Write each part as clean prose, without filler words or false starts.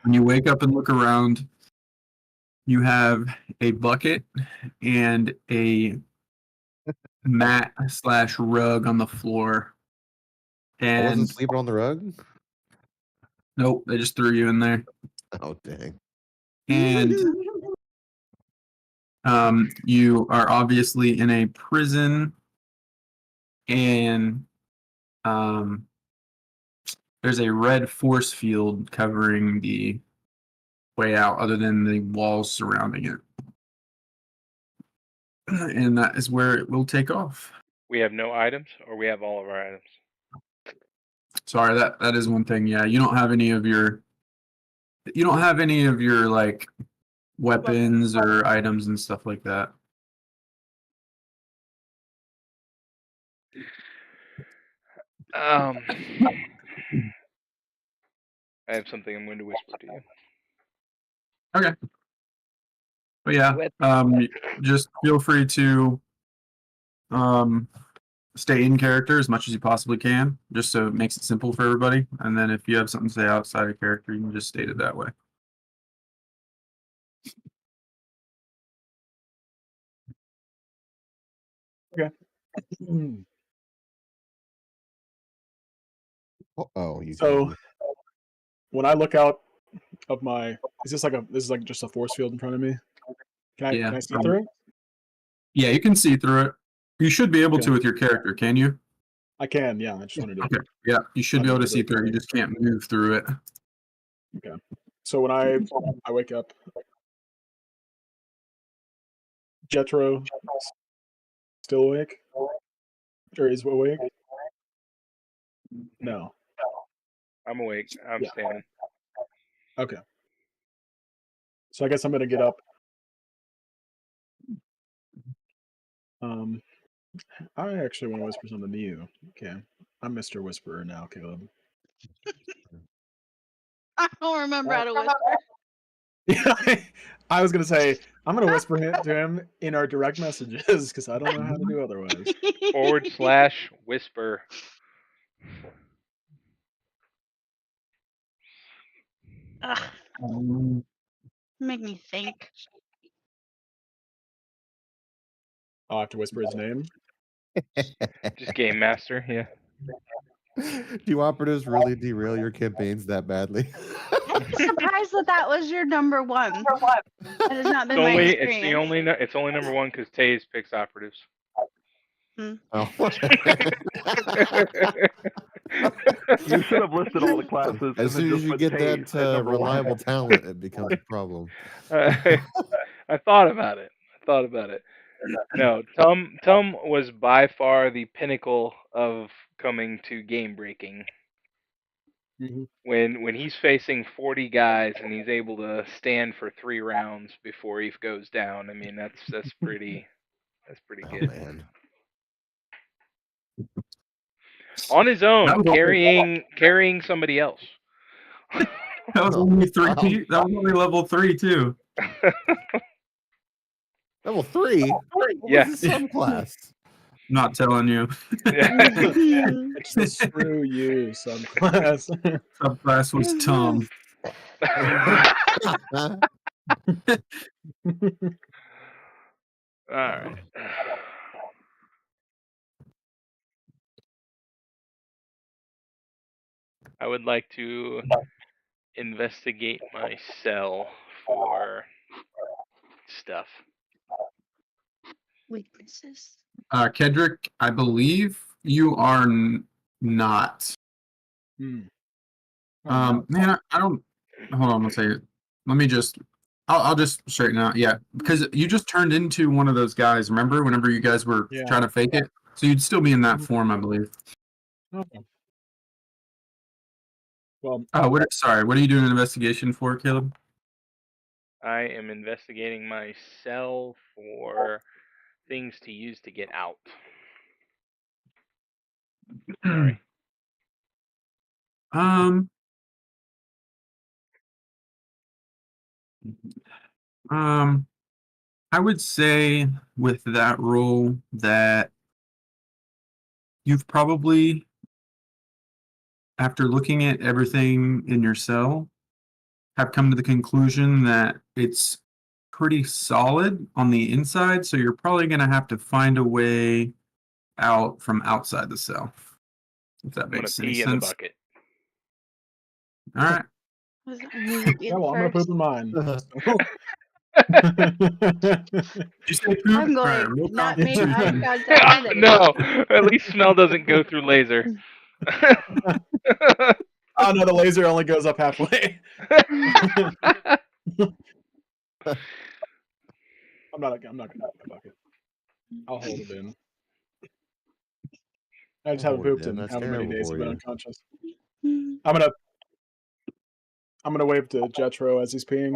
When you wake up and look around, you have a bucket and a mat / rug on the floor. I wasn't And sleeping on the rug? nope, they just threw you in there. Oh, dang. And you are obviously in a prison, and there's a red force field covering the way out, other than the walls surrounding it. And that is where it will take off. We have no items, or we have all of our items? Sorry, that is one thing. Yeah, you don't have any of your like weapons or items and stuff like that. I have something I'm going to whisper to you. Okay. But yeah, just feel free to stay in character as much as you possibly can, just so it makes it simple for everybody. And then if you have something to say outside of character, you can just state it that way. Okay. Oh, you So when I look out of my, this is like just a force field in front of me? Can I see through it? Yeah, you can see through it. You should be able Okay. to with your character, can you? I can, yeah. I just wanted to. Okay. Yeah, you should be able to see through it. You just can't move through it. Okay. So when I wake up, Jethro still awake? Or is awake? No. I'm awake. I'm standing. Okay. So I guess I'm gonna get up. I actually want to whisper something to you. Okay. I'm Mr. Whisperer now, Caleb. I don't remember how to whisper. Yeah, I was gonna say I'm gonna whisper to him in our direct messages because I don't know how to do otherwise. /whisper. Make me think. I'll have to whisper his name. Just game master, yeah. Do operatives really derail your campaigns that badly? I'm surprised that was your number one. That has not been my experience. It's only number one because Taze picks operatives. Oh. You should have listed all the classes. As soon as you get that reliable talent, it becomes a problem. I thought about it. No, Tom was by far the pinnacle of coming to game breaking. Mm-hmm. When he's facing 40 guys and he's able to stand for 3 rounds before he goes down, I mean that's pretty good. Man. On his own, carrying somebody else. That was only 3. That was only level 3 too. Level 3? What yeah. was his subclass? Not telling you. It's the screw you subclass. Subclass was Tom. All right. I would like to investigate my cell for stuff. Weaknesses. Kedrick, I believe you are not. Man, I don't. Hold on, one second. Let me just. I'll just straighten out. Yeah, because you just turned into one of those guys. Remember, whenever you guys were trying to fake it, so you'd still be in that form, I believe. Okay. Well. Sorry. What are you doing an investigation for, Caleb? I am investigating my cell for things to use to get out. Sorry. I would say with that roll that you've probably, after looking at everything in your cell, have come to the conclusion that it's pretty solid on the inside, so you're probably going to have to find a way out from outside the cell. If that I'm gonna makes any pee in the sense. bucket. All right. Was it me Yeah, well, I'm gonna poop in mine. You say poop? I'm All right, going, roll not make eye Constitution. contact with No, anyone. at least smell doesn't go through laser. Oh no, the laser only goes up halfway. I'm not gonna open the bucket. I'll hold it in. I just haven't Hold it pooped in, in that's however many terrible days for I've been you. unconscious. Hmm. I'm gonna wave to Jetro as he's peeing.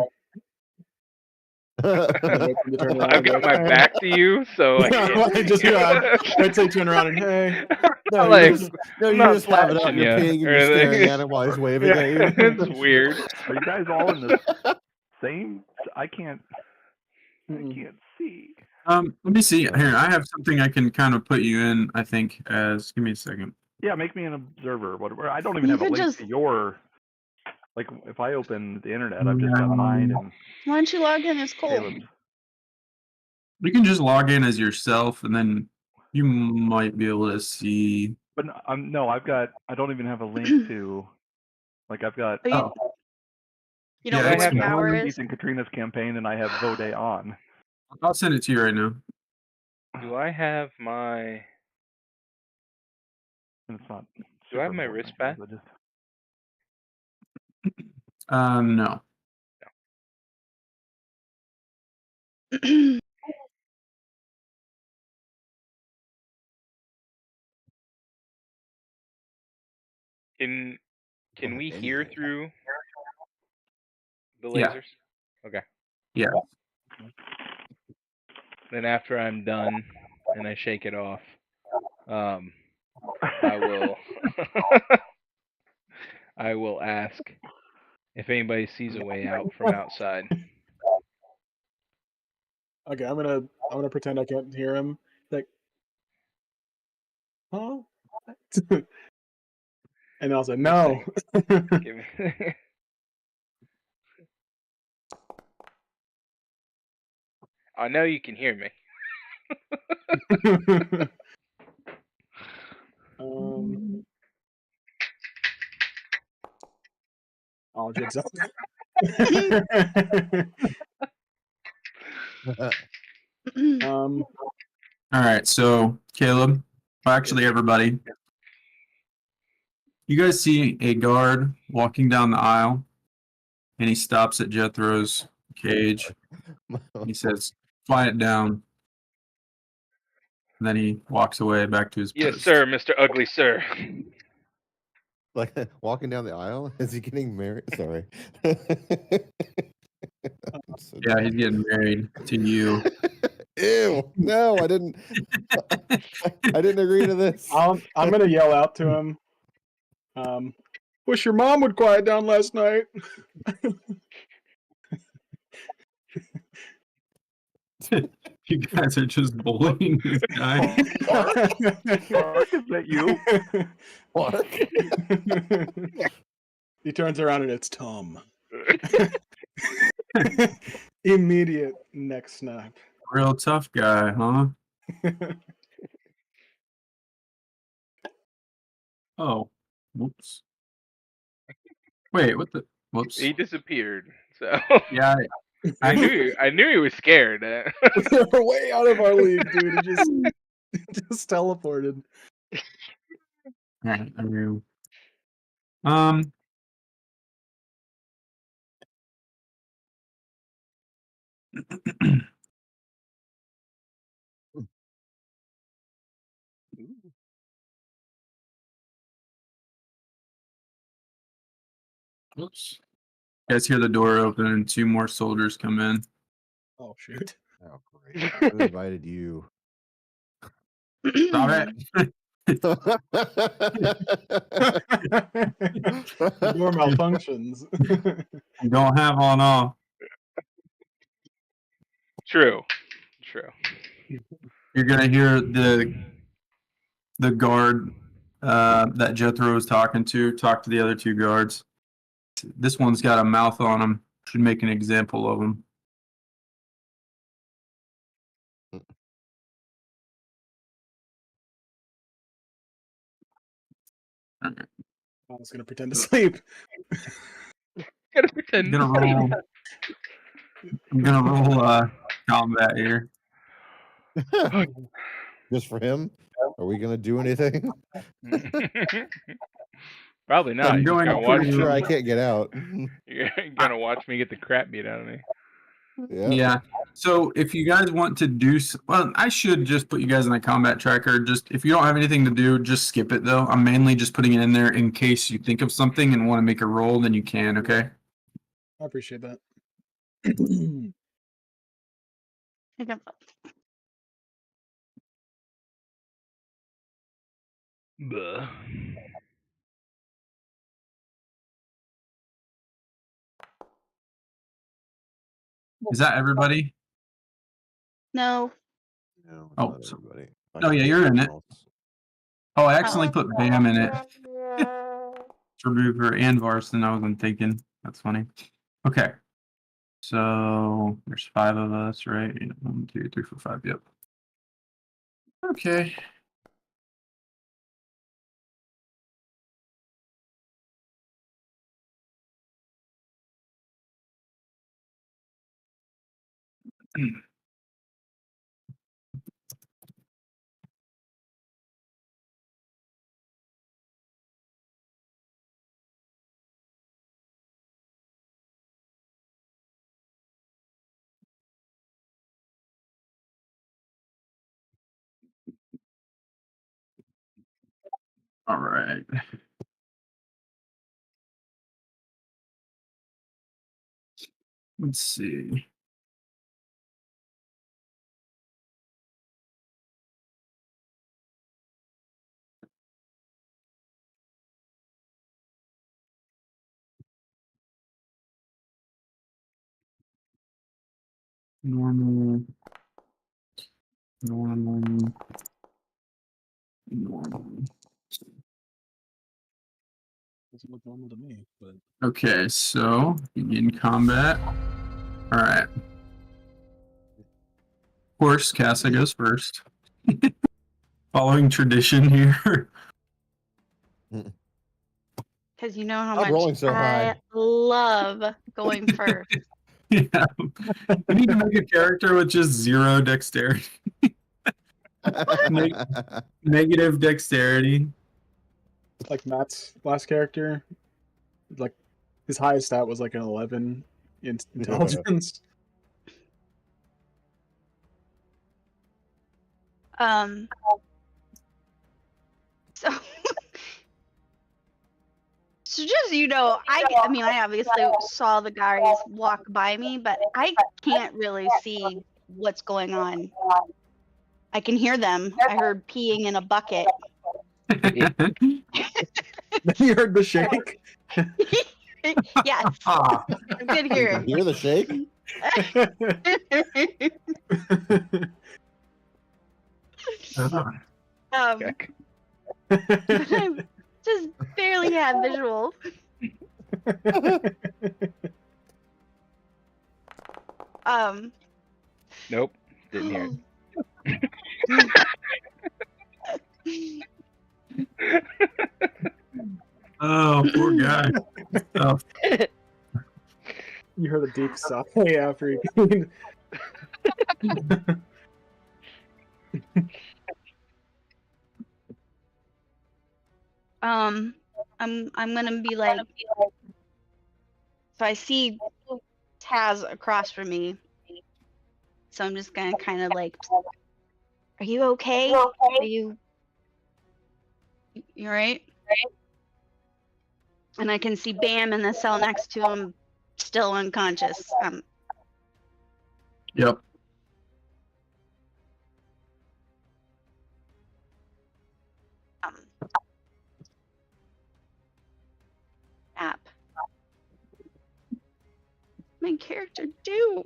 Wait for him to turn around I've and be got like, my "Hey." back to you, so I I just wait till you turn around and hey. No, like, you just, no, I'm you not just have it out. touching You're ya peeing and or you're anything. staring at him while he's waving Yeah, at you. it's weird. Are you guys all in the same? I can't see. Let me see. Here, I have something I can kind of put you in, I think, as give me a second. Yeah, make me an observer. Whatever. I don't even You have a could link just, to your. Like, if I open the internet, I've just got mine and why don't you log in as Cole? Caleb's. You can just log in as yourself, and then you might be able to see. But no, I don't even have a link to. Like, I've got. Oh, you don't Yeah, know I it's what have the my hour Keith is? and Katrina's campaign, and I have Vote on. I'll send it to you right now. Do I have my And it's not. Do I have super my important, wristband? I just. No. Can Oh, we anything. hear through the Yeah. lasers? Okay. Yeah. Then after I'm done and I shake it off, I will I will ask if anybody sees a way out from outside. Okay, I'm gonna pretend I can't hear him. Like, huh? And I'll say no. Give me I know you can hear me. Oh, jig's up. All right. So, Caleb, well, actually, everybody, you guys see a guard walking down the aisle, and he stops at Jethro's cage. He says, "Quiet down." And then he walks away back to his Yes, post. sir, Mr. Ugly Sir. Like walking down the aisle? Is he getting married? Sorry. So Yeah, he's getting married to you. Ew! No, I didn't. I didn't agree to this. I'm gonna yell out to him. Wish your mom would quiet down last night. You guys are just bullying this guy. Mark, is that you? Mark? He turns around and it's Tom. Immediate neck snap. Real tough guy, huh? Oh, whoops. Wait, what the? Whoops. He disappeared. So Yeah, I knew he was scared. We're way out of our league, dude. He just teleported. Alright, I mean, whoops. You guys hear the door open and two more soldiers come in. Oh shoot. Oh, great. Who invited you? Stop it. The door malfunctions. You don't have on off. True. You're gonna hear the guard that Jethro was talking to talk to the other two guards. This one's got a mouth on him. Should make an example of him. I was gonna pretend to sleep. Gotta pretend. I'm gonna roll combat here. Just for him? Are we gonna do anything? Probably not. I'm You're going gonna to- watch Pretty sure I can't get out. You're gonna watch me get the crap beat out of me. Yeah. So if you guys want to do, well, I should just put you guys in a combat tracker. Just if you don't have anything to do, just skip it though. I'm mainly just putting it in there in case you think of something and want to make a roll, then you can. Okay. I appreciate that. Okay. Buh. Is that everybody? No. No, Oh, not so- everybody. oh, yeah, you're in it. Oh, I accidentally put Bam in it. Remove her and Varston. I wasn't thinking. That's funny. Okay. So there's 5 of us, right? Yeah, 1, 2, 3, 4, 5. Yep. Okay. All right. Let's see. Normal. Normal. Normal. Doesn't look normal to me, but Okay, so begin combat. All right. Of course, Casa goes first. Following tradition here. Because you know how Stop rolling much so I high. love going first. Yeah. You need to make a character with just 0 dexterity. Negative dexterity. like Matt's last character, like his highest stat was like an 11 in intelligence. So, so just so you know, I mean, I obviously saw the guys walk by me, but I can't really see what's going on. I can hear them. I heard peeing in a bucket. Then you heard the shake. Yes, Ah, I did hear You it. hear the shake? Check. I just barely had visuals. Nope. Didn't hear oh, poor guy. Oh, You heard a deep sigh after he peed. I'm gonna be like, so I see Taz across from me, so I'm just gonna kind of like, are you okay? Are you right? And I can see Bam in the cell next to him, still unconscious. yep. App. My character do.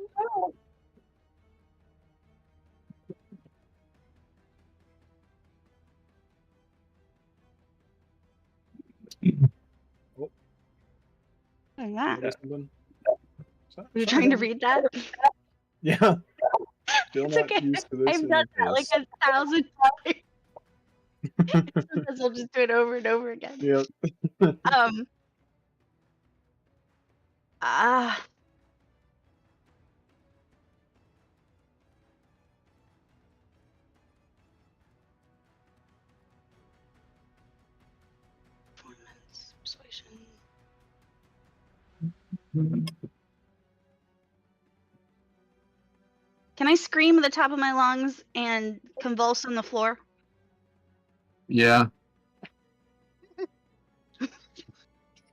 that? Or something. You're trying to read that? Yeah. Still It's not okay. used to this I've done that like interface. 1,000 times. Sometimes I'll just do it over and over again. Yep. Um. Ah. Performance, persuasion. Can I scream at the top of my lungs and convulse on the floor? Yeah.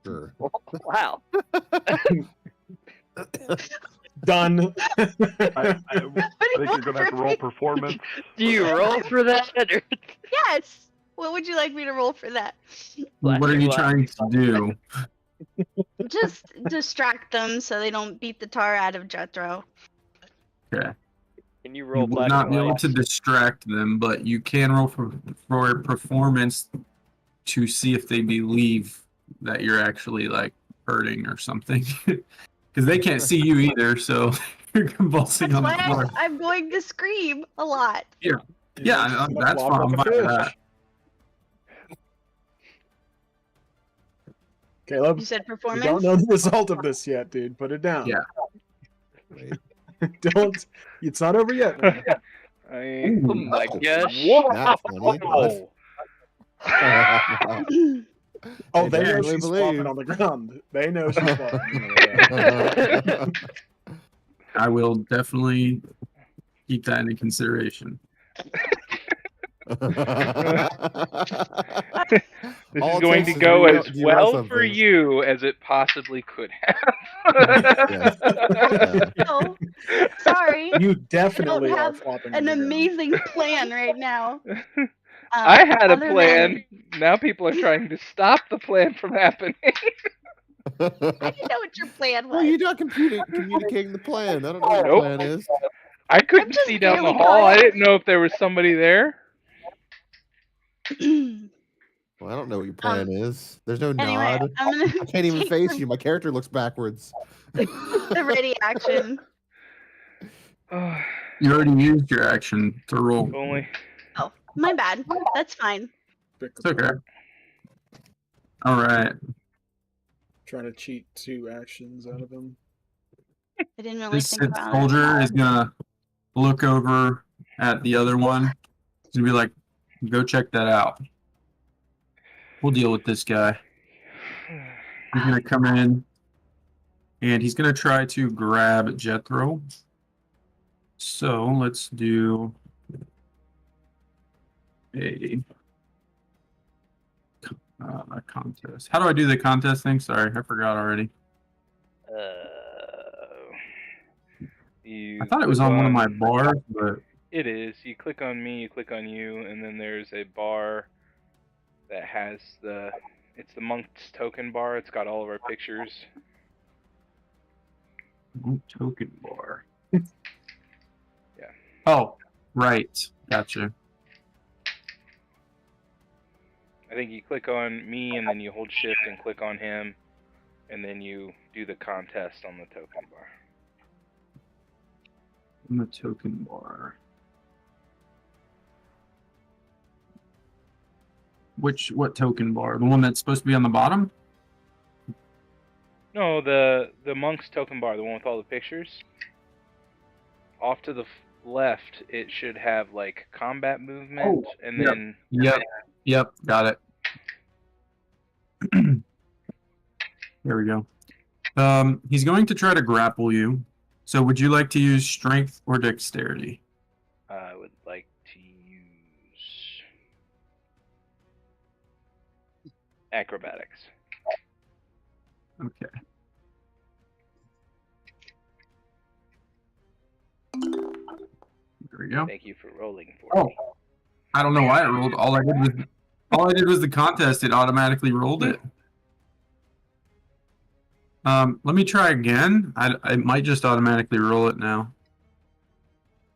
Sure. Wow. Done. I think you're gonna have to roll performance. Do you roll for that? Or Yes. What would you like me to roll for that? What are you trying to do? Just distract them so they don't beat the tar out of Jethro. Okay. Can you You roll will black not and be able white? to distract them, but you can roll for performance to see if they believe that you're actually like hurting or something. Because they can't see you either, so you're convulsing That's on the why floor. I'm going to scream a lot. Yeah, Gonna that's flop fine. I'm like a fine with fish. that. Caleb, You said we performance? don't know the result of this yet, dude. Put it down. Yeah. Wait. Don't. It's not over yet. Man. Oh my gosh. That's funny. Whoa. Oh, They they know definitely she's believe. flopping on the ground. They know she's flopping on the ground. I will definitely keep that into consideration. This All is it going takes to is go you as know- you know well for something. you as it possibly could have. Yes. Yeah. Oh, sorry. You I definitely don't are have flopping on an the ground. amazing plan right now. I had a Other plan. Now people are trying to stop the plan from happening. I didn't know what your plan Well, was. you're not communicating the plan. I don't know what Nope. your plan is. I couldn't just see down the barely hall. caught I up. didn't know if there was somebody there. Well, I don't know what your plan is. There's no Anyway, nod. I'm gonna I can't even take face you. My character looks backwards. the ready action. You already used your action to roll. Only. Oh, my bad. That's fine. It's okay. All right. Trying to cheat 2 actions out of him. I didn't really This think Sith about soldier is gonna look over at the other one. He's gonna be like, "Go check that out. We'll deal with this guy." He's gonna come in, and he's gonna try to grab Jethro. So let's do a contest. How do I do the contest thing? Sorry, I forgot already. You I thought it was click on one of my bars, but It is. You click on me, you click on you, and then there's a bar that has it's the monk's token bar. It's got all of our pictures. token bar. Yeah. Oh, right. Gotcha. I think you click on me, and then you hold shift and click on him, and then you do the contest on the token bar. On the token bar. What token bar? The one that's supposed to be on the bottom? No, the monk's token bar, the one with all the pictures. Off to the left, it should have like combat movement, and yep. then Yep, got it. There we go. He's going to try to grapple you. So would you like to use strength or dexterity? I would like to use acrobatics. Okay. There we go. Thank you for rolling for Oh, me. I don't know why it rolled. All I did was the contest. It automatically rolled it. Let me try again. I might just automatically roll it now.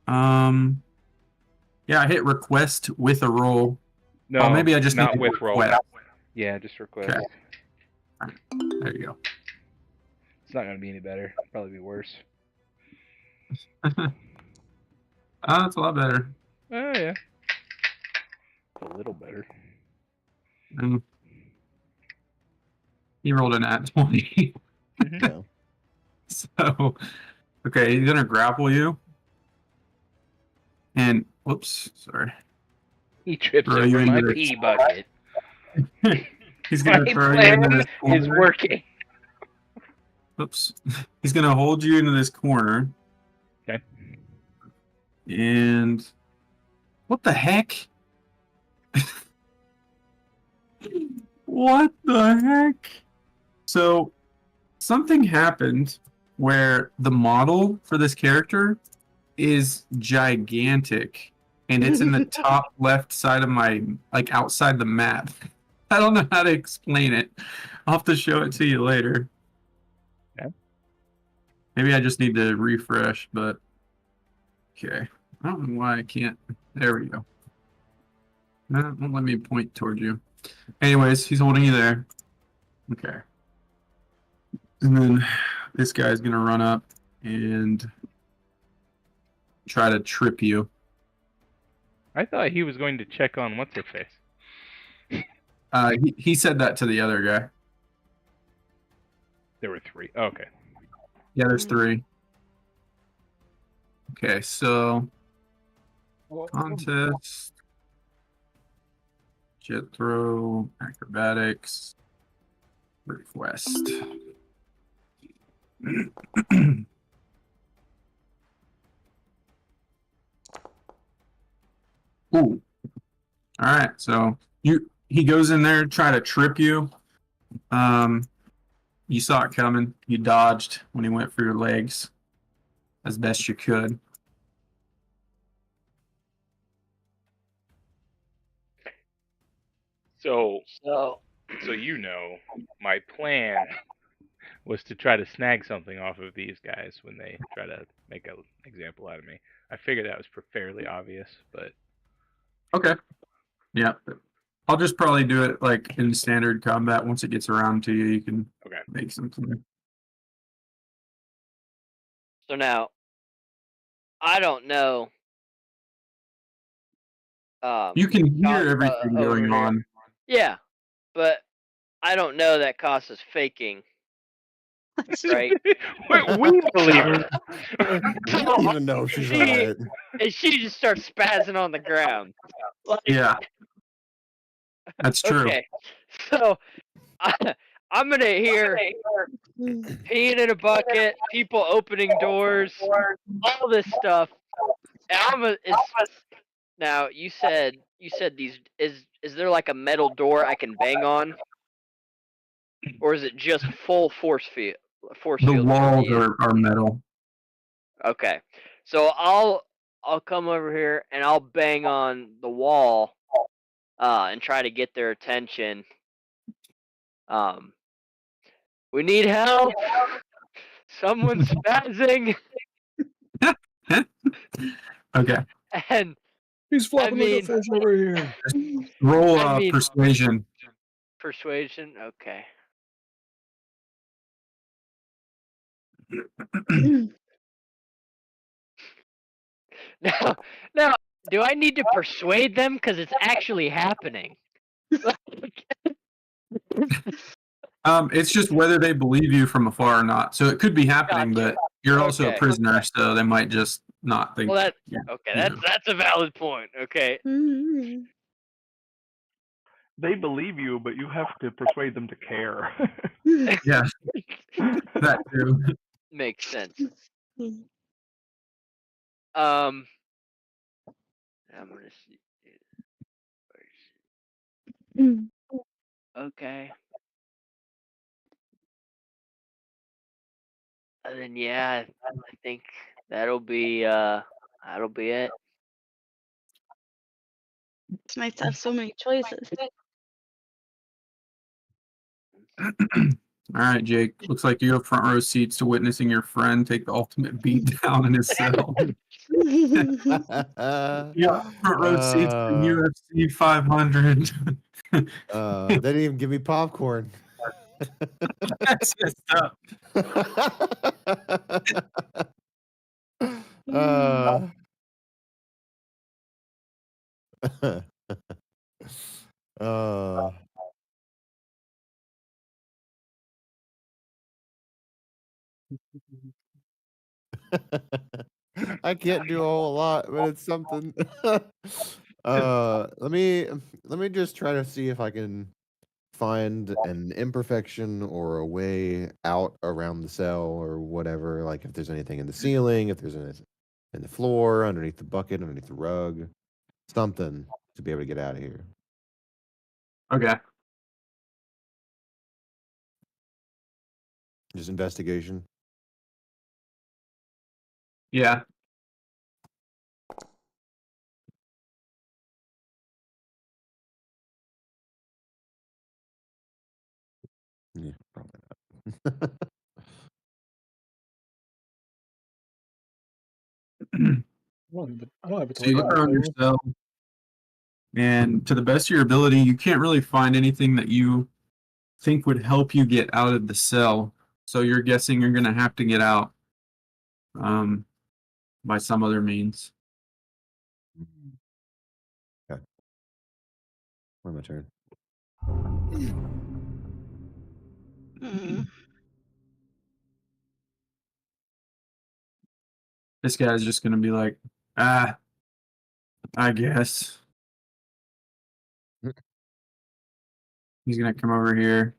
Yeah, I hit request with a roll. No, Oh, maybe I just not need to with roll. request. Yeah, just request. Okay. There you go. It's not gonna be any better. Probably be worse. It's a lot better. Oh yeah. A little better. And he rolled an at 20. Yeah. So, okay, he's gonna grapple you. And whoops, sorry. He trips Throw you over my into the- pee bucket. He's gonna My throw you into plan this is corner. working. Oops. He's gonna hold you into this corner. Okay. And what the heck? What the heck? So something happened where the model for this character is gigantic and it's in the top left side of my, like, outside the map. I don't know how to explain it. I'll have to show it to you later. Okay. Maybe I just need to refresh, but okay. I don't know why I can't. There we go. No, won't let me point toward you. Anyways, he's holding you there. Okay. And then this guy's gonna run up and try to trip you. I thought he was going to check on what's her face. He said that to the other guy. There were 3. Oh, okay. Yeah, there's 3. Okay, so contest, jet throw, acrobatics, request. Ooh. All right, so he goes in there, try to trip you. You saw it coming. You dodged when he went for your legs as best you could. So you know, my plan was to try to snag something off of these guys when they try to make an example out of me. I figured that was fairly obvious, but Okay. Yeah. I'll just probably do it like in standard combat. Once it gets around to you, you can okay. make something. So now, I don't know. You can hear Got, everything over going here. on. Yeah, but I don't know that Cost is faking, right? we believe it. I don't even know if she's right. And she just starts spazzing on the ground. Like, Yeah. That's true. okay, so I'm gonna hear peeing in a bucket, people opening doors, all this stuff. And now you said these is there like a metal door I can bang on, or is it just full force field? The walls are metal. Okay, so I'll come over here and I'll bang on the wall, and try to get their attention. We need help. Someone's spazzing. Okay. And He's flopping like a fish over here. Roll I mean- persuasion. persuasion. Okay. Now, do I need to persuade them because it's actually happening? It's just whether they believe you from afar or not. So it could be happening, Gotcha. but you're also a Okay. prisoner, so they might just not think. Well, yeah, okay. you That's a valid point. Okay. They believe you, but you have to persuade them to care. Yeah, that too. Makes sense. I'm gonna see. Okay. And then yeah, I think that'll be it. It's nice to have so many choices. All right, Jake. Looks like you have front row seats to witnessing your friend take the ultimate beat down in his cell. Yeah, front row seats for UFC 500. They didn't even give me popcorn. That's messed up. uh, uh, I can't do a whole lot, but it's something. Let me just try to see if I can find an imperfection or a way out around the cell or whatever. Like if there's anything in the ceiling, if there's anything in the floor, underneath the bucket, underneath the rug, something to be able to get out of here. Okay. Just investigation. Yeah. Yeah, probably not. I don't have a So you torch. look around your cell, and to the best of your ability, you can't really find anything that you think would help you get out of the cell. So you're guessing you're going to have to get out by some other means. Okay. My turn. Mm. This guy's just going to be like, I guess. He's going to come over here.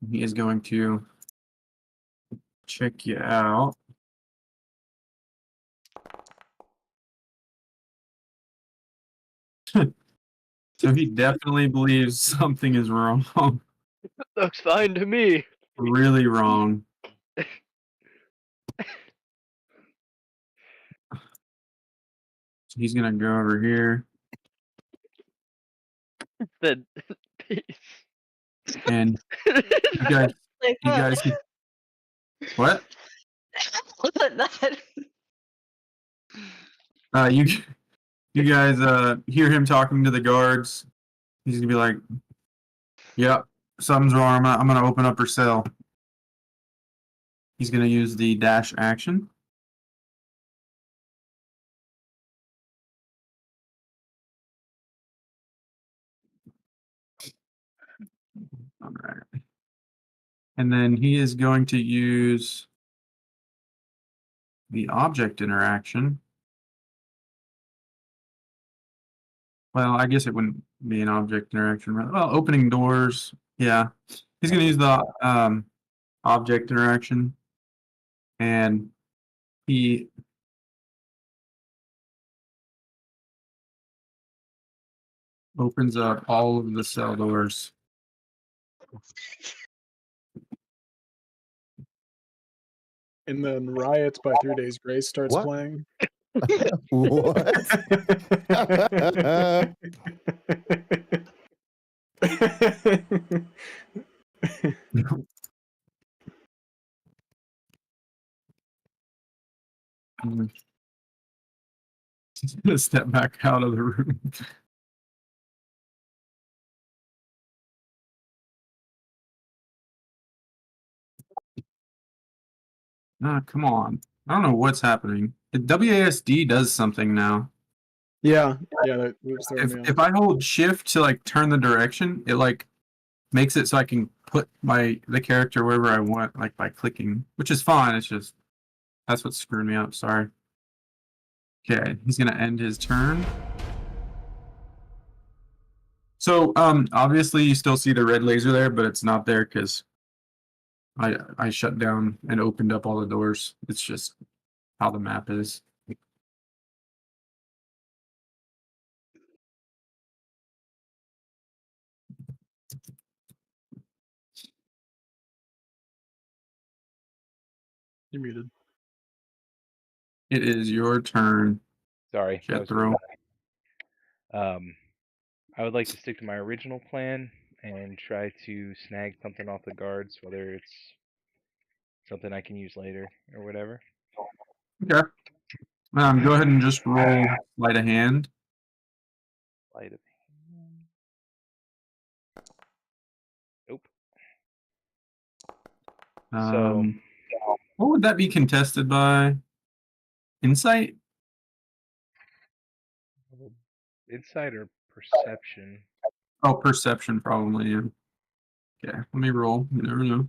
He is going to check you out. So he definitely believes something is wrong. Looks fine to me. Really wrong. So he's going to go over here. Then peace. And you guys, Like, you guys, what? Wasn't that? You guys hear him talking to the guards. He's gonna be like, "Yep, something's wrong. I'm gonna open up her cell." He's gonna use the dash action. All right. And then he is going to use the object interaction. Well, I guess it wouldn't be an object interaction. Well, opening doors. Yeah. He's going to use the object interaction. And he opens up all of the cell doors. And then Riot by 3 Days Grace starts What? playing. What? He's going to step back out of the room. Ah, come on. I don't know what's happening. The WASD does something now. yeah, that was throwing me off. If I hold shift to like turn the direction, it like makes it so I can put the character wherever I want, like by clicking, which is fine. It's just that's what screwed me up. Sorry. Okay, he's gonna end his turn. So obviously you still see the red laser there, but it's not there because I shut down and opened up all the doors. It's just how the map is. You're muted. It is your turn, Sorry, that was Jethro. I would like to stick to my original plan and try to snag something off the guards, whether it's something I can use later or whatever. Okay. Go ahead and just roll sleight of hand. Light of hand. Nope. Um, what would that be contested by? Insight? Insight or perception? Oh, perception probably. Yeah. Okay, let me roll. You never know.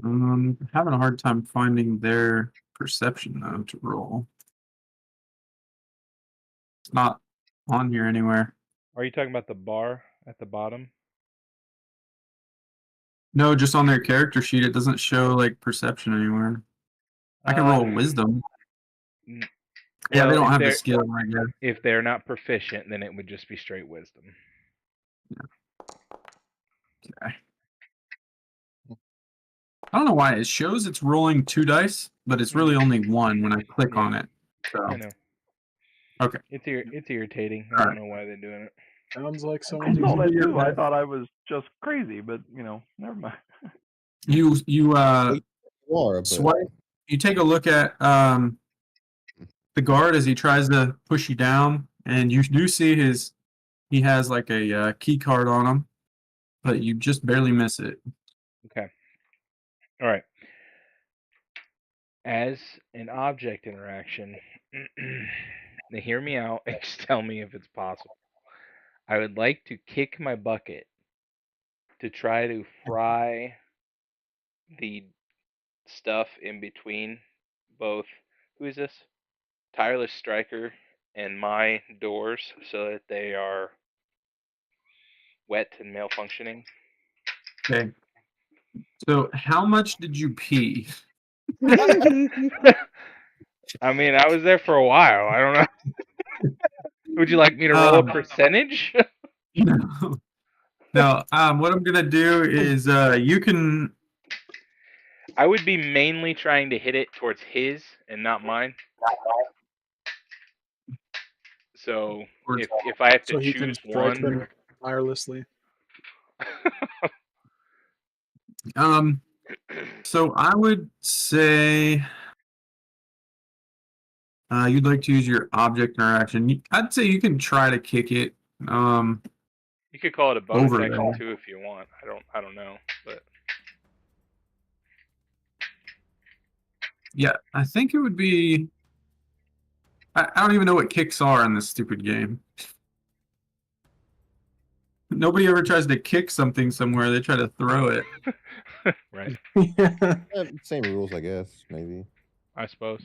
Having a hard time finding their perception though to roll. It's not on here anywhere. Are you talking about the bar at the bottom? No, just on their character sheet, it doesn't show like perception anywhere. I can roll wisdom. n- Yeah, they well, don't if have the they're- skill, I guess. If they're not proficient, then it would just be straight wisdom. Okay. I don't know why it shows it's rolling 2 dice, but it's really only 1 when I click on it. So I know. Okay. It's irritating. I All don't right. know why they're doing it. Sounds like I someone's saw that using too. I your thought I was just crazy, but never mind. you You are, but swipe. You take a look at the guard as he tries to push you down, and you do see he has like a key card on him, but you just barely miss it. Okay. All right. As an object interaction, now hear me out and just tell me if it's possible. I would like to kick my bucket to try to fry the stuff in between both. Who is this? Tireless Striker and my doors so that they are wet and malfunctioning. Okay. So how much did you pee? I mean, I was there for a while. I don't know. Would you like me to roll a percentage? No. No. What I'm gonna do is you can. I would be mainly trying to hit it towards his and not mine. So if I have to so he can choose strike one, them tirelessly. So I would say you'd like to use your object interaction. I'd say you can try to kick it. you could call it a bonus Over action there. too if you want. I don't know, but Yeah, I think it would be. I don't even know what kicks are in this stupid game. Nobody ever tries to kick something somewhere. They try to throw it. right, same rules, I guess. Maybe. I suppose.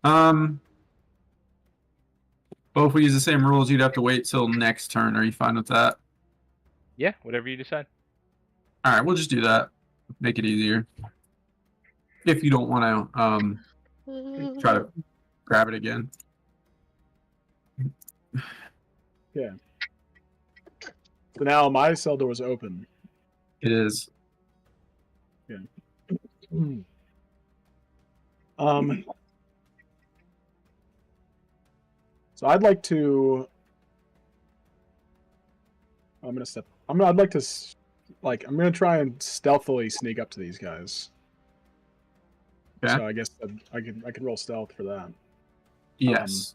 Well, if we use the same rules, you'd have to wait till next turn. Are you fine with that? Yeah, whatever you decide. All right, we'll just do that. Make it easier. If you don't want to try to grab it again. Yeah. So now my cell door is open. It is. So I'd like to. I'd like to, I'm gonna try and stealthily sneak up to these guys. Okay. So I guess I could roll stealth for that. Yes.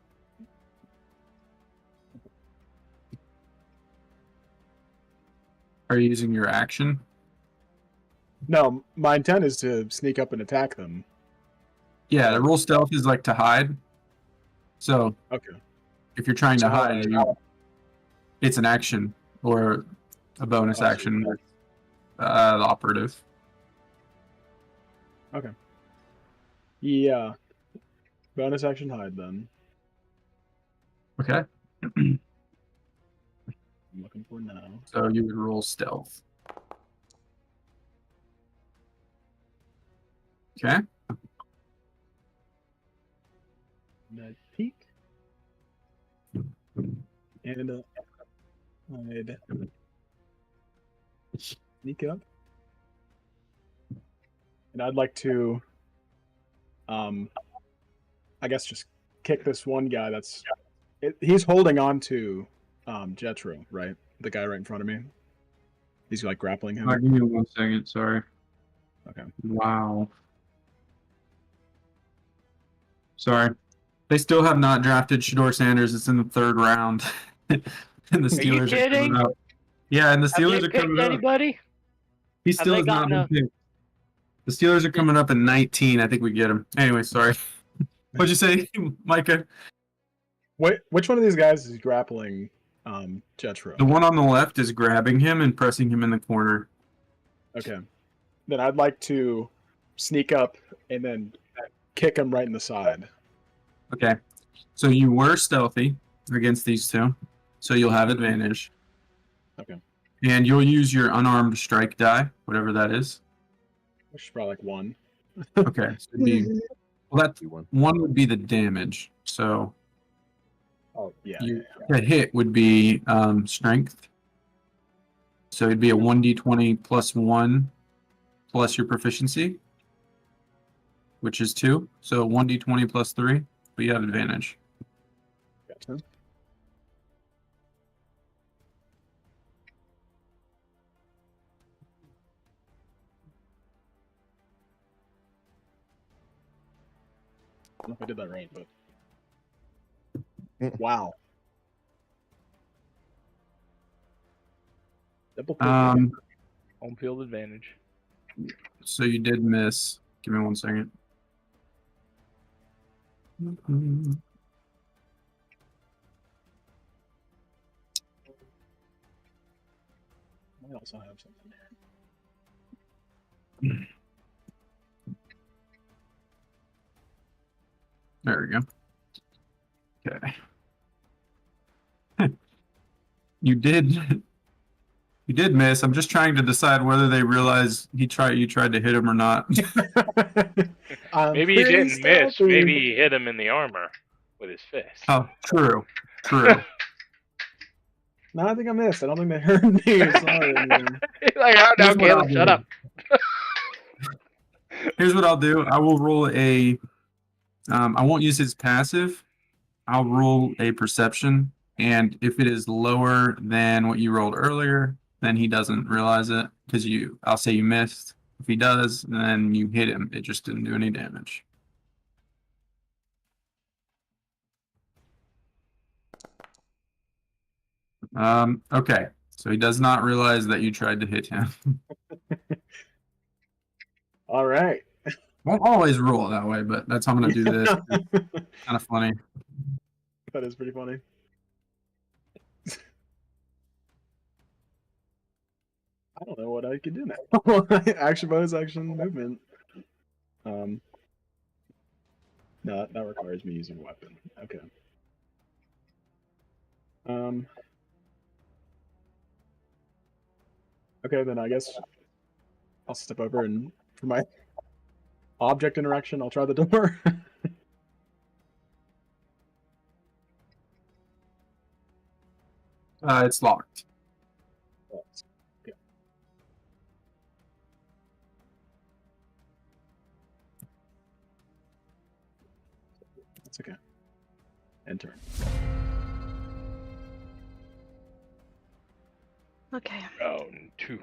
Are you using your action? No, my intent is to sneak up and attack them. Yeah, the rule stealth is like to hide. So Okay. if you're trying to So how hide, would I- it's an action or a bonus action with the operative. Okay. Yeah. Bonus action hide then. Okay. I'm looking for now. So you would roll stealth. Okay. And peek. And I'd sneak up. And I'd like to I guess just kick this one guy that's he's holding on to Jetro, right? The guy right in front of me. He's like grappling him. Give me 1 second, sorry. Okay. Wow. Sorry. They still have not drafted Shador Sanders. It's in the 3rd round. And the Are you Steelers are kidding? coming up. Yeah, and the Have they Steelers are picked coming up. anybody? He Have still they has not gotten been picked. The Steelers are coming up in 19. I think we get him. Anyway, sorry. What'd you say, Micah? Which one of these guys is grappling Jetro? The one on the left is grabbing him and pressing him in the corner. Okay. Then I'd like to sneak up and then kick him right in the side. Okay. So you were stealthy against these two, so you'll have advantage. Okay. And you'll use your unarmed strike die, whatever that is. Which is probably like 1. Okay. So it'd be, well, that You won. one would be the damage. So Oh, yeah. the hit would be strength. So it'd be a 1d20 plus 1 plus your proficiency, which is 2. So 1d20 plus 3, but you have advantage. Gotcha. I don't know if I did that right, but wow. Double kick. Home field advantage. So you did miss. Give me 1 second. I also have something here. There we go. Okay. You did miss. I'm just trying to decide whether they realize you tried to hit him or not. Maybe he didn't miss. Maybe he hit him in the armor with his fist. Oh, true. No, I think I missed. I don't think they heard me. Sorry. Man. He's like, oh, no, Here's what Caleb, I'll shut do. up. Here's what I'll do. I will roll a. I won't use his passive. I'll roll a perception, and if it is lower than what you rolled earlier, then he doesn't realize it because I'll say you missed. If he does, then you hit him. It just didn't do any damage. Okay. So he does not realize that you tried to hit him. All right. Won't always roll that way, but that's how I'm gonna do this. Kind of funny. That is pretty funny. I don't know what I can do now. Action bonus, action movement. No, that requires me using a weapon. Okay. Okay, then I guess I'll step over and for my object interaction, I'll try the door. It's locked. Okay. That's okay. End turn. Okay. Round 2.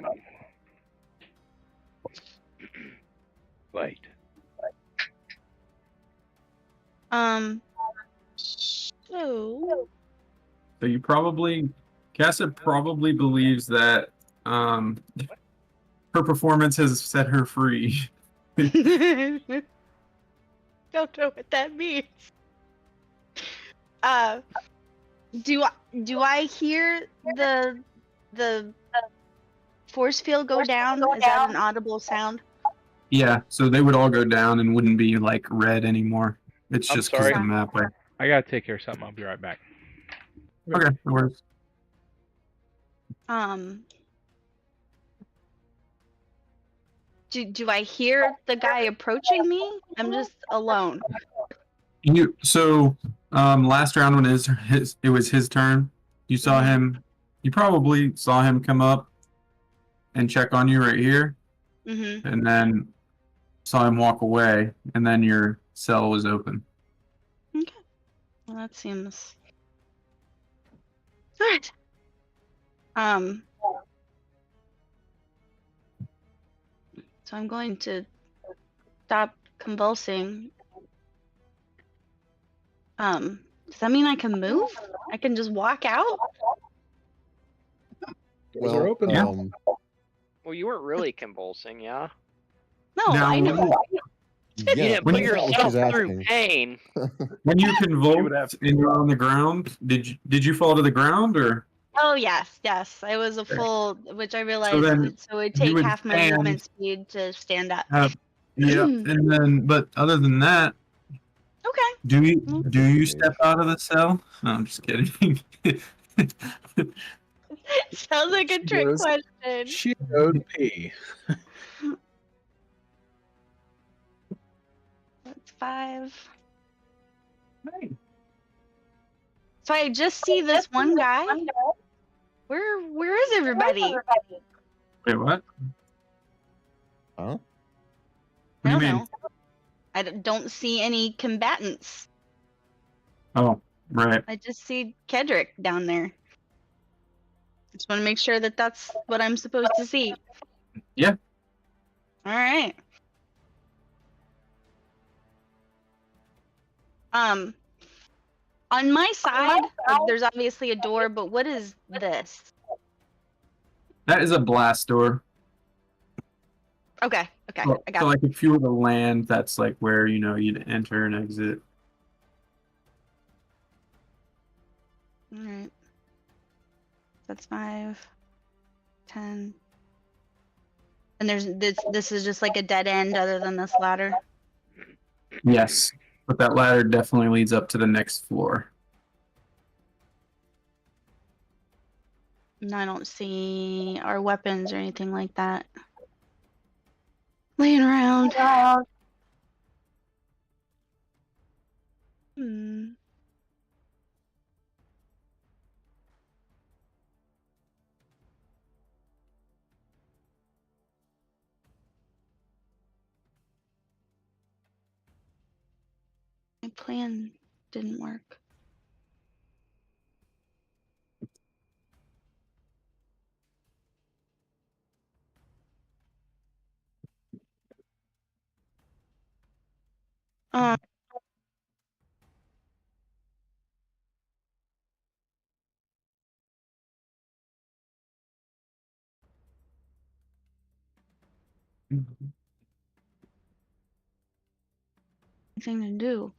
Fight. So So you probably, Cassia probably believes that her performance has set her free. don't know what that means. Do I hear the force field go down? Is that an audible sound? Yeah, so they would all go down and wouldn't be like red anymore. It's I'm just because sorry. the map way. I gotta take care of something. I'll be right back. Okay, no worries. Do I hear the guy approaching me? I'm just alone. Last round when it was his turn, you saw him. You probably saw him come up and check on you right here, and then saw him walk away, and then your cell was open. Okay. Well, that seems good. So I'm going to stop convulsing. Does that mean I can move? I can just walk out? Doors are open. Yeah. Well, you weren't really convulsing, yeah? No, Now, I know. You yeah, didn't when put you- that's what yourself she's through asking. pain. When you would have- convulsed and you're on the ground, did you fall to the ground or? Oh yes, yes. I was a full, which I realized. then So it would you take would half my stand- movement speed to stand up. Yeah, and then but other than that, Okay. do you step out of the cell? No, I'm just kidding. Sounds like a trick Yours- question. She owed P. That's 5. So I just see this one guy. Where is everybody? Wait, what? Huh? I What do don't you mean? know. I don't see any combatants. Oh, right. I just see Kedrick down there. Just want to make sure that that's what I'm supposed to see. Yeah. All right. On my side, there's obviously a door, but what is this? That is a blast door. Okay, So, I got so it. like if you were to land, that's like where you'd enter and exit. All right. That's 5, 10. And there's this is just like a dead end other than this ladder. Yes, but that ladder definitely leads up to the next floor. And I don't see our weapons or anything like that laying around. Hmm. My plan didn't work. Anything to do.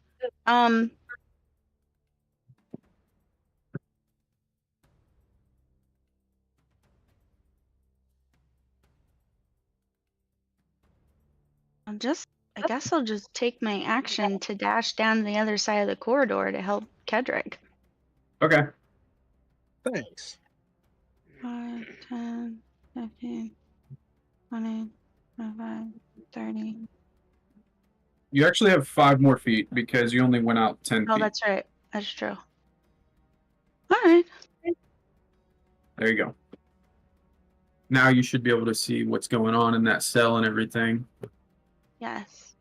I guess I'll just take my action to dash down the other side of the corridor to help Kedrick. Okay. Thanks. 5, 10, 15, 20, 25, 30. You actually have 5 more feet because you only went out 10 Oh, feet. that's right. That's true. All right. There you go. Now you should be able to see what's going on in that cell and everything. Yes.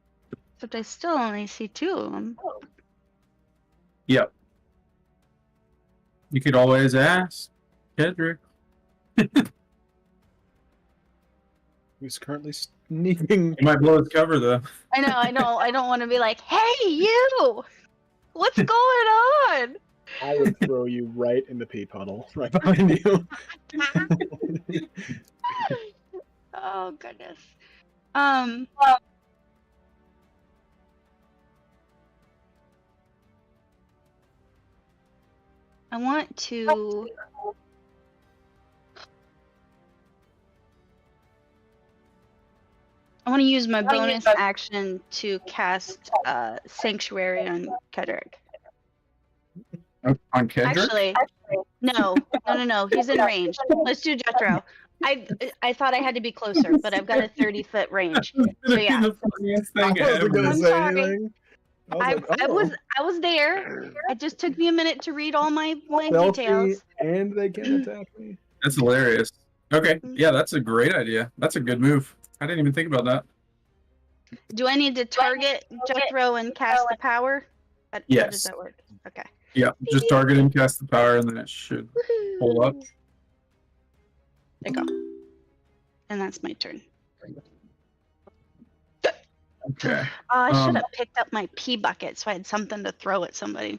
Except I still only see 2 of them. Yep. You could always ask Kedrick. Who's currently sneaking? You might blow his cover though. I know. I don't want to be like, hey, you! What's going on? I would throw you right in the pee puddle, right behind you. Oh, goodness. I want to. I want to use my bonus action to cast Sanctuary on Kedrick. On Kedrick? Actually, no. He's in range. Let's do Jethro. I thought I had to be closer, but I've got a 30-foot range. So yeah. The funniest I thing wasn't gonna I'm say sorry. anything. I like, was there. It just took me a minute to read all my stealthy, details. and they can attack me. That's hilarious. Okay, yeah, that's a great idea. That's a good move. I didn't even think about that. Do I need to target Jethro and cast the power? How does Yes. that work? Okay. Yeah, just target him, cast the power, and then it should pull up. There you go. And that's my turn. Okay. I should have picked up my pee bucket so I had something to throw at somebody.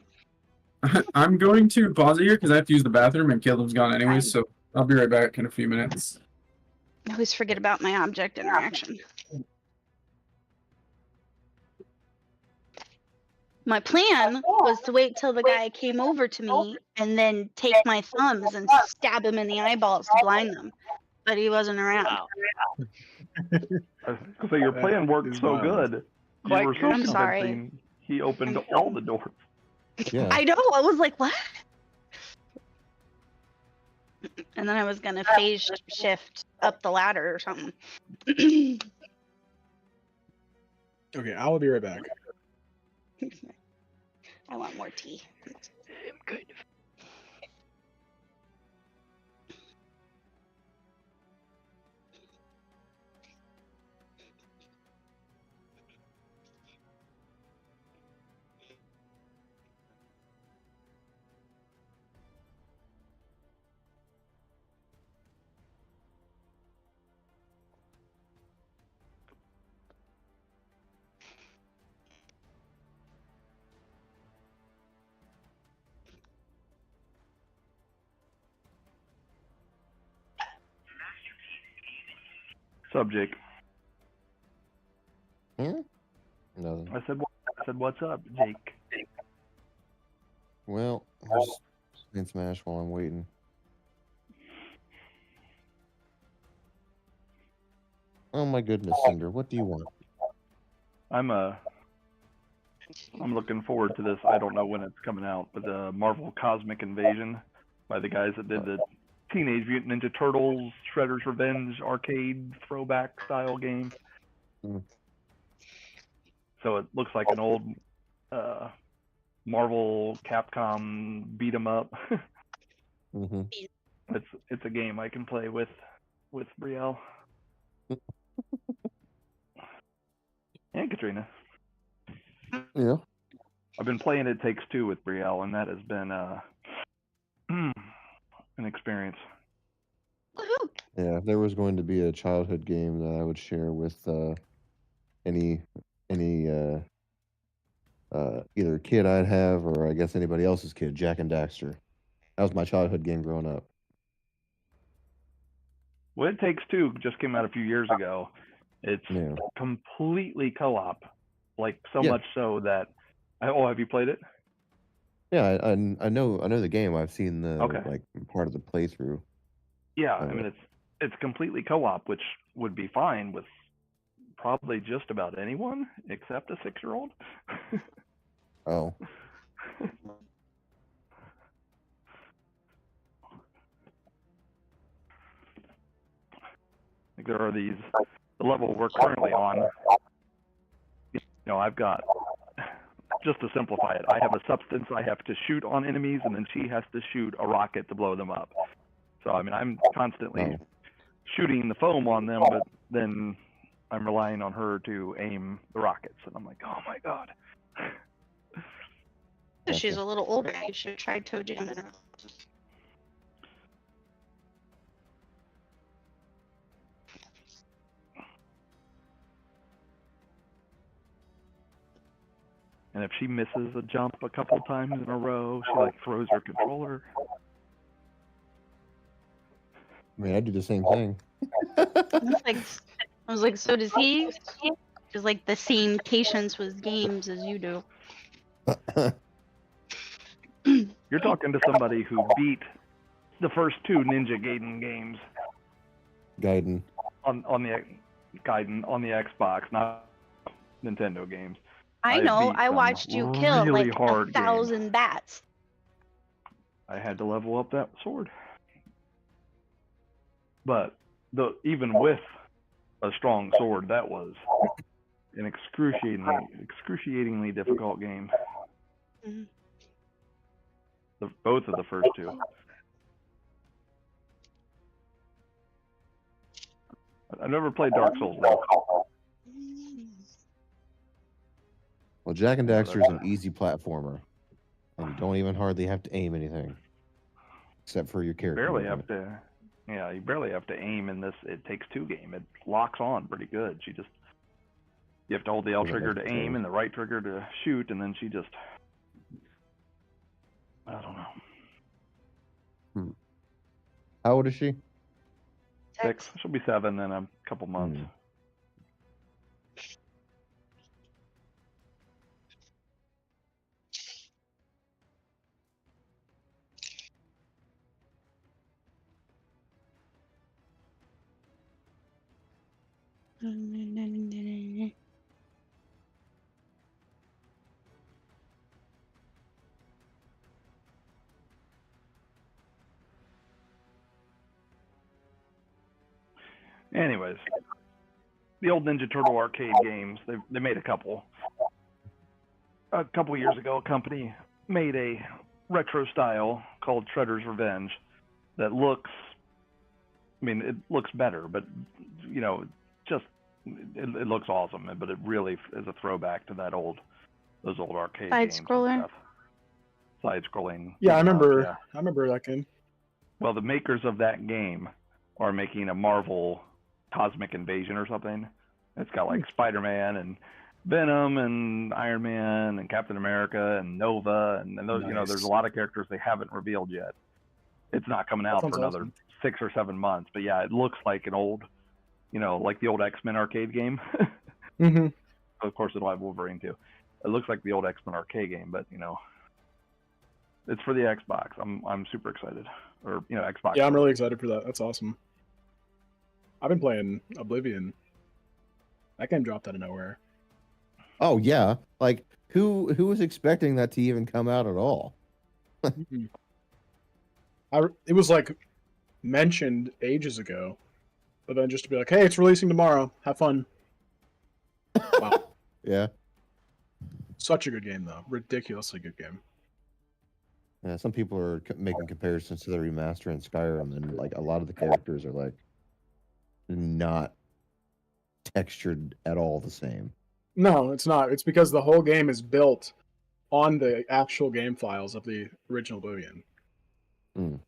I'm going to pause it here because I have to use the bathroom and Caleb's gone anyway, Fine. so I'll be right back in a few minutes. I always forget about my object interaction. My plan was to wait till the guy came over to me and then take my thumbs and stab him in the eyeballs to blind them. But he wasn't around. Wow. So your plan worked Is so wild. good. Quite You were so I'm sorry. convincing. He opened I'm- all the doors. Yeah. I know. I was like, what? And then I was gonna phase shift up the ladder or something. Okay, I will be right back. I want more tea. I'm kind of. Subject. Nothing. I said, what's up, Jake? Well, I'll just playing Smash while I'm waiting. Oh my goodness, Cinder, what do you want? I'm looking forward to this. I don't know when it's coming out, but the Marvel Cosmic Invasion by the guys that did the Teenage Mutant Ninja Turtles Shredder's Revenge arcade throwback style game. Mm. So it looks like an old Marvel Capcom beat 'em up. Mm-hmm. It's a game I can play with Brielle and Katrina. Yeah. I've been playing It Takes Two with Brielle, and that has been an experience. Woohoo! Yeah, if there was going to be a childhood game that I would share with any either kid I'd have or I guess anybody else's kid, Jack and Daxter. That was my childhood game growing up. Well, It Takes Two just came out a few years ago. It's Yeah. completely co-op, like so Yeah. much so that. Oh, have you played it? Yeah, I know the game. I've seen the Okay. like part of the playthrough. Yeah, I mean it's completely co-op, which would be fine with probably just about anyone except a 6-year-old. Oh. Like there are the level we're currently on. You know, I've got, just to simplify it, I have a substance I have to shoot on enemies, and then she has to shoot a rocket to blow them up. So I mean, I'm constantly shooting the foam on them, but then I'm relying on her to aim the rockets, and I'm like, oh my god. She's a little older. You should have tried Toe Jam in her. And if she misses a jump a couple times in a row, she like throws her controller. I mean, I do the same thing. I was like, so does he? Just like the same patience with games as you do. You're talking to somebody who beat the first 2 Ninja Gaiden games Gaiden. on the Gaiden on the Xbox, not Nintendo games. I know. beat I some watched you kill really like hard 1,000 bats. I had to level up that sword. But even with a strong sword, that was an excruciatingly difficult game. Mhm. Both of the first 2. I've never played Dark Souls though. Well, Jack and Daxter is an easy platformer, and you don't even hardly have to aim anything, except for your character. You barely have to aim in this It Takes Two game. It locks on pretty good. You have to hold the L Doesn't trigger make to it aim close. and the right trigger to shoot, and then she just, I don't know. How old is she? 6. She'll be 7 in a couple months. Hmm. Anyways, the old Ninja Turtle arcade games, they made a couple. A couple years ago, a company made a retro style called Shredder's Revenge that looks, I mean, it looks better, but, you know, just, it looks awesome, but it really is a throwback to those old arcade Side games and scroller. stuff. Side-scrolling. Yeah, I beat 'em up, remember. yeah. I remember that game. Well, the makers of that game are making a Marvel Cosmic Invasion or something. It's got like Spider-Man and Venom and Iron Man and Captain America and Nova and those. You know, there's a Nice. lot of characters they haven't revealed yet. It's not coming out sounds for another awesome. 6 or 7 months. But yeah, it looks like an old, you know, like the old X-Men arcade game. Mm-hmm. Of course, it'll have Wolverine too. It looks like the old X-Men arcade game, but you know, it's for the Xbox. I'm super excited. Or you know, Xbox. Yeah, I'm really excited for that. That's awesome. I've been playing Oblivion. That game dropped out of nowhere. Oh yeah, like who was expecting that to even come out at all? Mhm. It was like mentioned ages ago, but then just to be like, "Hey, it's releasing tomorrow. Have fun." Wow, Yeah. such a good game though. Ridiculously good game. Yeah, some people are making comparisons to the remaster in Skyrim, and like a lot of the characters are like not textured at all the same. No, it's not. It's because the whole game is built on the actual game files of the original Oblivion. Mm.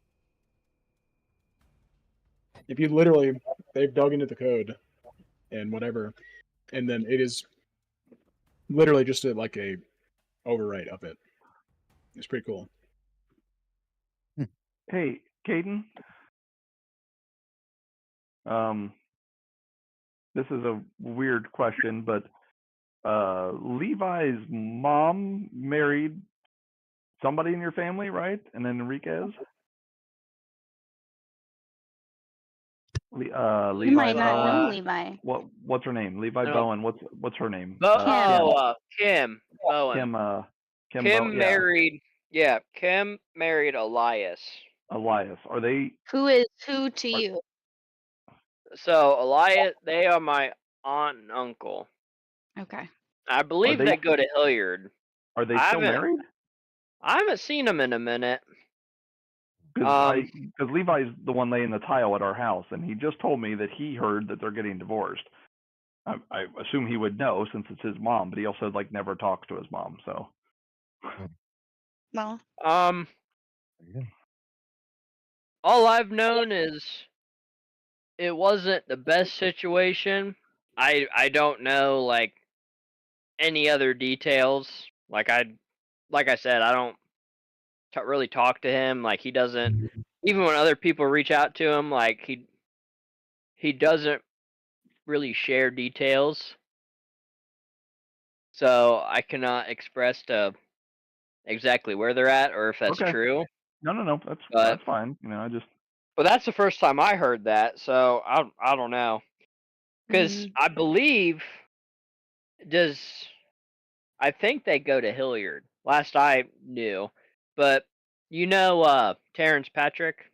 If you they've dug into the code and whatever, and then it is literally just like a overwrite of it. It's pretty cool. Hey, Caden. This is a weird question, but Levi's mom married somebody in your family, right? And then Enriquez. You Levi might not know Bowen. Levi. What's her name? Levi No. Bowen. What's her name? Kim Bowen. Kim Kim yeah. married. Yeah, Kim married Elias. Elias. Are they? Who is who to you? So Elias, they are my aunt and uncle. Okay. I believe they go to Hilliard. Are they I still haven't- married? I haven't seen them in a minute. Because Levi's the one laying the tile at our house, and he just told me that he heard that they're getting divorced. I assume he would know since it's his mom, but he also like never talks to his mom. So Well, Yeah. all I've known is it wasn't the best situation. I don't know like any other details. Like I said, I don't really talk to him. Like he doesn't, even when other people reach out to him, like he doesn't really share details. So I cannot express to exactly where they're at or if that's Okay. true. no, that's fine. You know, But that's the first time I heard that, so I don't know. Because I believe I think they go to Hilliard. Last I knew, but you know Terrence Patrick.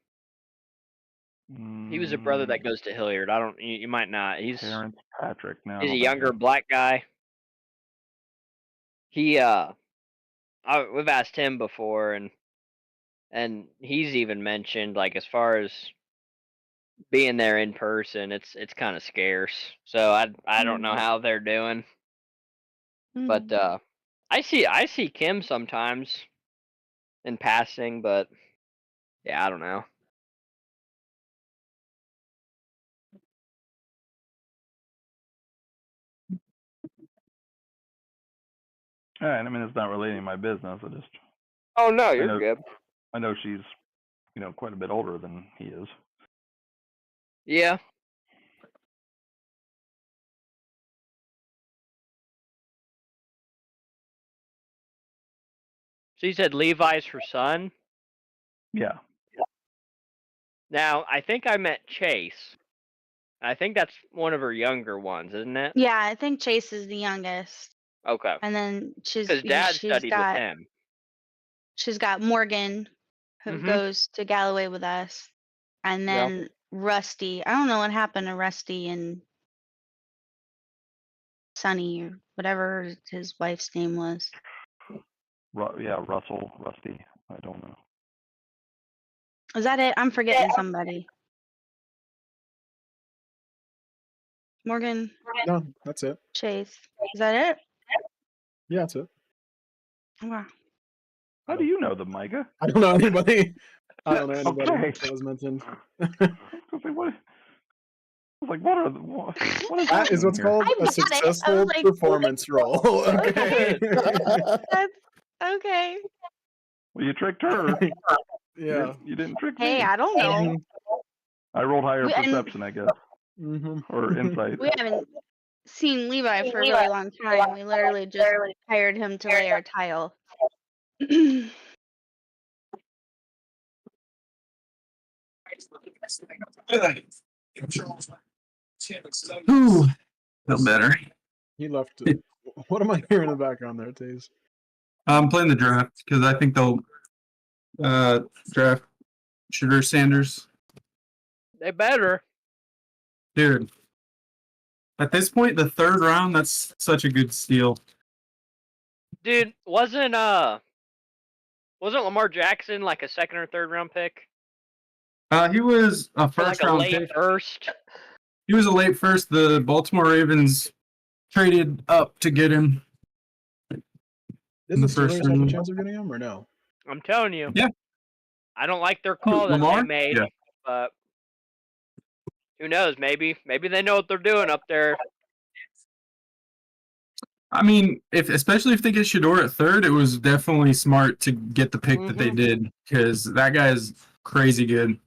He was a brother that goes to Hilliard. I don't. You might not. Terrence Patrick. No, He's a younger black guy. He we've asked him before, and he's even mentioned like as far as being there in person, it's kind of scarce. So I don't know how they're doing, but I see Kim sometimes in passing, but yeah, I don't know. All right. I mean, it's not really any of my business. Oh no, I you're know- good. I know she's, you know, quite a bit older than he is. Yeah. So you said Levi's her son? Yeah. Now, I think I met Chase. I think that's one of her younger ones, isn't it? Yeah, I think Chase is the youngest, Okay. and then Because Dad studied with him. she's got Morgan, who Mhm. goes to Galloway with us, and Yeah. then Rusty. I don't know what happened to Rusty and Sonny or whatever his wife's name was. Yeah, Russell, Rusty. I don't know. Is that it? I'm forgetting somebody. Morgan, No, that's it. Chase. Is that it? Yeah, that's it. Wow. How do you know them, Micah? I don't know anybody. I don't know anybody Okay. that was mentioned. I was like, what? I was like, what are the, what is That is what's happening here? called I a got it. I successful was like, performance roll. Okay. That's okay. Well, you tricked her. Yeah. You didn't trick Hey, me. I don't know. I rolled higher And perception, I guess, Mm-hmm. or insight. we haven't seen Levi for a really long time. We literally just hired him to lay our tile. Ooh, feel better. He left. What am I hearing in the background there, Taze? I'm playing the draft because I think they'll draft Sugar Sanders. They better. Dude, at this point, the third round, that's such a good steal. Dude, wasn't Lamar Jackson like a second or third round pick? He was a Or first like a round late pick. first? He was a late first. The Baltimore Ravens traded up to get him. Did the the first Steelers have a round. chance of getting him or no? I'm telling you. Yeah. I don't like their call that Lamar? they made, Yeah. but who knows? Maybe they know what they're doing up there. I mean, especially if they get Shador at third, it was definitely smart to get the pick that they did because that guy is crazy good.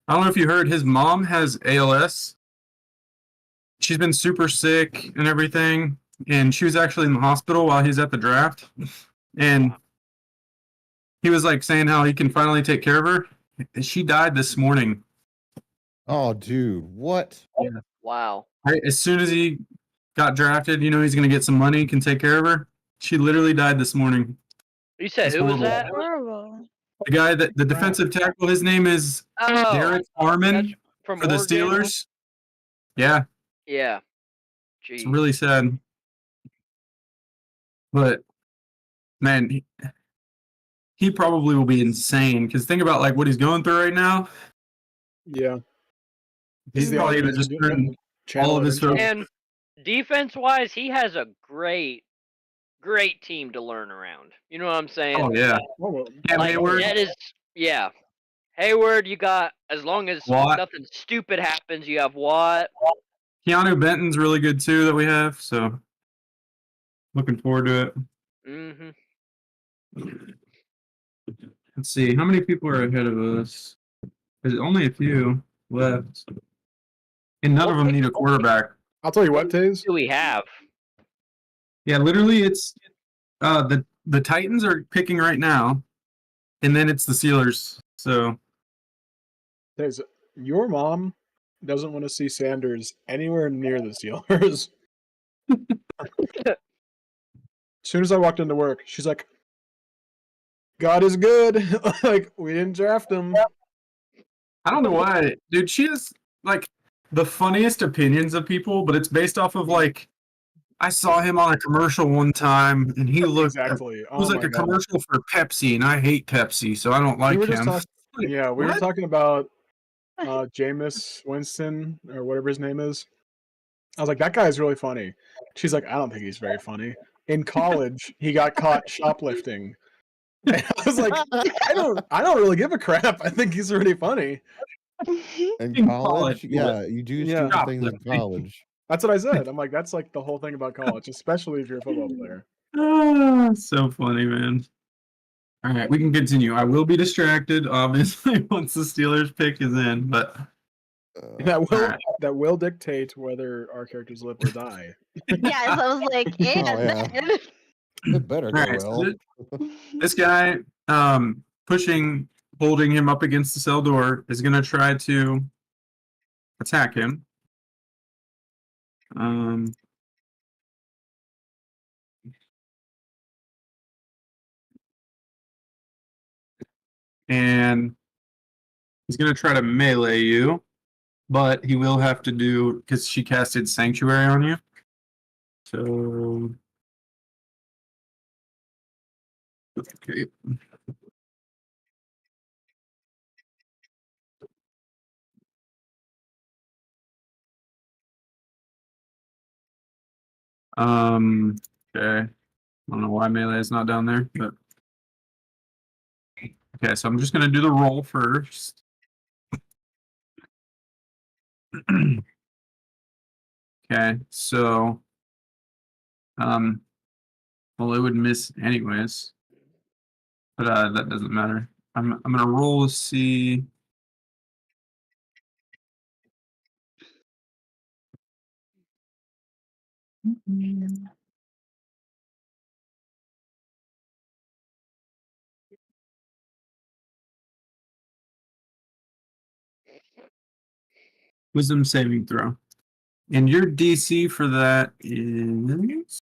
I don't know if you heard, his mom has ALS. She's been super sick and everything, and she was actually in the hospital while he's at the draft. And he was like saying how he can finally take care of her. She died this morning. Oh, dude, what? Wow. Right, as soon as he got drafted, he's going to get some money, can take care of her. She literally died this morning. You said It's who was horrible. that? Horrible. The guy the defensive tackle, his name is Oh, Derek Armin that's from for the Oregon? Steelers. Yeah, Yeah. it's Jeez. really sad. But man, he probably will be insane because think about like what he's going through right now. Yeah. He's probably going to just turn all of his focus. And defense-wise, he has a great team to learn around. You know what I'm saying? Oh yeah, Cam Like, Hayward. that is, yeah. Hayward, you got, as long as Watt. nothing stupid happens, you have Watt. Keanu Benton's really good too that we have. So looking forward to it. Mm-hmm. Let's see how many people are ahead of us. There's only a few left, and none of them need a quarterback. I'll tell you what, Taze. Who do we have? Yeah, literally, it's the Titans are picking right now, and then it's the Steelers. So Taze, your mom doesn't want to see Sanders anywhere near the Steelers. As soon as I walked into work, she's like, God is good. Like, we didn't draft him. I don't know why, dude. She has like the funniest opinions of people, but it's based off of like I saw him on a commercial one time, and he looked exactly. It was like a commercial for Pepsi, and I hate Pepsi, so I don't like him. Yeah, we were talking about Jameis Winston or whatever his name is. I was like, that guy is really funny. She's like, I don't think he's very funny. In college, he got caught shoplifting. And I was like, I don't really give a crap. I think he's really funny. In college? Yeah, you do stupid things in college. That's what I said. I'm like, that's like the whole thing about college, especially if you're a football player. So funny, man. All right, we can continue. I will be distracted, obviously, once the Steelers pick is in, but That will dictate whether our characters live or die. Yeah, so I was like, and Oh, yeah. then- It better go All right, so well. this guy, holding him up against the cell door, is going to try to attack him. And he's going to try to melee you, but he will have to do, because she casted Sanctuary on you. So, okay. Okay. I don't know why melee is not down there, but okay, so I'm just gonna do the roll first. Okay, so well, it would miss anyways, but that doesn't matter. I'm gonna roll to see. Wisdom saving throw. And your DC for that is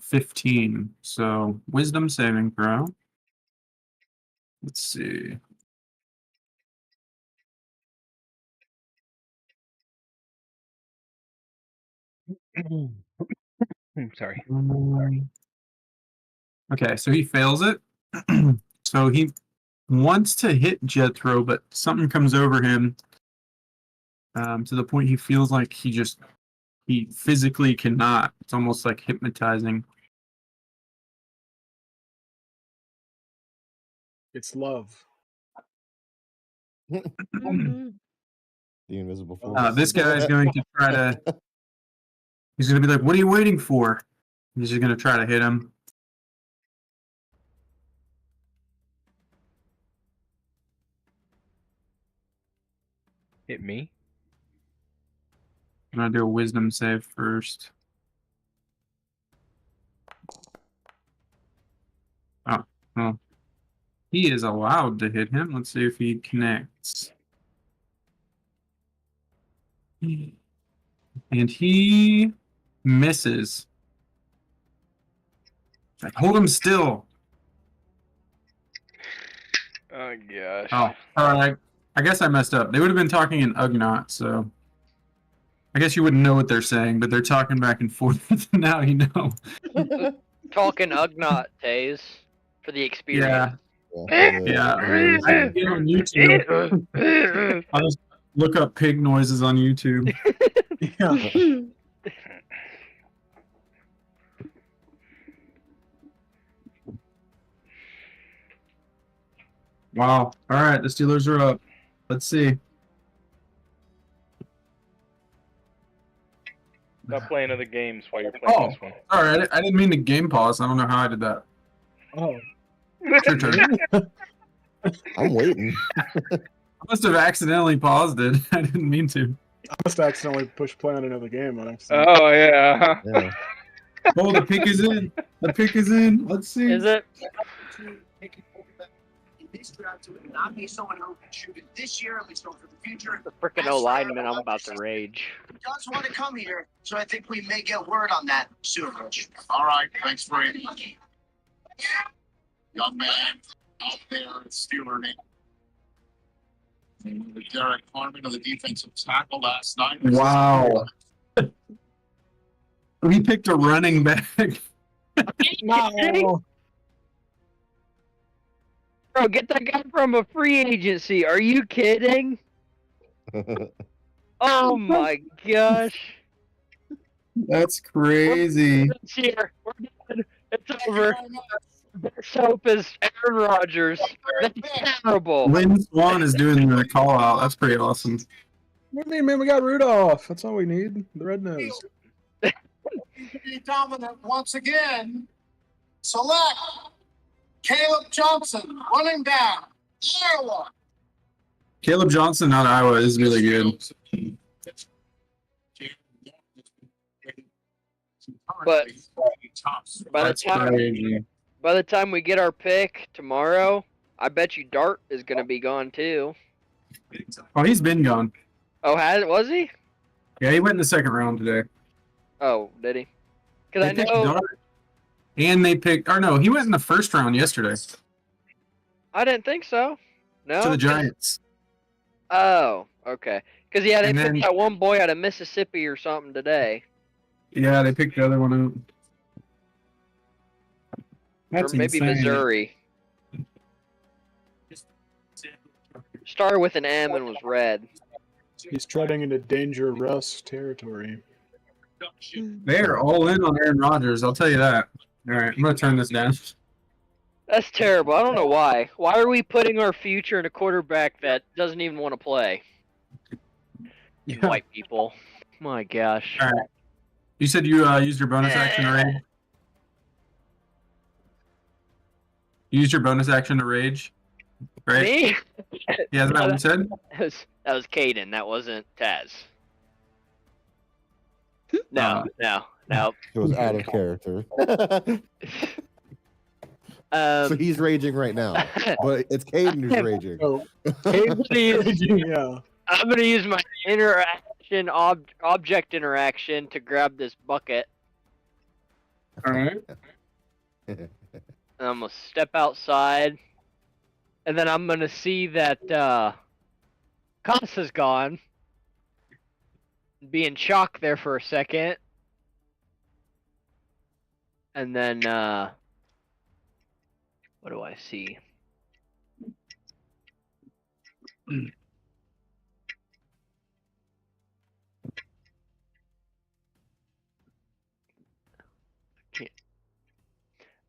15. So wisdom saving throw. Let's see. Sorry. Okay, so he fails it. So he wants to hit Jethro, but something comes over him to the point he feels like he physically cannot. It's almost like hypnotizing. It's love. Mhm. The invisible force. This guy is going to try to. He's going to be like, "What are you waiting for?" He's just going to try to hit him. Hit me. I'm going to do a wisdom save first. Oh, well. He is allowed to hit him. Let's see if he connects. And he misses. Like, hold him still. Oh gosh. Oh, all right. I guess I messed up. They would have been talking in Ugnaught, so I guess you wouldn't know what they're saying, but they're talking back and forth. Now you know. Talking Ugnaught, Taze, for the experience. Yeah. I can get on YouTube. I'll just look up pig noises on YouTube. Yeah. Wow. All right, the Steelers are up. Let's see. Stop playing other games while you're playing this one. All right. I didn't mean to game pause. I don't know how I did that. Oh. It's your turn. I'm waiting. I must have accidentally paused it. I didn't mean to. I must have accidentally pushed play on another game on accident. Oh yeah. Yeah. Oh, the pick is in. The pick is in. Let's see. Is it? This draft would not be someone who can shoot it this year, at least over the future. The freaking O lineman, I'm about to rage. He does want to come here, so I think we may get word on that soon, Rich. All right, thanks for it. Young man out there at Steeler name. Derek Harmon of the defensive tackle last night. Wow. We picked a running back. No. Bro, get that guy from a free agency. Are you kidding? Oh my gosh. That's crazy. It's here. We're done. It's over. Best hope is Aaron Rodgers. That's terrible. Lynn Swan is doing the call out. That's pretty awesome. What do you mean, man? We got Rudolph. That's all we need. The red nose. Be dominant once again. Select Caleb Johnson, running down. Iowa. Caleb Johnson out of Iowa is really good. But by the That's time crazy. we get our pick tomorrow, I bet you Dart is gonna be gone too. Oh, he's been gone. Oh, was he? Yeah, he went in the second round today. Oh, did he? Because I They picked know Dart, and they picked. Or no, he went in the first round yesterday I didn't think so. No. to the Giants. Oh, okay. Because yeah, they And picked then- that one boy out of Mississippi or something today, Yeah, they picked the other one up. That's or maybe insane. Missouri. Started with an M and was red. He's treading into dangerous territory. They are all in on Aaron Rodgers. I'll tell you that. All right, I'm gonna turn this down. That's terrible. I don't know why. Why are we putting our future in a quarterback that doesn't even want to play? You Yeah. white people. My gosh. All right. You said you used your bonus action to rage. You used your bonus action to rage, right? Me? Yeah, is that what you said? That was Caden. That wasn't Taz. No. It was out of character. So Um, he's raging right now, but it's Caden who's raging. Oh, yeah. I'm gonna use my interaction object interaction to grab this bucket. All right. And I'm gonna step outside, and then I'm gonna see that Casa's gone. Be in shock there for a second, and then what do I see?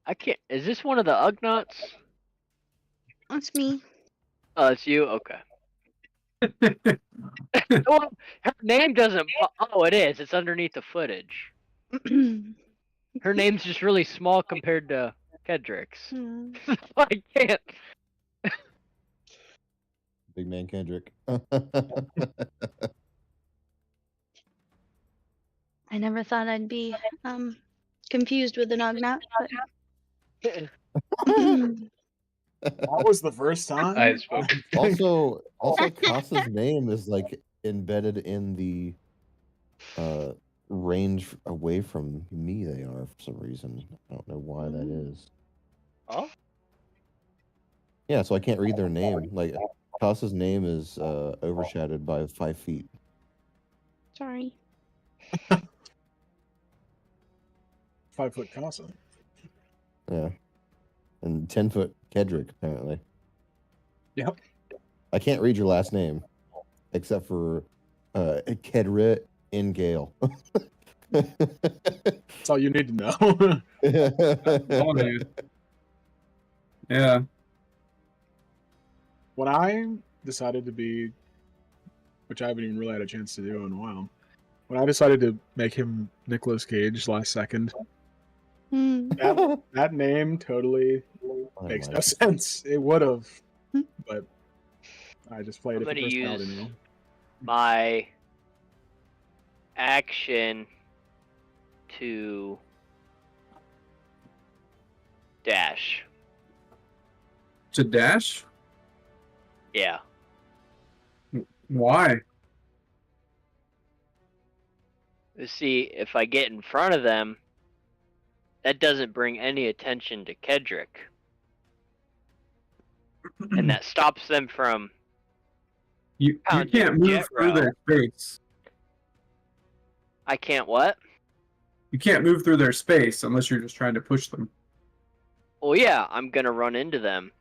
I can't. Is this one of the Ugnaughts? That's me. Oh, it's you. Okay. Well, her name doesn't. Oh, it is. It's underneath the footage. Her name's just really small compared to Kedrick's. I can't. Big man Kendrick. I never thought I'd be confused with an Ugnaught, but That was the first time. I had spoken. also, Casa's name is like embedded in the range away from me. They are for some reason. I don't know why that is. Oh. Yeah, so I can't read their name. Like Casa's name is overshadowed by 5 feet. sorry. 5 foot Casa. Yeah, and 10-foot Kedrick apparently. Yep. I can't read your last name, except for Kedrit in Gale. That's all you need to know. Oh, dude. Yeah. When I decided to be, which I haven't even really had a chance to do in a while, when I decided to make him Nicolas Cage last second, that name totally makes no sense. It would have, but I just played I'm it for gonna personality use now. my action to dash. To dash? Yeah. Why? Let's see, if I get in front of them, that doesn't bring any attention to Kedrick. And that stops them from You Pound can't your move jet through row. their space. I can't what? You can't move through their space unless you're just trying to push them. Well, yeah, I'm gonna run into them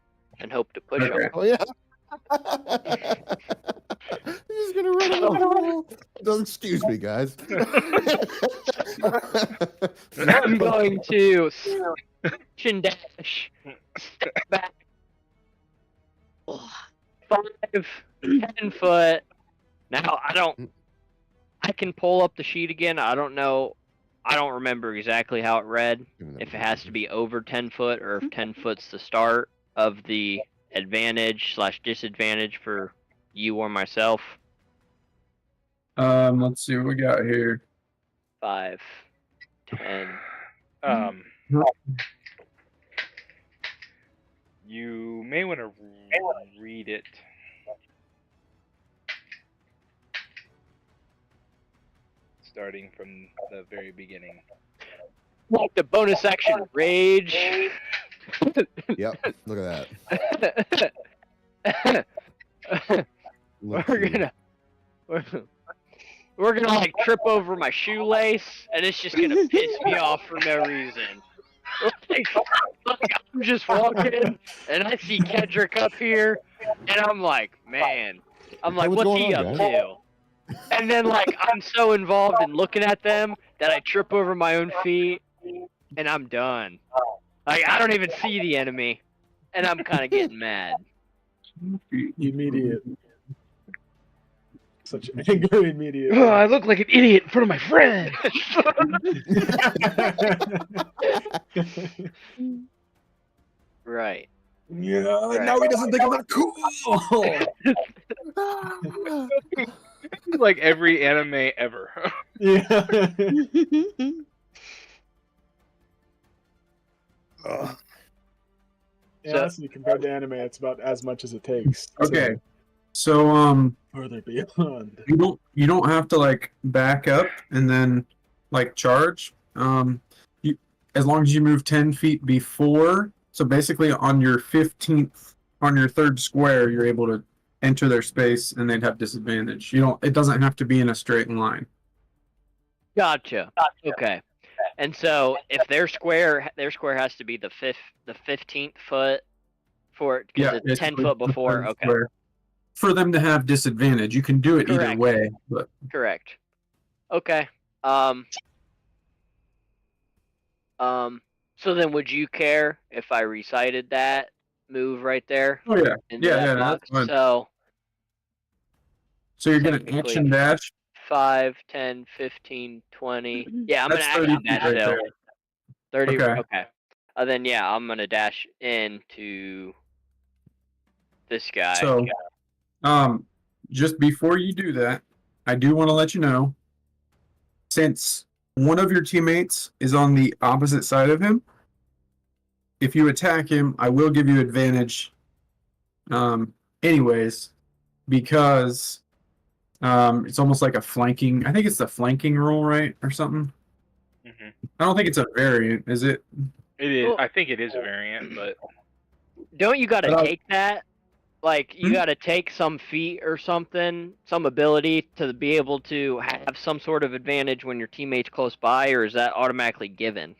and hope to push Okay. them. Oh yeah. He's gonna run out of the wall. Excuse me, guys. I'm going to action dash, step back 5, 10 foot. Now I can pull up the sheet again. I don't know I don't remember exactly how it read. Given that If we it have has to be over 10 foot or if 10 foot's the start of the advantage/disadvantage for you or myself. Let's see what we got here. 5, 10. You may want to read it. Starting from the very beginning. Like the bonus action rage. Yep. Look at we're that. Look here. gonna we're gonna like trip over my shoelace and it's just gonna piss me off for no reason. Like I'm just walking and I see Kendrick up here and I'm like, man, I'm like, what's what's going he on, up guys?" to? And then like I'm so involved in looking at them that I trip over my own feet and I'm done. Like I don't even see the enemy and I'm kind of getting mad. Immediate. Such anger immediate. Oh, I look like an idiot in front of my friend. Right. Yeah, Right. now he doesn't think I'm that cool. Like every anime ever. Yeah. Yeah, So- honestly, compared to anime, it's about as much as it takes. to Okay. So Further beyond. you don't have to like back up and then like charge. You, as long as you move 10 feet before, so basically on your 15th, on your third square, you're able to enter their space and they'd have disadvantage. It doesn't have to be in a straight line. Gotcha. Okay. And so if their square has to be the 15th foot for it because it's 10 basically foot the before. third Okay. square. For them to have disadvantage, you can do it either Correct. way, but Correct. Okay. So then would you care if I recited that move right there? oh yeah, into yeah, that yeah, box? that's fine. So So you're gonna technically- action dash. 5, 10, 15, 20. Yeah, I'm That's gonna 30 action feet dash right still. there. 30. Okay. Okay. Then yeah, I'm gonna dash into this guy. So, just before you do that, I do want to let you know, since one of your teammates is on the opposite side of him, if you attack him, I will give you advantage. Anyways, because it's almost like a flanking. I think it's the flanking rule, right, or something. Mm-hmm. I don't think it's a variant, is it? It is. Well- I think it is a variant, but Don't you gotta But I'll- take that? Like you Hmm? gotta take some feat or something, some ability to be able to have some sort of advantage when your teammate's close by, or is that automatically given?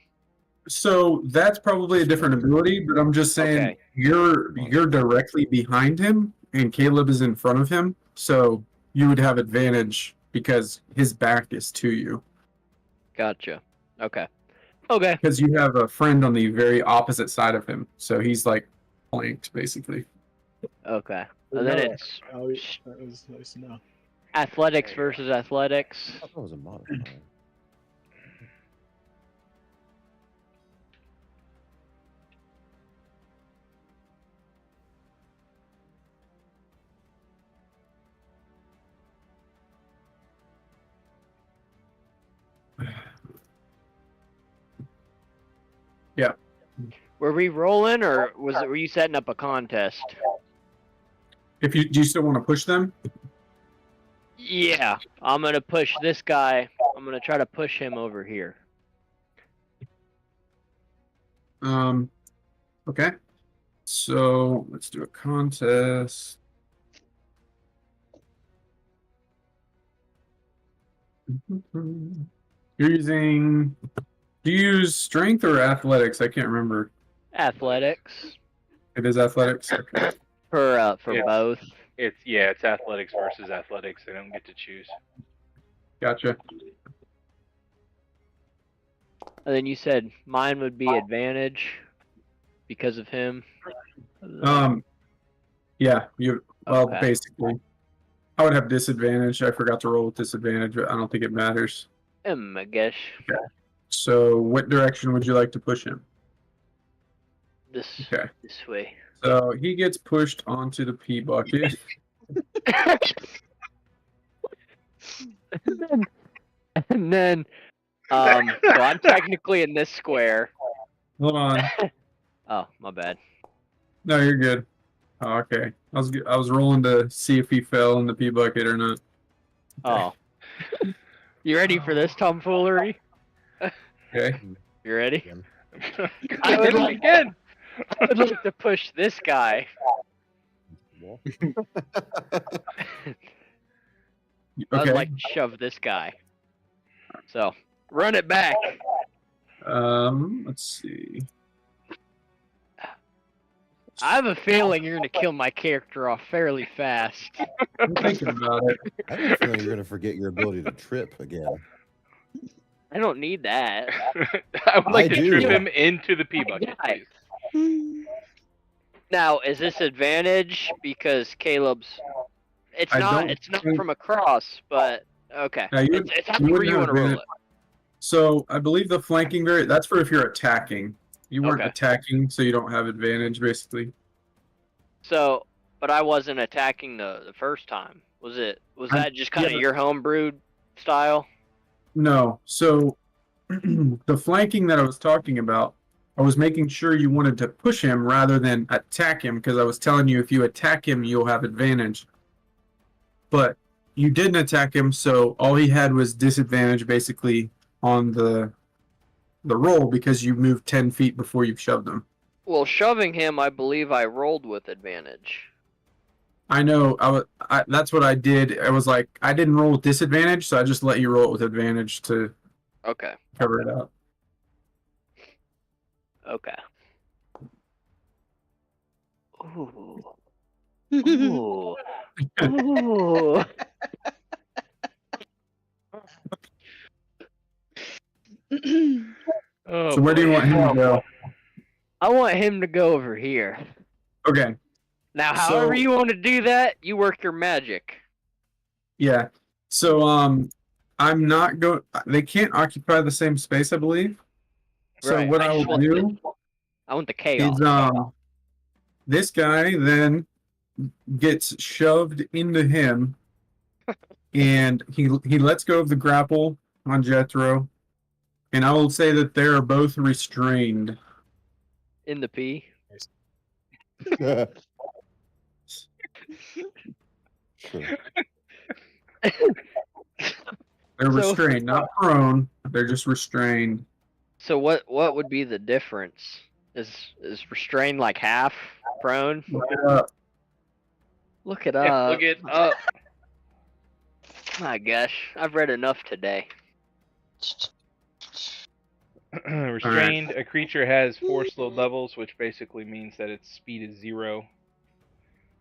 So that's probably a different ability, but I'm just saying Okay. you're directly behind him and Caleb is in front of him, so you would have advantage because his back is to you. Gotcha. Okay. Okay. Because you have a friend on the very opposite side of him, so he's like flanked basically. Okay. And then No, it's that was nice to know. athletics versus athletics. I thought it was a modifier. Were we rolling, or were you setting up a contest? Do you still want to push them? Yeah, I'm gonna push this guy. I'm gonna try to push him over here. Okay. So let's do a contest. You're using. Do you use strength or athletics? I can't remember. Athletics It is athletics. Okay. for Yeah. both. it's athletics versus athletics. They don't get to choose. Gotcha. And then you said mine would be advantage because of him. Yeah. Okay. Basically, I would have disadvantage. I forgot to roll with disadvantage, but I don't think it matters. I guess. So, what direction would you like to push him? This Okay. this way. So he gets pushed onto the pee bucket. And then, so I'm technically in this square. Hold on. Oh, my bad. No, you're good. Oh, okay. I was rolling to see if he fell in the pee bucket or not. Oh. You ready for this tomfoolery? Okay. You ready? Again. I would Hit him like- again. I would like to push this guy. I'd Okay. like to shove this guy. So, run it back. Let's see. I have a feeling you're gonna kill my character off fairly fast. I'm thinking about it. I have a feeling you're gonna forget your ability to trip again. I don't need that. I would like I to do. trip him into the pee bucket, Guy. please. Now, is this advantage because Caleb's? It's I not. don't It's not think- from across, but okay. Yeah, you It's you however wouldn't you have want to roll advantage. it. So I believe the flanking that's for if you're attacking. You weren't Okay. attacking, so you don't have advantage basically. So, but I wasn't attacking the first time. Was that just kind of yeah. your homebrewed style? No. So the flanking that I was talking about, I was making sure you wanted to push him rather than attack him because I was telling you if you attack him, you'll have advantage. But you didn't attack him, so all he had was disadvantage basically on the roll because you moved 10 feet before you shoved him. Well, shoving him, I believe I rolled with advantage. I know. That's what I did. I was like, I didn't roll with disadvantage, so I just let you roll it with advantage to Okay. cover it up. Okay. Ooh. Ooh. Ooh. Oh, So where do you boy. want him to go? I want him to go over here. Okay. Now, So- however you want to do that, you work your magic. Yeah. So I'm not going. They can't occupy the same space, I believe. So Right, what I I just will want do I want the chaos. is this guy then gets shoved into him, and he lets go of the grapple on Jethro, and I will say that they are both restrained. In the P. Sure. They're So- restrained, not prone. They're just restrained. So what would be the difference? Is restrained like half prone? Look it up. Look it Yeah, up. look it up. My gosh, I've read enough today. Restrained, a creature has 4 slowed levels, which basically means that its speed is 0.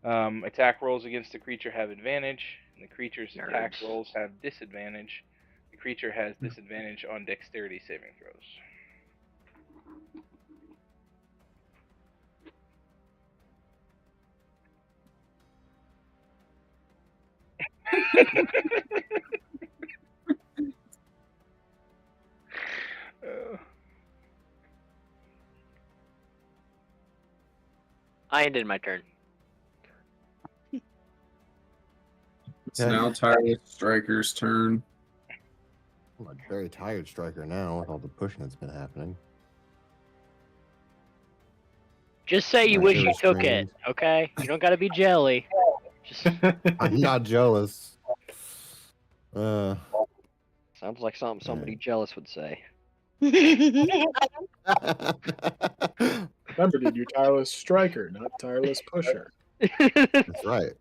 Attack rolls against the creature have advantage, and the creature's attack Nerds. rolls have disadvantage. The creature has disadvantage on dexterity saving throws. I ended my turn. It's now Tireless Striker's turn. I'm a very tired striker now with all the pushing that's been happening. Just say you Alright, wish you're you took it, restrained. okay? You don't gotta be jelly. Just I'm not jealous. Uh, sounds like something somebody jealous would say. Remember, dude, you're tireless striker, not tireless pusher. that's right.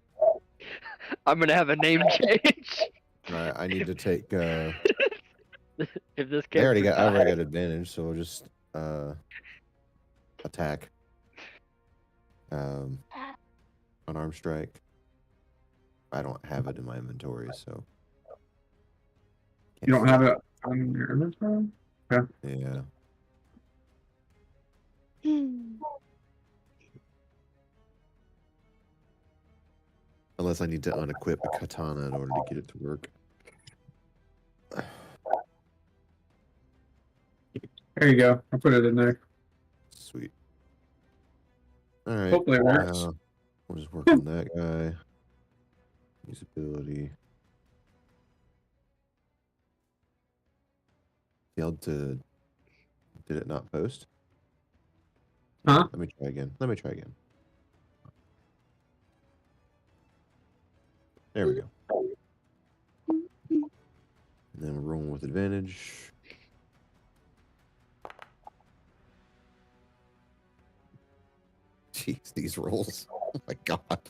I'm gonna have a name change. Right, I need to take. If this I already character got dies. advantage, so we'll just attack. Unarmed strike. I don't have it in my inventory, so. You don't have it on your inventory? Yeah. Unless I need to unequip a katana in order to get it to work. There you go. I put it in there. Sweet. All right. Hopefully it works. We'll just work on that guy. Usability. Failed to. Did it not post? Huh? Let me try again. Let me try again. There we go. And then we're rolling with advantage. Jeez, these rolls. Oh my god.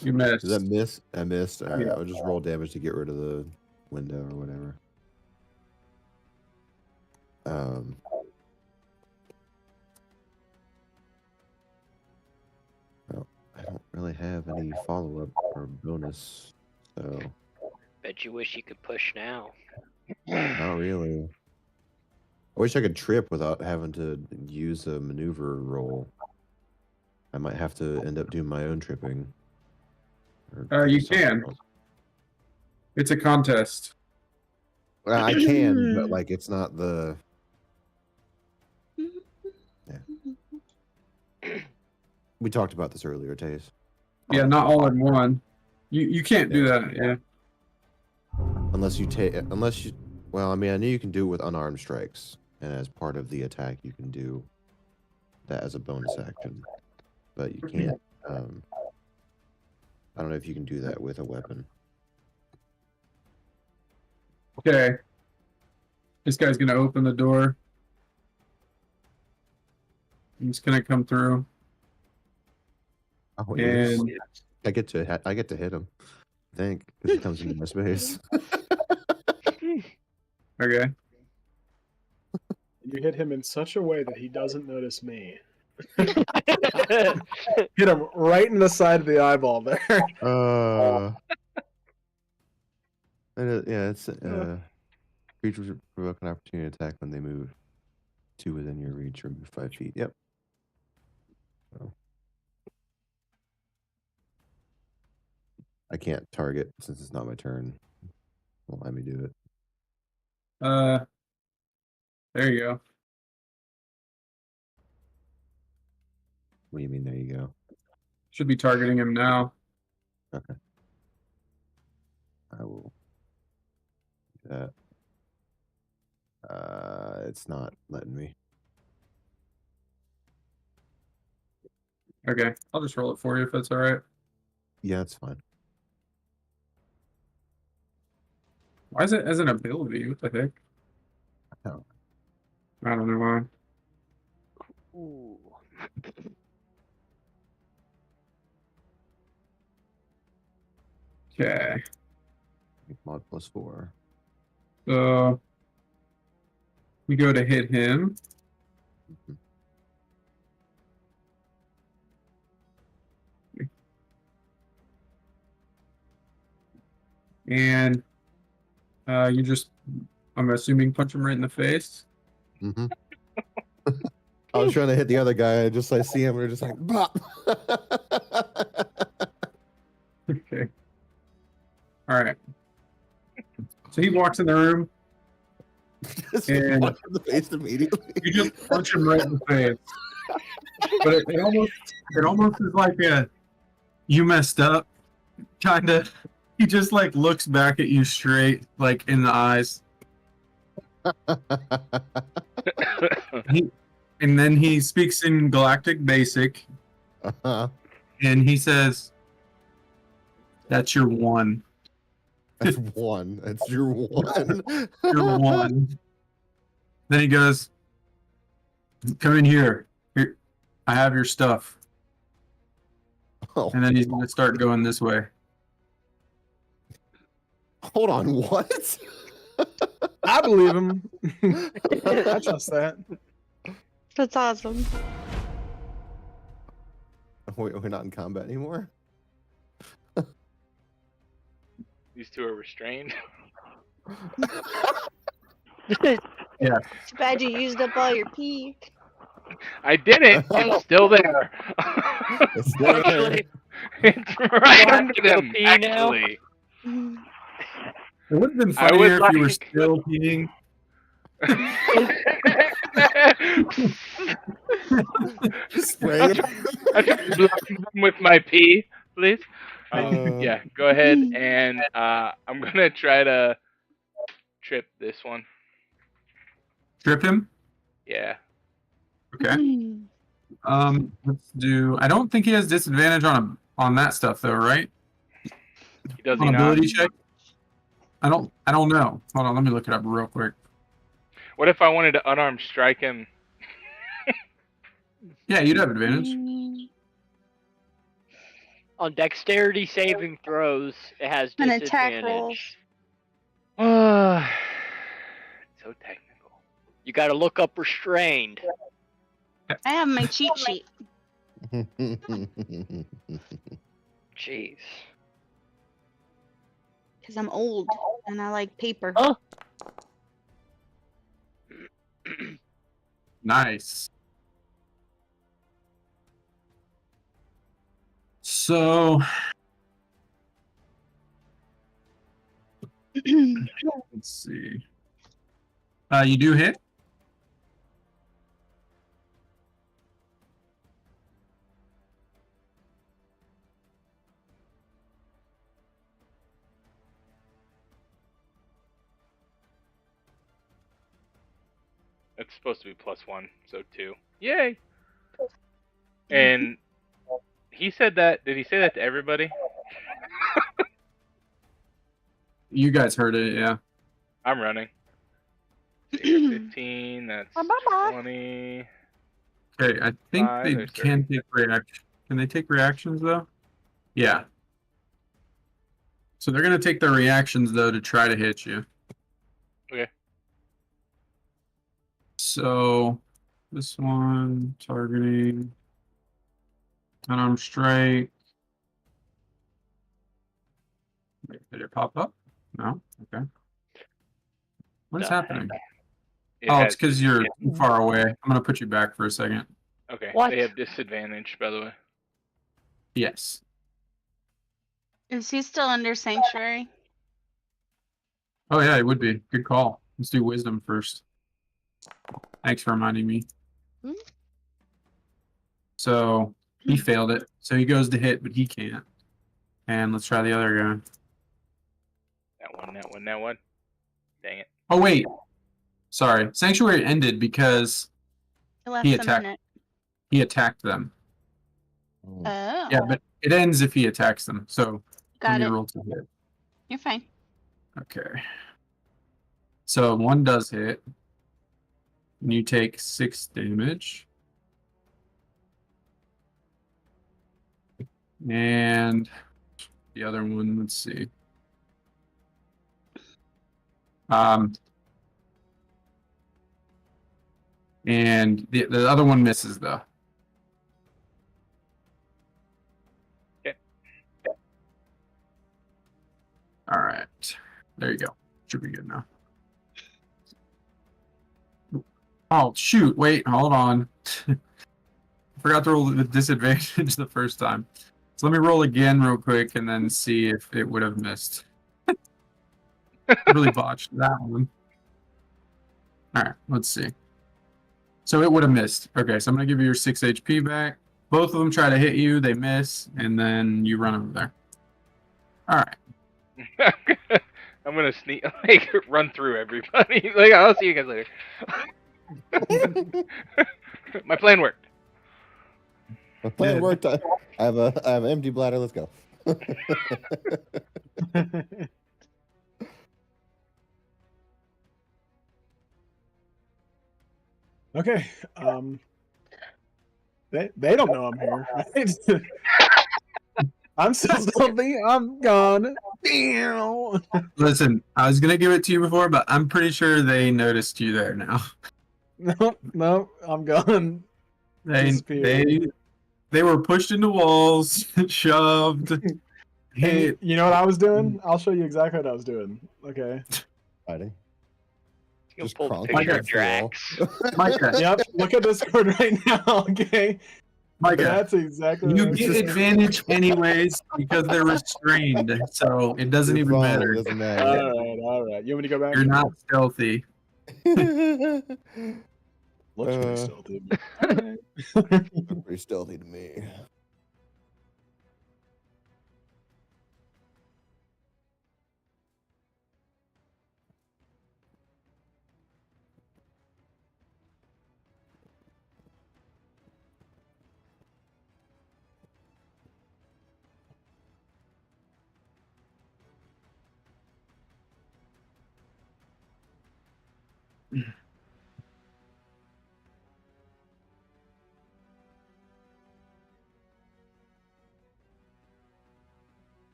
You missed. Did that miss? I missed. All right, Yeah. I'll just roll damage to get rid of the window or whatever. Well, I don't really have any follow-up or bonus, so Bet you wish you could push now. not really. I wish I could trip without having to use a maneuver roll. I might have to end up doing my own tripping. You something can. else. It's a contest. Well, I can, but like it's not the. Yeah. We talked about this earlier, Taze. Yeah, not all in one. You can't do that. Yeah. Unless you. Well, I mean, I knew you can do it with unarmed strikes, and as part of the attack, you can do that as a bonus action, but you can't. I don't know if you can do that with a weapon. Okay. This guy's gonna open the door. He's gonna come through. Oh, yes. And I get to hit him. I think because he comes into my space. okay. You hit him in such a way that he doesn't notice me. Hit him right in the side of the eyeball there. Yeah, it's creatures provoke an opportunity to attack when they move to within your reach or move 5 feet. Yep. So, I can't target since it's not my turn. Won't let me do it. There you go. What do you mean? There you go. Should be targeting him now. Okay. I will do that. It's not letting me. Okay. I'll just roll it for you if that's all right. Yeah, it's fine. Why is it as an ability? What the heck? Oh. I don't know why. Ooh. Okay. Mod +4. So we go to hit him. And you just, I'm assuming, punch him right in the face. Mm-hmm. I was trying to hit the other guy. I see him. We're just like, bop. Okay. All right. So he walks in the room. And punch in the face immediately. You just punch him right in the face. But it almost is like a you messed up kind of. He just like looks back at you straight, like in the eyes. And then he speaks in Galactic Basic. Uh-huh. And he says, "That's your one." That's one. That's your one. Your one. Then he goes, "Come in here. Here, I have your stuff." Oh. And then he's gonna start going this way. Hold on, what? I believe him. I trust that. That's awesome. We're not in combat anymore? These two are restrained. Yeah. Too bad you used up all your pee. I didn't. It's still there. It's still there. It's right under Go them. pee now? Actually, It would have been I would funnier if you were like- still peeing. Spray it. I try to block them with my pee, please. Yeah, go ahead, and I'm gonna try to trip this one. Trip him. Yeah. Okay. Let's do. I don't think he has disadvantage on that stuff though, right? Does On he not? ability check. I don't know. Hold on, let me look it up real quick. What if I wanted to unarmed strike him? Yeah, you'd have advantage. On dexterity saving throws, it has An disadvantage. attack roll. So technical. You got to look up restrained. I have my cheat sheet. Jeez. Because I'm old and I like paper. Oh. Nice. So let's see. You do hit. It's supposed to be +1, so 2. Yay! And he said that. Did he say that to everybody? You guys heard it, yeah. I'm running. 15. That's Bye-bye. 20. Okay, I think Five they or can take reaction. Can they take reactions though? Yeah. So they're gonna take their reactions though to try to hit you. Okay. So this one targeting unarmed strike. Wait, did it pop up? No. Okay. What is The happening? It Oh, has it's because you're disadvantage. too far away. I'm gonna put you back for a second. Okay. What? They have disadvantage, by the way. Yes. Is he still under sanctuary? Oh yeah, it would be. Good call. Let's do wisdom first. Thanks for reminding me. Hmm? So he failed it. So he goes to hit, but he can't. And let's try the other guy. That one. Dang it. Oh wait. Sorry. Sanctuary ended because He left He a attacked. minute. he attacked them. Oh. Yeah, but it ends if he attacks them. So Got let me it. roll to hit. You're fine. Okay. So one does hit. And you take 6 damage. And the other one, let's see. And the other one misses though. Okay. All right. There you go. Should be good now. Oh shoot! Wait, hold on. Forgot to roll with disadvantage the first time. So let me roll again real quick and then see if it would have missed. Really botched that one. All right, let's see. So it would have missed. Okay, so I'm gonna give you your 6 HP back. Both of them try to hit you, they miss, and then you run over there. All right. I'm gonna sneak, like, run through everybody. Like, I'll see you guys later. My plan worked. My plan worked. I have an empty bladder. Let's go. Okay. They don't know I'm here. Right? I'm stealthy. I'm gone. Listen, I was gonna give it to you before, but I'm pretty sure they noticed you there now. No, I'm gone. They were pushed into walls, shoved, hit. You know what I was doing? I'll show you exactly what I was doing. Okay. Fighting. You Just pull the crawling picture through of Drax. Micah, Yep. Look at Discord right now. Okay. Micah, That's exactly you what I was get just- advantage anyways because they're restrained, so it doesn't You're even fine, matter. It doesn't matter. All right. You want me to go back? You're not stealthy. Looks pretty Uh, stealthy. All right. Look pretty stealthy to me.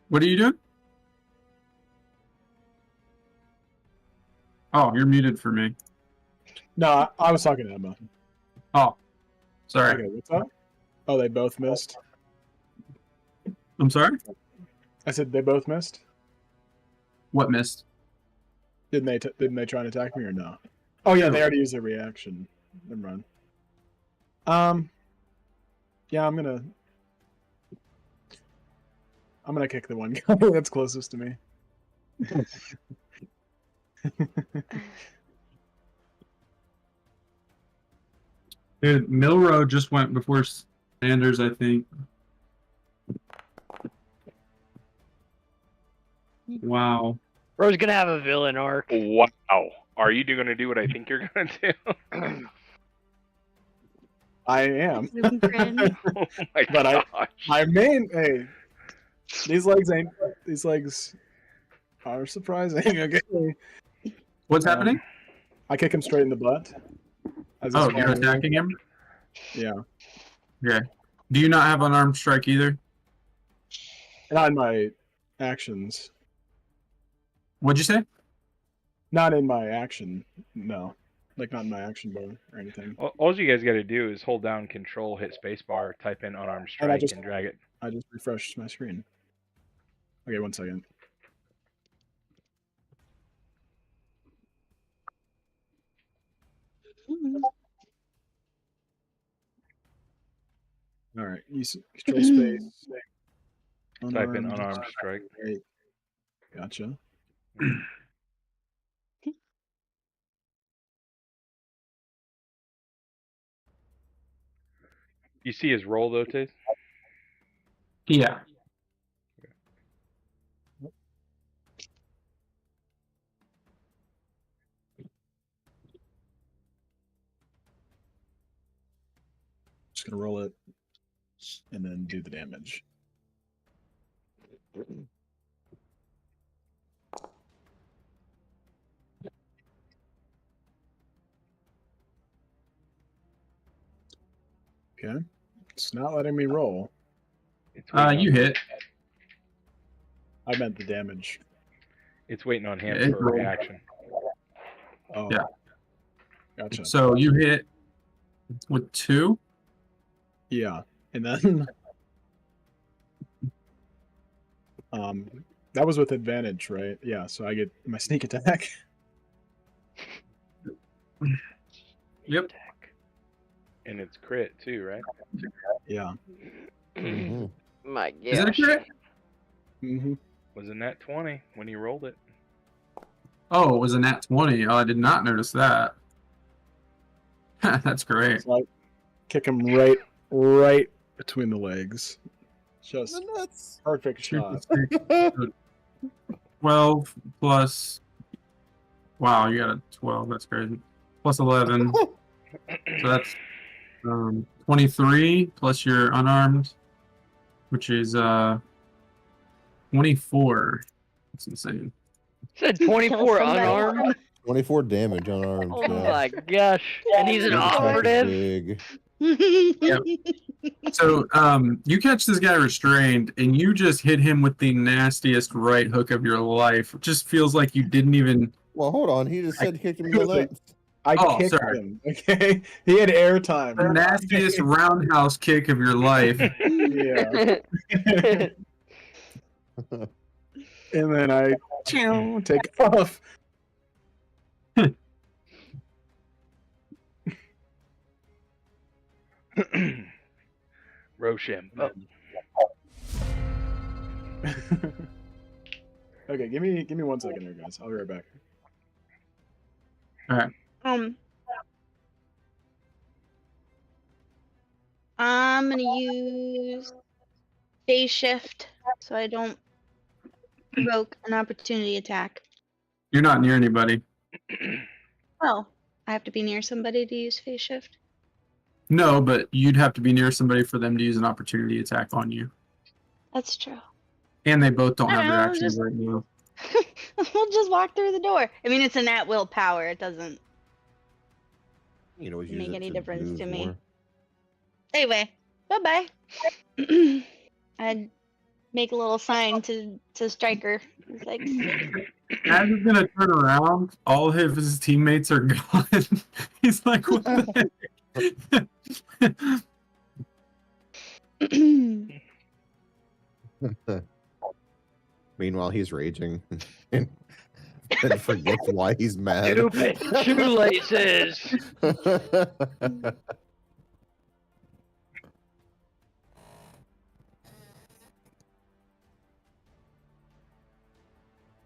What are you doing? Oh, you're muted for me. No, I was talking to Emma. Oh, sorry. Okay, what's up? Oh, they both missed. I'm sorry? I said they both missed. What missed? Didn't they try and attack me or no? Oh yeah, they already used their reaction. Never mind. Yeah, I'm gonna kick the one guy that's closest to me. Dude, Milrow just went before Sanders, I think. Wow. Bro's gonna have a villain arc. Wow. Are you going to do what I think you're going to do? I am. Really cringe. Oh my But gosh. My main these legs are surprising. Okay. What's happening? I kick him straight in the butt. As he's Oh, you're falling. attacking him? Yeah. Okay. Do you not have unarmed strike either? Not in my actions. What'd you say? Not in my action. No. Like not in my action bar or anything. All you guys got to do is hold down Control, hit spacebar, type in unarmed And I strike, just- and drag it. I just refreshed my screen. Okay, 1 second. All right. Control space. Type in unarmed strike. Right. Gotcha. You see his roll though, Taze? Yeah. Just gonna roll it and then do the damage. Okay. It's not letting me roll. It's waiting You on, hit. I meant the damage. It's waiting on him It for a rolled. reaction. Oh. Yeah. Gotcha. So you hit with 2? Yeah. And then that was with advantage, right? Yeah, so I get my sneak attack. Yep. And it's crit too, right? Yeah. Mhm. My Is it a gosh. crit? Mm-hmm. Was in that 20 when he rolled it. Oh, it was a nat 20. Oh, I did not notice that. That's great. So I kick him right between the legs. Just The nuts. perfect 2 shot. plus 6, 12 plus. Wow, you got a 12. That's crazy. Plus 11. So that's 23 plus your unarmed, which is 24. That's insane. Said Kill 24 somebody. unarmed. 24 damage unarmed. Oh yeah. my gosh. And he's an His attack is operative. big. So you catch this guy restrained, and you just hit him with the nastiest right hook of your life. It just feels like you didn't even. Well, hold on. He just said kick him in the nuts. I Oh, kicked sorry. him. Okay. He had air time. The nastiest roundhouse kick of your life. Yeah. And then I take off. Rochambeau. Okay, give me 1 second here, guys. I'll be right back. All right. I'm gonna use phase shift so I don't provoke an opportunity attack. You're not near anybody. Oh, I have to be near somebody to use phase shift. No, but you'd have to be near somebody for them to use an opportunity attack on you. That's true. And they both don't have their No, actions just- right now. We'll just walk through the door. I mean, it's an at-will power. It doesn't You know, use make it any to difference move to me. more. Anyway, bye-bye. I'd make a little sign to Stryker. It's like, As he's gonna turn around, all of his teammates are gone. He's like, what the heck? Meanwhile, he's raging and forgets why he's mad. Stupid shoelaces.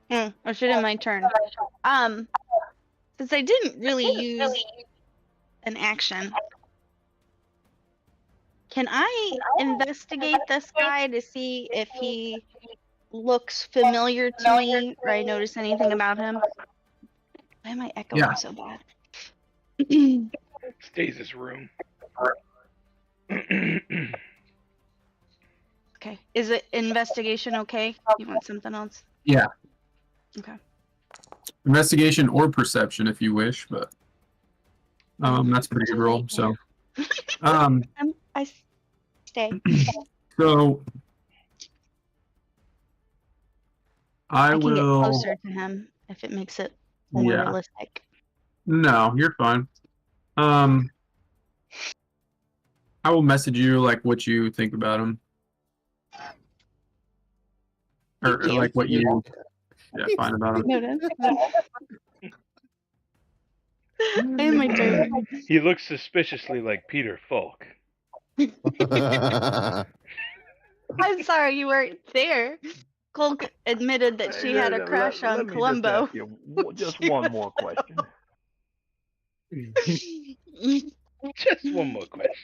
I should have my turn. Since I didn't really use an action, can I investigate this guy to see if he looks familiar to me or I notice anything about him? Why am I echoing Yeah. so bad? Stasis room. Okay. Is it investigation okay? You want something else? Yeah. Okay. Investigation or perception if you wish, but that's a pretty good Too roll. late So I stay. so I I can get will closer to him if it makes it more Yeah. realistic. No, you're fine. I will message you like what you think about him. Or Thank you. like what you find about him. Noted. And my turn. He looks suspiciously like Peter Falk. I'm sorry you weren't there. Cole admitted that she had a crush on Let me Columbo. just ask you just one more question. Just one more question.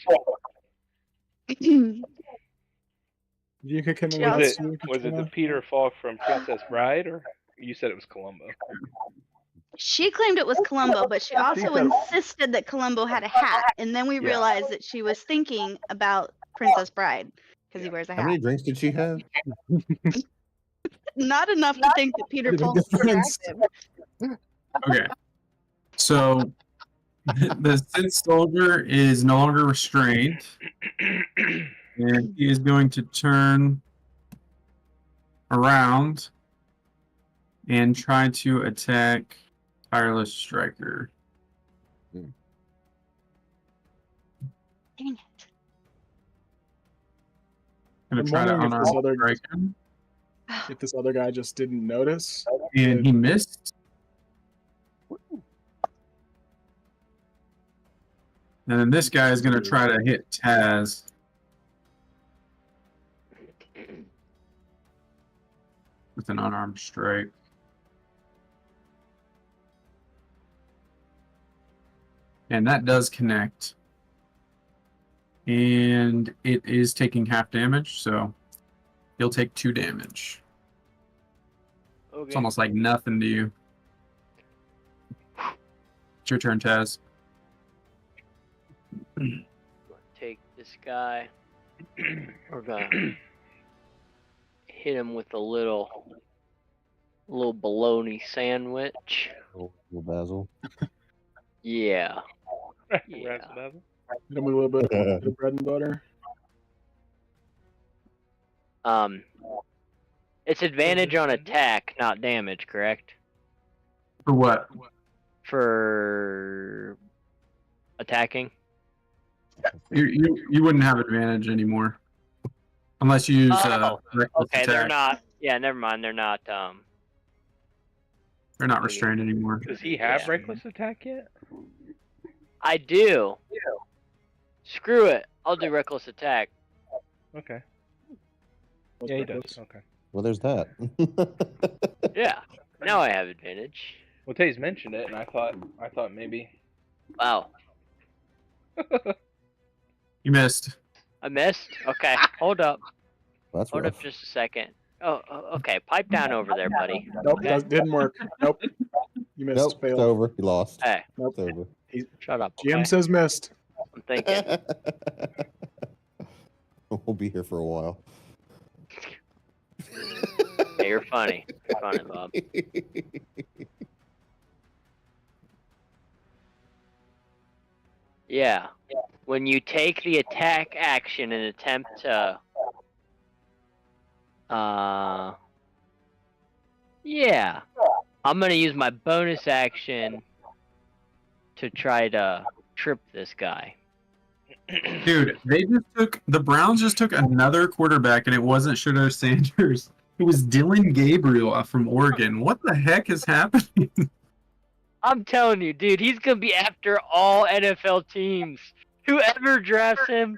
You can come in Yeah, with Was us it soon, was it the Katrina? Peter Falk from Princess Bride, or you said it was Columbo? She claimed it was Columbo, but she also said- insisted that Columbo had a hat, and then we Yeah. realized that she was thinking about Princess Bride because he wears a How hat. many drinks did she have? Not enough to think that Peter Big Falk was difference. attractive. Okay. So the Sith soldier is no longer restrained, and he is going to turn around and try to attack Tireless Striker. Dang it. Gonna I'm try to wondering if this unarmed other- strike him, If this other guy just didn't notice. and he missed. And then this guy is gonna try to hit Taz. With an unarmed strike. And that does connect. And it is taking half damage, so he'll take 2 damage. Okay. It's almost like nothing to you. It's your turn, Taz. Take this guy. We're gonna hit him with a little bologna sandwich. Little Basil. Yeah. Razzle Yeah. dazzle. Hit him with a little bit of bread and butter. It's advantage on attack, not damage, correct? For what? For attacking. You wouldn't have advantage anymore. Unless you use Oh, reckless Okay, they're attack. not. Yeah, never mind. They're not. They're not restrained anymore. Does he have Yeah. reckless attack yet? I do. Screw it. I'll do reckless attack. Okay. Yeah, he does. Okay. Well, there's that. Yeah. Now I have advantage. Well, Taze mentioned it, and I thought maybe. Wow. You missed. I missed? Okay. Hold up. That's Hold rough. up just a second. Oh, okay. Pipe down over there, buddy. Nope, Okay. that didn't work. Nope. You missed. Nope, it's Failed. over. You lost. Hey, Nope. It's over. shut up. GM Okay? says missed. I'm thinking. We'll be here for a while. Hey, you're funny. You're funny, Bob. Yeah. When you take the attack action and attempt to yeah. I'm gonna use my bonus action to try to trip this guy. Dude, the Browns just took another quarterback, and it wasn't Shedeur Sanders. It was Dylan Gabriel from Oregon. What the heck is happening? I'm telling you, dude, he's gonna be after all NFL teams. Whoever drafts him,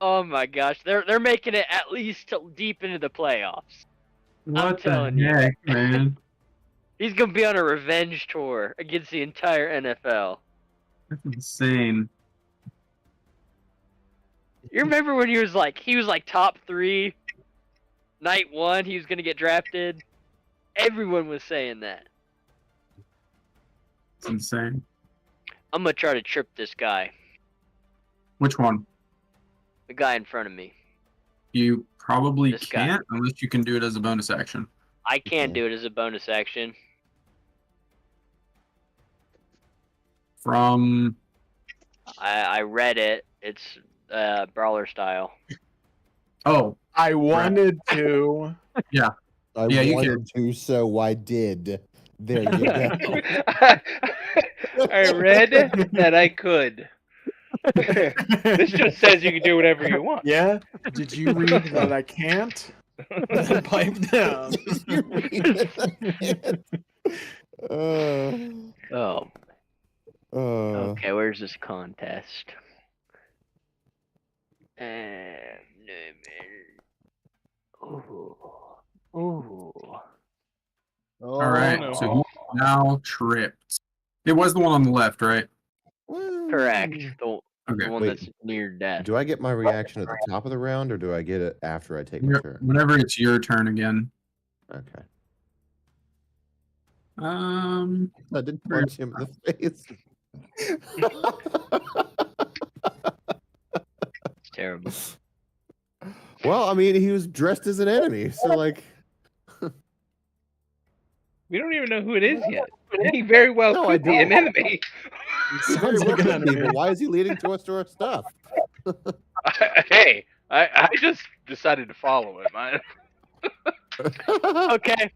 oh my gosh, they're making it at least deep into the playoffs. What the telling you. heck, man? He's gonna be on a revenge tour against the entire NFL. That's insane. You remember when he was like top 3, night 1, he was gonna get drafted? Everyone was saying that. It's insane. I'm gonna try to trip this guy. Which one? The guy in front of me. You probably This guy. can't unless you can do it as a bonus action. I can't do it as a bonus action. From I read it. It's brawler style. oh, I wanted to. I Yeah, you wanted to, so I did. There you go. I read that I could. This just says you can do whatever you want. Yeah. Did you read that I can't? Then pipe down. uh, Oh. Okay, where's this contest? Ooh. Ooh. all right. no. So he's now tripped. It was the one on the left, right? Correct. The Okay. one Wait. that's near death. Do I get my reaction at the top of the round, or do I get it after I take my turn? Whenever it's your turn again. Okay. I I didn't punch him in the face. It's terrible. Well, I mean, he was dressed as an enemy, so like. We don't even know who it is yet. He very well No, I could be an don't. enemy. Sounds like an enemy. Why is he leading to us to our stuff? Hey, I just decided to follow him. Okay.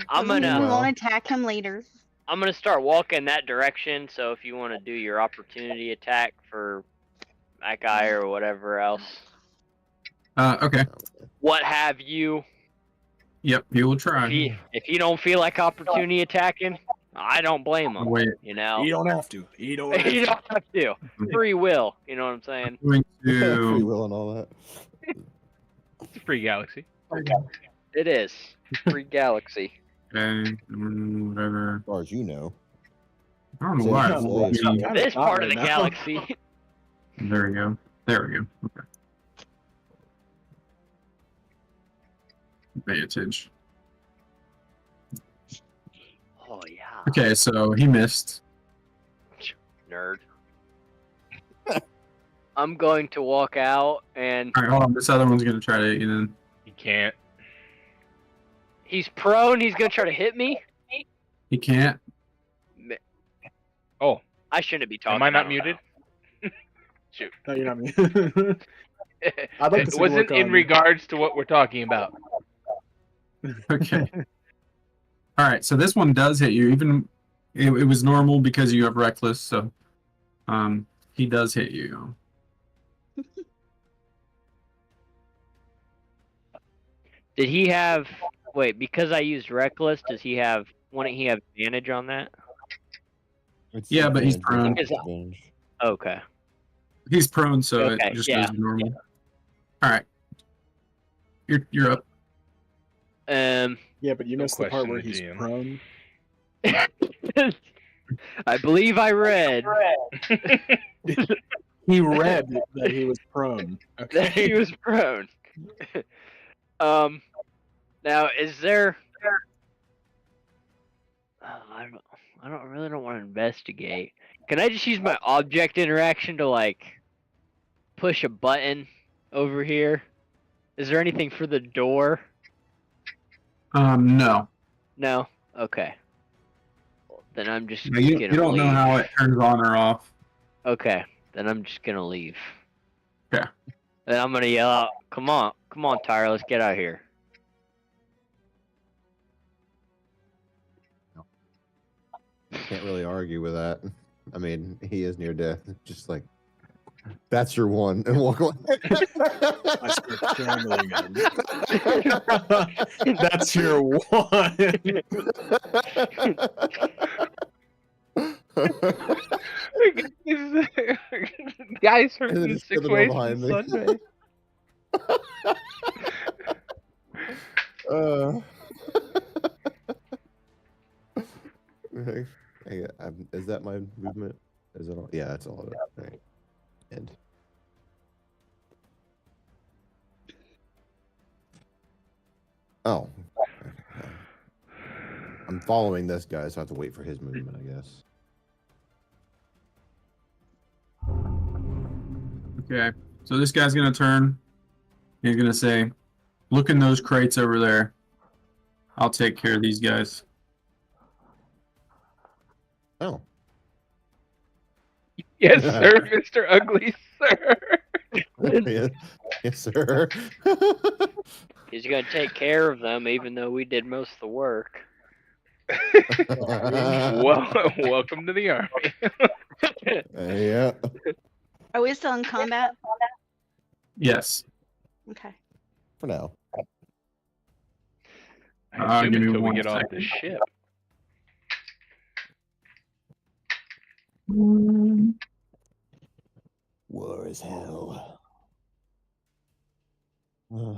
I'm We gonna Well. won't attack him later. I'm gonna start walking that direction. So if you want to do your opportunity attack for that guy or whatever else, Okay. what have you? Yep, he will try. If you don't feel like opportunity attacking, I don't blame him. Wait, You know, You don't have to. You don't have you to. don't have to. Free will. You know what I'm saying? I'm going Free to. will and all that. It's a free galaxy. It is free galaxy. Okay, whatever. As far as you know. I don't know So why. you it's can't letting lose. me- Kinda This not part of right the now. galaxy. There we go. There we go. Okay. Advantage. Oh yeah. Okay, so he missed. Nerd. I'm going to walk out and All right, hold on. This other one's gonna try to hit you then. You can't. he's prone. He's gonna try to hit me. He can't. Oh, I shouldn't be talking. am I not don't muted? know. Shoot. No, you're not me. I'd like to It see wasn't work in on- regards to what we're talking about. Okay. All right, so this one does hit you. Even it was normal because you have reckless, so he does hit you. Did he have? Wait, because I used reckless. Does he have? Wouldn't he have advantage on that? It's Yeah, but he's advantage, prone. it's advantage. Okay. He's prone, so Okay, it just yeah. goes normal. All right. You're up. Yeah, but you Don't missed the part question where the he's GM. prone. I believe I read He read that he was prone. that Okay. he was prone. Now is there? I really don't want to investigate. Can I just use my object interaction to like push a button over here? Is there anything for the door? No. No. Okay. Well, then I'm just No, you gonna don't know leave. how it turns on or off. Okay. Then I'm just gonna leave. Okay. Then I'm gonna yell out, come on, Tyra, let's get out of here." Can't really argue with that. I mean, he is near death. Just like, that's your one, and walk away. I start channeling him. That's your one. Guys And then hurting just shut six the door ways behind from me. Sunday. Hey, is that my movement? Is it all? Yeah, that's all of it. All right. End. Oh. I'm following this guy, so I have to wait for his movement, I guess. Okay. So this guy's gonna turn. He's gonna say, "Look in those crates over there. I'll take care of these guys." Oh. Yes, sir, Mr. Ugly, sir. Yeah. Yes, sir. He's gonna take care of them, even though we did most of the work. Well, welcome to the army. Yeah. Are we still in combat? Yes. Okay. For now. I assume give me until we one get off the second. ship. War is hell. Hmm?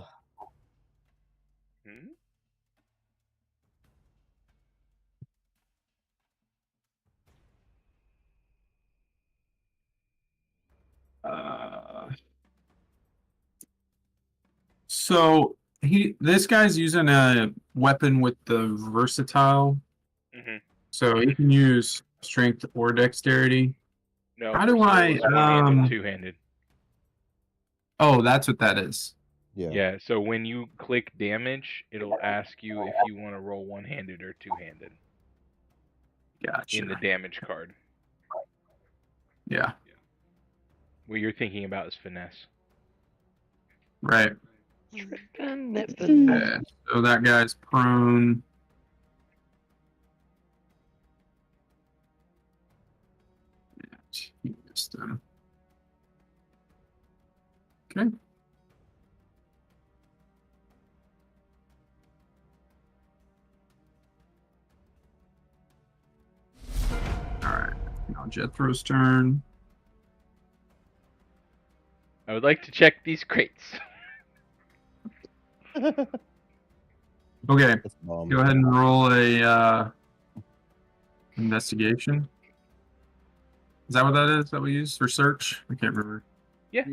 So this guy's using a weapon with the versatile, Mhm. so he can use strength or dexterity. No, How do versatile I, is one-handed, two-handed. Oh, that's what that is. Yeah. Yeah, so when you click damage, it'll ask you if you want to roll one-handed or two-handed Gotcha. in the damage card. Yeah. What you're thinking about is finesse. Right. Mm. Okay. So that guy's prone. He missed him. Okay. All right. Now Jethro's turn. I would like to check these crates. Okay. That's bomb. Go ahead and roll a investigation. Is that what that is that we use for search? I can't remember. Yeah.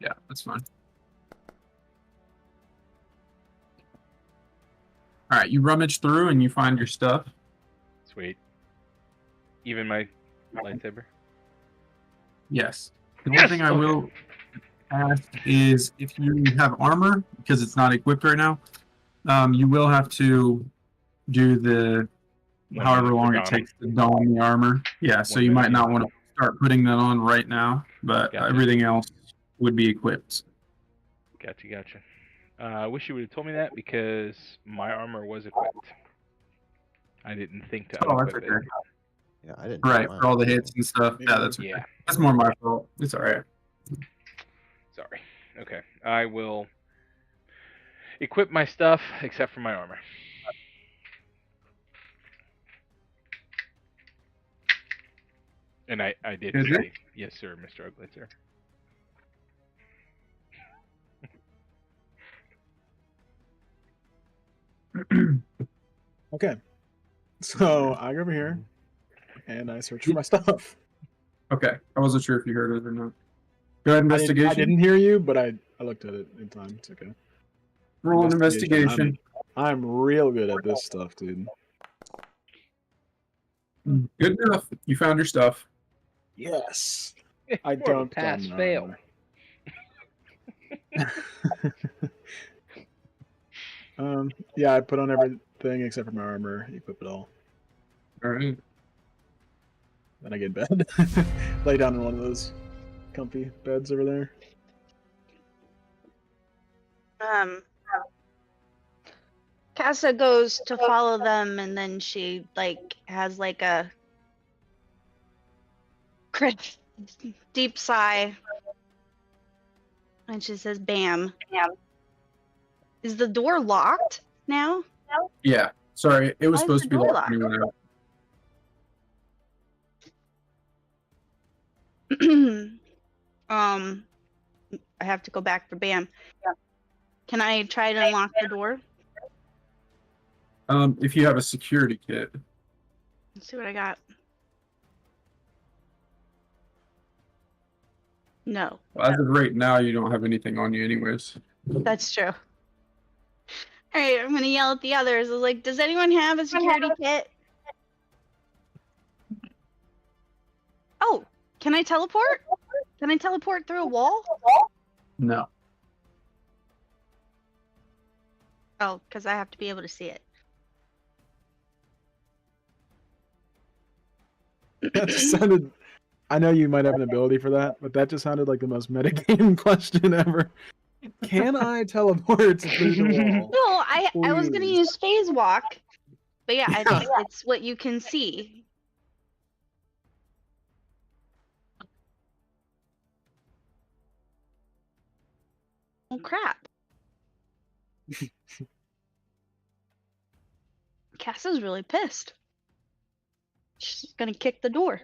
Yeah, that's fine. All right, you rummage through and you find your stuff. Sweet. Even my lightsaber? Yes. The one thing I Okay. will ask is if you have armor, because it's not equipped right now, you will have to do the 1 however minute for long it Donna. takes to don the armor. Yeah, so 1 you might minute, not yeah. want to start putting that on right now, but Gotcha. everything else would be equipped. Gotcha. I wish you would have told me that because my armor was equipped. I didn't think to Oh, that's unequip okay. it. Yeah, I didn't. Right, mine. for all the hits and stuff. Yeah, that's okay. Yeah. That's more my fault. It's all right. Sorry. Okay. I will equip my stuff except for my armor. And I did Did you? say, yes, sir, Mr. Uglitzer. Okay. So I go over here and I search for my stuff. Okay, I wasn't sure if you heard it or not. Go ahead, I investigation. didn't hear you, but I looked at it in time. It's okay. Roll an investigation. I'm real good at this stuff, dude. Good enough. You found your stuff. Yes. I More of a dunked pass on fail. Yeah, I put on everything except for my armor. Equip it all. All right. Then I get in bed. Lay down in one of those comfy beds over there. Casa goes to follow them, and then she has a deep sigh, and she says, "Bam." Is the door locked now? Yeah. Sorry, it was Why is supposed the to be door locked when you went out. I have to go back for Bam. Can I try to unlock the door? If you have a security kit. Let's see what I got. No. Well, as of right now, you don't have anything on you, anyways. That's true. All right, I'm gonna yell at the others. I was like, "Does anyone have a security kit?" Oh, can I teleport? Can I teleport through a wall? No. Oh, because I have to be able to see it. That just sounded. I know you might have an ability for that, but that just sounded like the most metagame question ever. Can I teleport through the wall? No, I was gonna Please. use phase walk, but yeah, Yeah. it's what you can see. Oh crap! Cassa's really pissed. She's gonna kick the door.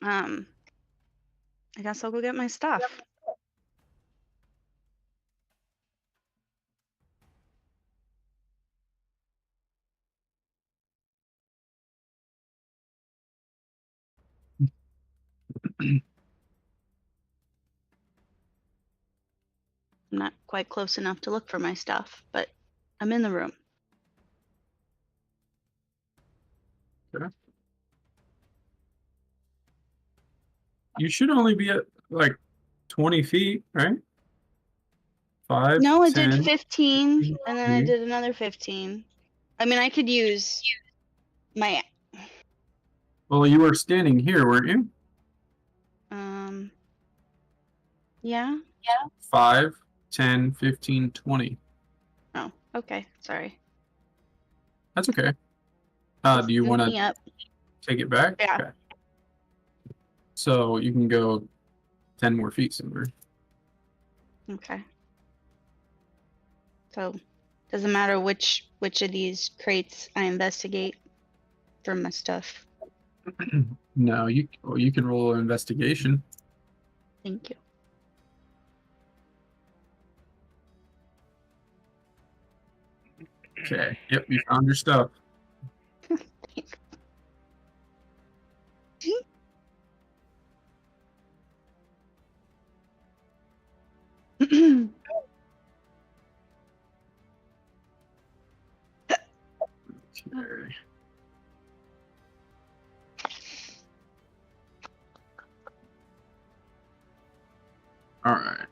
I guess I'll go get my stuff. I'm not quite close enough to look for my stuff, but I'm in the room. Okay. You should only be at like 20 feet, right? 5. No, I 10, did 15, and then I 20. did another 15. I mean, I could use my Well, you were standing here, weren't you? yeah. 5, 10, 15, 20. Oh, okay. Sorry. That's okay. Just Do you move want me to up? take it back? Yeah. Okay. So you can go 10 more feet somewhere. Okay. So, doesn't matter which of these crates I investigate for my stuff. No, you can roll an investigation. Thank you. Okay. Yep, you found your stuff. Okay. All right.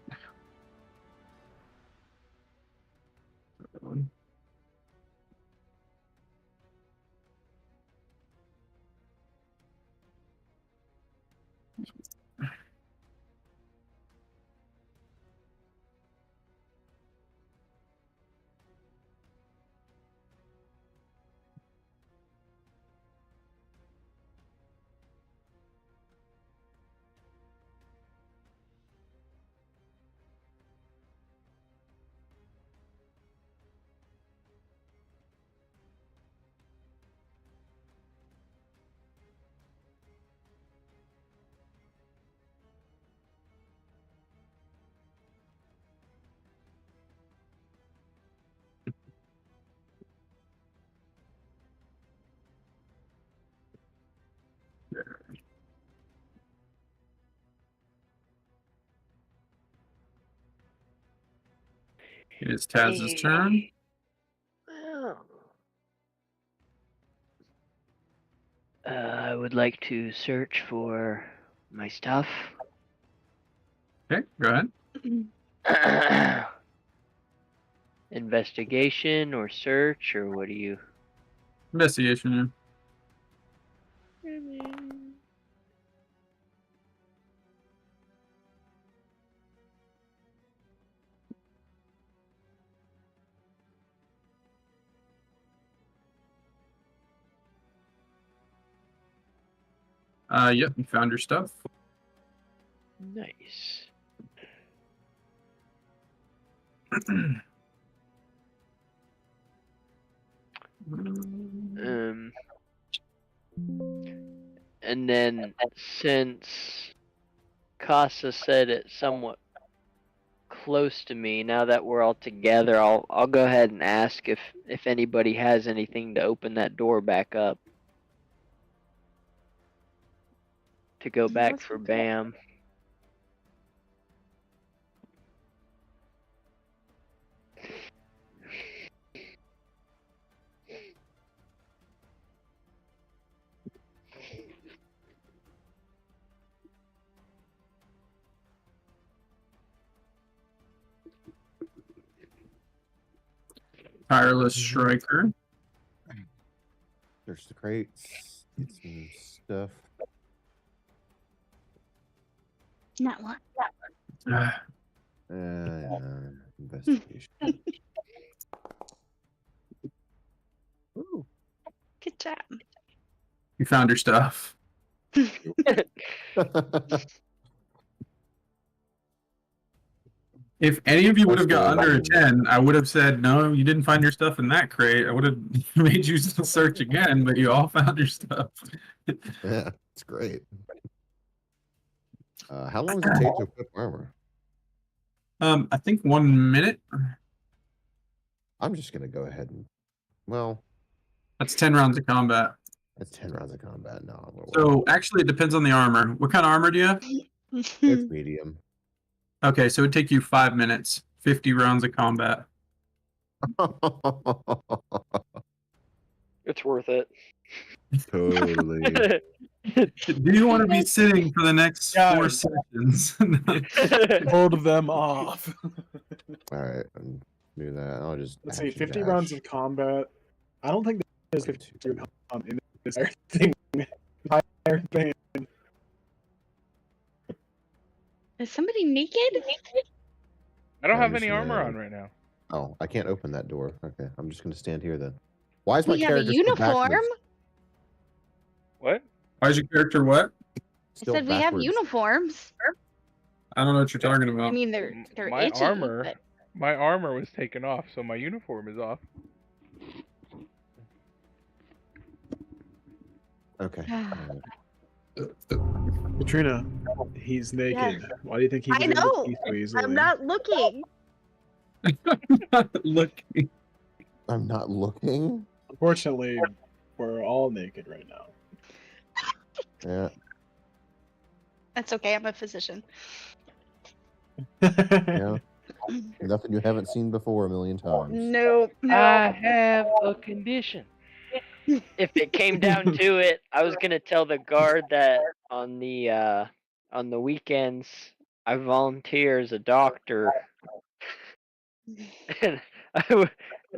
It is Taz's turn. I would like to search for my stuff. Okay, go ahead. Investigation or search, or what do you? Investigation. Yep, you found your stuff. Nice. And then since Casa said it somewhat close to me, now that we're all together, I'll go ahead and ask if anybody has anything to open that door back up. To go back That's for okay. Bam. Tireless Striker. Search the crates. Get some stuff. Not one. Investigation. Ooh. Good job. You found your stuff. If any of you would have got under a 10, I would have said, no, you didn't find your stuff in that crate. I would have made you search again, but you all found your stuff. Yeah, it's great. How long does it take to equip armor? I think 1 minute. I'm just going to go ahead and, well, That's 10 rounds of combat. that's 10 rounds of combat. No, So actually, it depends on the armor. What kind of armor do you have? it's medium. Okay, so it'd take you 5 minutes, 50 rounds of combat. It's worth it. Totally. Do you want to be sitting for the next 4 Guys. sessions? Hold them off. All right, do that. I'll just Let's see, action 50 dash. rounds of combat. I don't think there's 50 in this entire thing. Entire thing. Is somebody naked? I don't I'm have just any armor gonna- on right now. Oh, I can't open that door. Okay, I'm just going to stand here then. Why is my We have a character still uniform. backwards? What? Why is your character what? Still I said we have backwards. uniforms. I don't know what you're talking about. I mean, they're My itchy. armor. But... My armor was taken off, so my uniform is off. Okay. Katrina, he's naked. Yes. Why do you think he was I able to know. see so easily? I'm not looking. Look. I'm not looking. Unfortunately, we're all naked right now. Yeah. That's okay. I'm a physician. Yeah. Nothing you haven't seen before a million times. Nope. I have a condition. If it came down to it, I was gonna tell the guard that on the weekends I volunteer as a doctor. And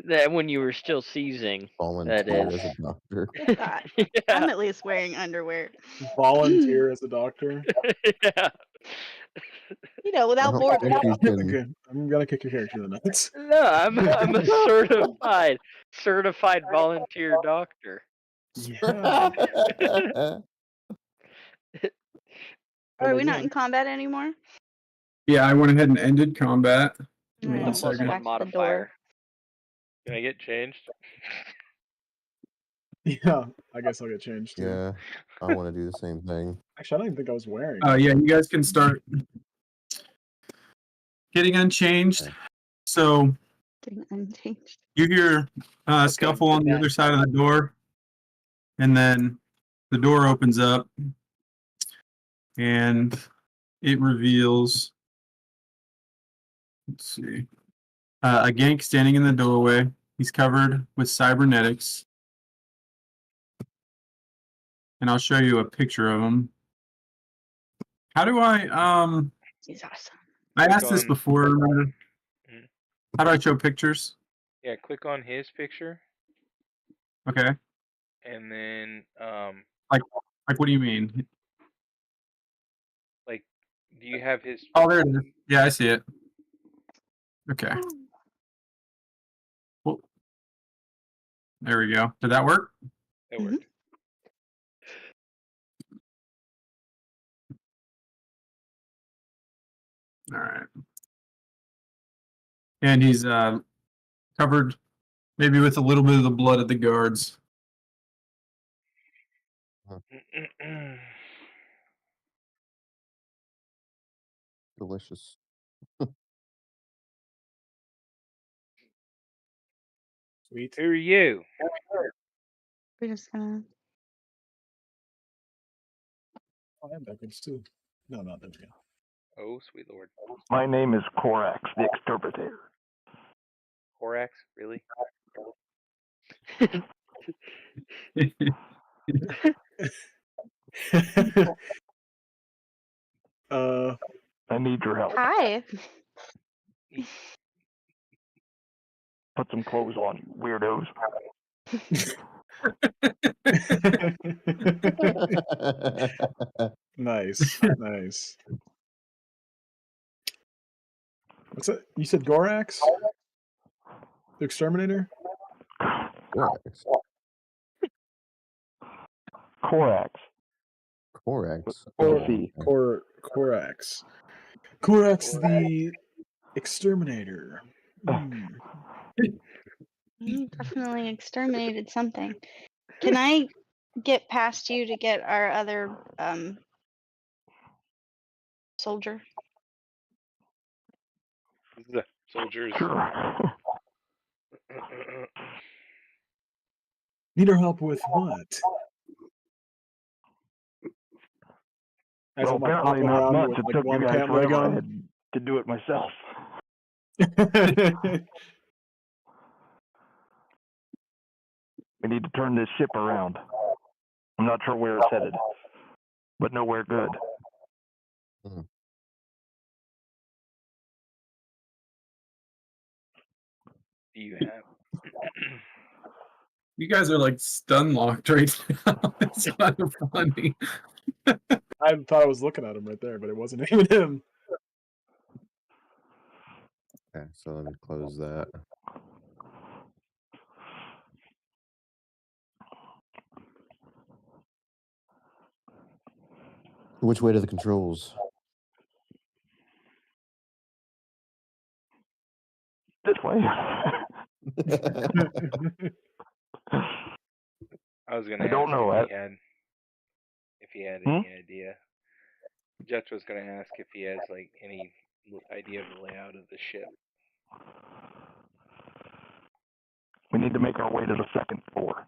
that when you were still seizing. Volunteer That as is. a doctor. Good thought. I'm Yeah. at least wearing underwear. Volunteer as a doctor. Yeah. You know, I without don't boredom. think you can. Okay, I'm gonna kick your character in the nuts. No, I'm a certified volunteer doctor. Yeah. Are we not in combat anymore? Yeah, I went ahead and ended combat. Give me Alright, one Plus second. one back to the modifier. Can I get changed? Yeah, I guess I'll get changed too. Yeah, I want to do the same thing. Actually, I don't even think I was wearing. Yeah, you guys can start getting unchanged. Okay. So Getting unchanged. you hear scuffle on the other side of the door, and then the door opens up, and it reveals. Let's see. A gank standing in the doorway. He's covered with cybernetics. And I'll show you a picture of him. How do I He's awesome. I Click asked this on- before, remember? Mhm. How do I show pictures? Yeah, click on his picture, Okay. and then Like what do you mean? like, do you have his? Oh, there it is. Yeah, I see it. Okay. Well, there we go. Did that work? It worked. All right. And he's covered maybe with a little bit of the blood of the guards. Delicious. Sweet. Who are you? We're just gonna. Oh, I am backwards too. No, not there we go. Oh, sweet lord. My name is Korax, the Exterminator. Horax? Really? I need your help. Hi. Put some clothes on, you weirdos. Nice, nice. What's that? You said Gorax? The exterminator? Korax. Korax. Korax. With a C. Korax. Korax the exterminator. Definitely exterminated something. Can I get past you to get our other soldier? The soldiers. Sure. Need our help with what? As Well, I'm like apparently hopping not around much. with It like took you one guys pant leg forever. I on. had to do it myself. We need to turn this ship around. I'm not sure where it's headed, but nowhere good. Do you have? You guys are like stun locked right now. It's kind of funny. I thought I was looking at him right there, but it wasn't even him. Okay, so let me close that. Which way to the controls? This way. I was gonna I don't ask know. if he had any idea. Jets was gonna ask if he has like any idea of the layout of the ship. We need to make our way to the second floor.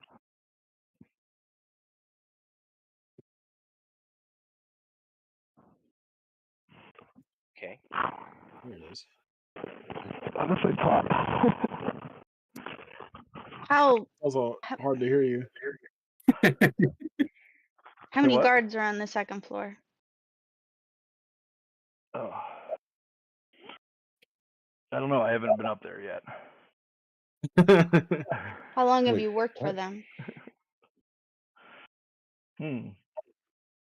Okay. Here it is. Honestly, thought. How Also hard to hear you. how many What? guards are on the second floor? Oh. I don't know. I haven't been up there yet. How long have Wait, you worked for what? them?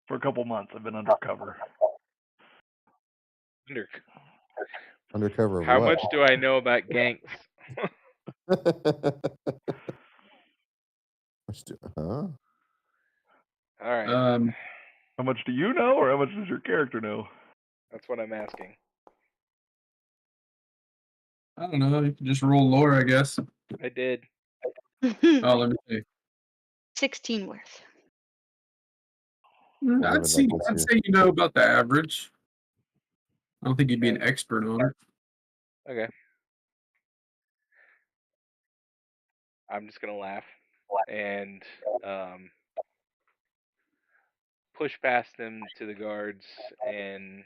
For a couple months, I've been undercover. Undercover of How what? much do I know about ganks? Huh? All right. How much do you know, or how much does your character know? That's what I'm asking. I don't know. You can just roll lore, I guess. I did. Oh, let me see. 16 worth. I'd say you know about the average. I don't think you'd be an expert on it. Okay. I'm just gonna laugh and push past them to the guards and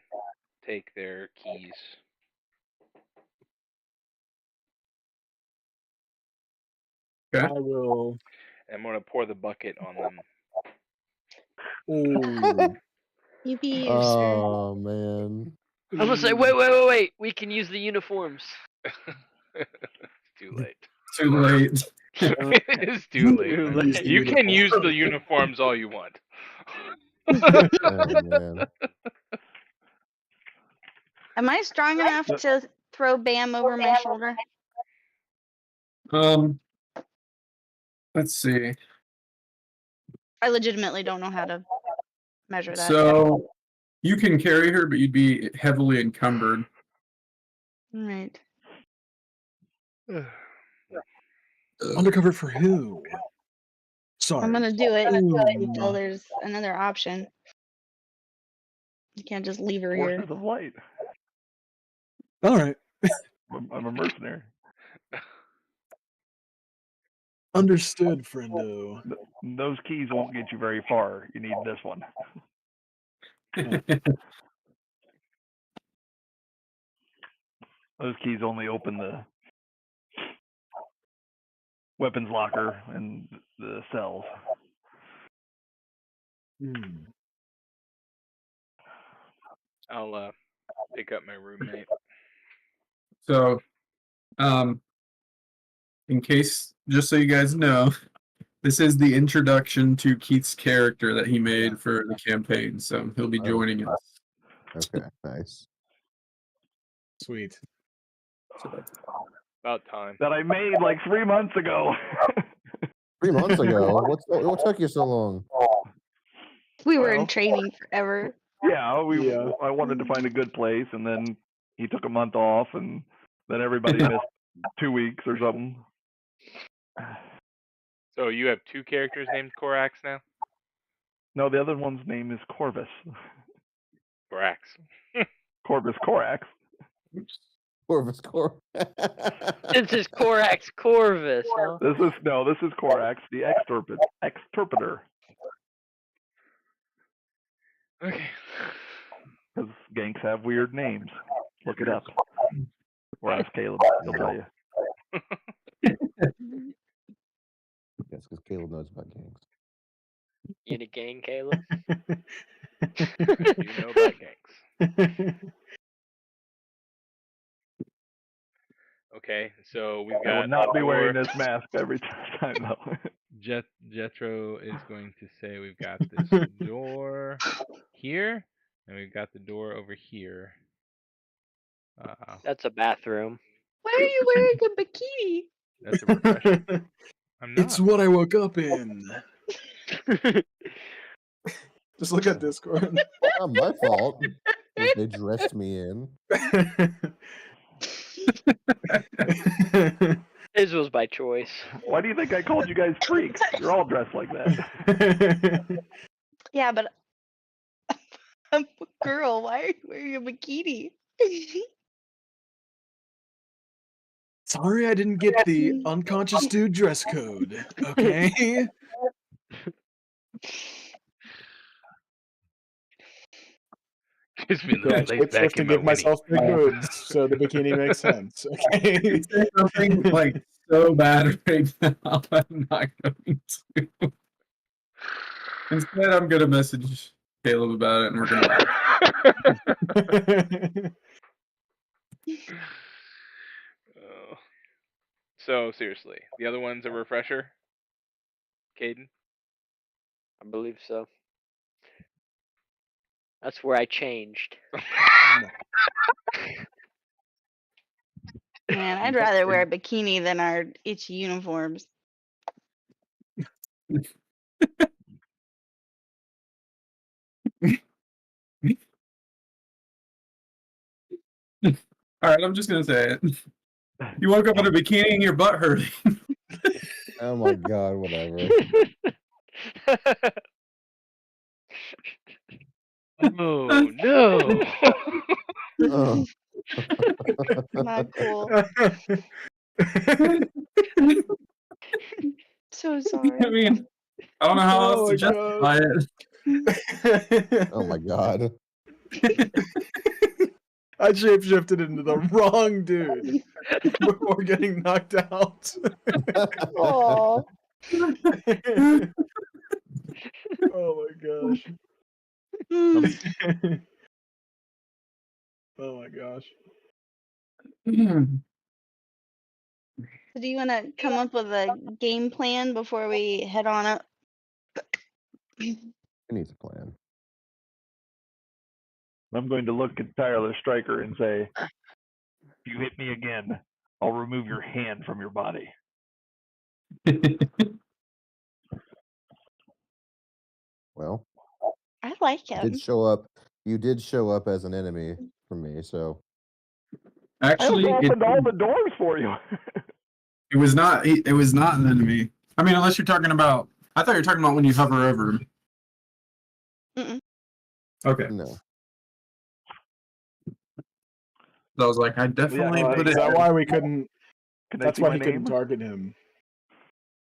take their keys. Okay. I will. I'm gonna pour the bucket on them. Ooh. Yippee. Oh man. I'm gonna say, wait. We can use the uniforms. It's too late. Too late. It's too late. Too late. You can use the uniforms all you want. Oh man. Am I strong enough to throw Bam over my shoulder? Let's see. I legitimately don't know how to measure that. So you can carry her, but you'd be heavily encumbered. Right. Undercover for who? Sorry. I'm gonna do it Ooh. until there's another option. You can't just leave her here. Forces of light. All right. I'm a mercenary. Understood, friendo. Those keys won't get you very far. You need this one. Those keys only open the weapons locker and the cells. I'll pick up my roommate. So, in case, just so you guys know, this is the introduction to Keith's character that he made for the campaign. So he'll be joining us. Okay, nice. Sweet. About time. That I made like 3 months ago. 3 months ago. What took you so long? We were in training forever. Yeah, Yeah. I wanted to find a good place, and then he took a month off, and then everybody missed 2 weeks or something. So you have 2 characters named Korax now? No, the other one's name is Corvus. Korax. Corvus Corax. Corvus Cor. This is Korax Corvus, huh? This is Corax, the exterpreter. Okay. Because ganks have weird names. Look it up. Or ask Caleb. He'll tell you. Yes, because Caleb knows about gangs. You in a gang, Caleb? You know about gangs. Okay, so we've got. I will not be door. wearing this mask every time, though. Jethro is going to say we've got this door here, and we've got the door over here. That's a bathroom. Why are you wearing a bikini? That's a refresher. I'm not. It's what I woke up in. Just look at Discord. Not my fault. What they dressed me in. His was by choice. Why do you think I called you guys freaks? You're all dressed like that. Yeah, but I'm a girl. Why are you wearing a bikini? Sorry I didn't get the unconscious dude dress code. Okay. Gives me Yeah, the lace back to in my give winnie. myself big boobs, so the bikini makes sense. Okay. You say something like so bad right now. I'm not going to. Instead, I'm gonna message Caleb about it, and we're gonna. So seriously, the other one's a refresher. Caden. I believe so. That's where I changed. Man, I'd rather wear a bikini than our itchy uniforms. All right, I'm just gonna say it. You woke up in a bikini and your butt hurting. Oh my god, whatever. Oh no! Oh. Not cool. So sorry. I mean, I don't know how else to justify it. Oh my god. I shapeshifted into the wrong dude before getting knocked out. Oh. Oh my gosh. Oh my gosh. So do you want to come up with a game plan before we head on up? Who needs a plan? I'm going to look at Tyler Stryker and say, if you hit me again, I'll remove your hand from your body. Well, I like you him. did show up. You did show up as an enemy for me, so Actually, I opened all the doors for you. it was not. It was not an enemy. I mean, unless you're talking about. I thought you were talking about when you hover over him. Mm-mm. Okay. no. So I was like, I definitely Yeah, put Is it. that why we couldn't? Can they That's see why my he couldn't name? target him.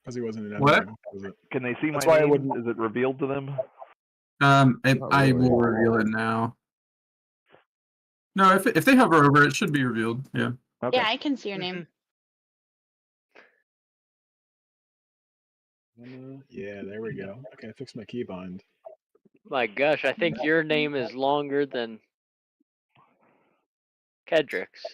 Because he wasn't an enemy. What? Was it? Can they see my That's why I name? wouldn't- Is it revealed to them? Not I really. will reveal it now. No, if they hover over it, should be revealed. Yeah. Okay. Yeah, I can see your name. Yeah, there we go. Okay, I fixed my keybind. My gosh, I think your name is longer than Kedrick's.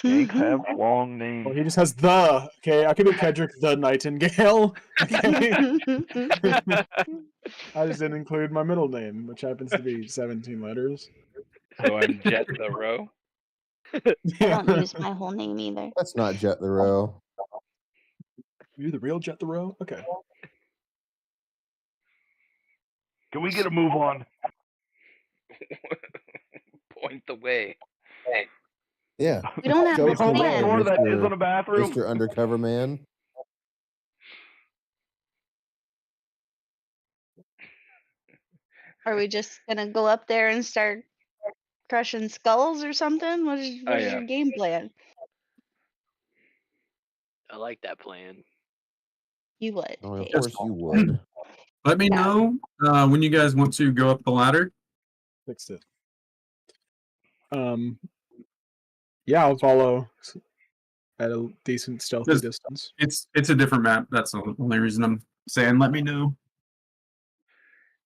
Yanks have long names. Well, he just has the. Okay, I could be Kedrick the Nightingale. Okay. I just didn't include my middle name, which happens to be 17 letters. So I'm Jet the Row. I don't use my whole name either. That's not Jet the Row. You the real Jet the Row? Okay. Can we get a move on? Point the way. Yeah. We don't have Show a us the way, plan. Door that Mr. isn't a bathroom. Mr. Undercover Man. Are we just gonna go up there and start crushing skulls or something? What is Oh, your game plan? I like that plan. You would. Oh, of Dave. course you would. Let me know when you guys want to go up the ladder. Fixed it. Yeah, I'll follow at a decent stealthy Just- distance. It's a different map. That's the only reason I'm saying. Let me know.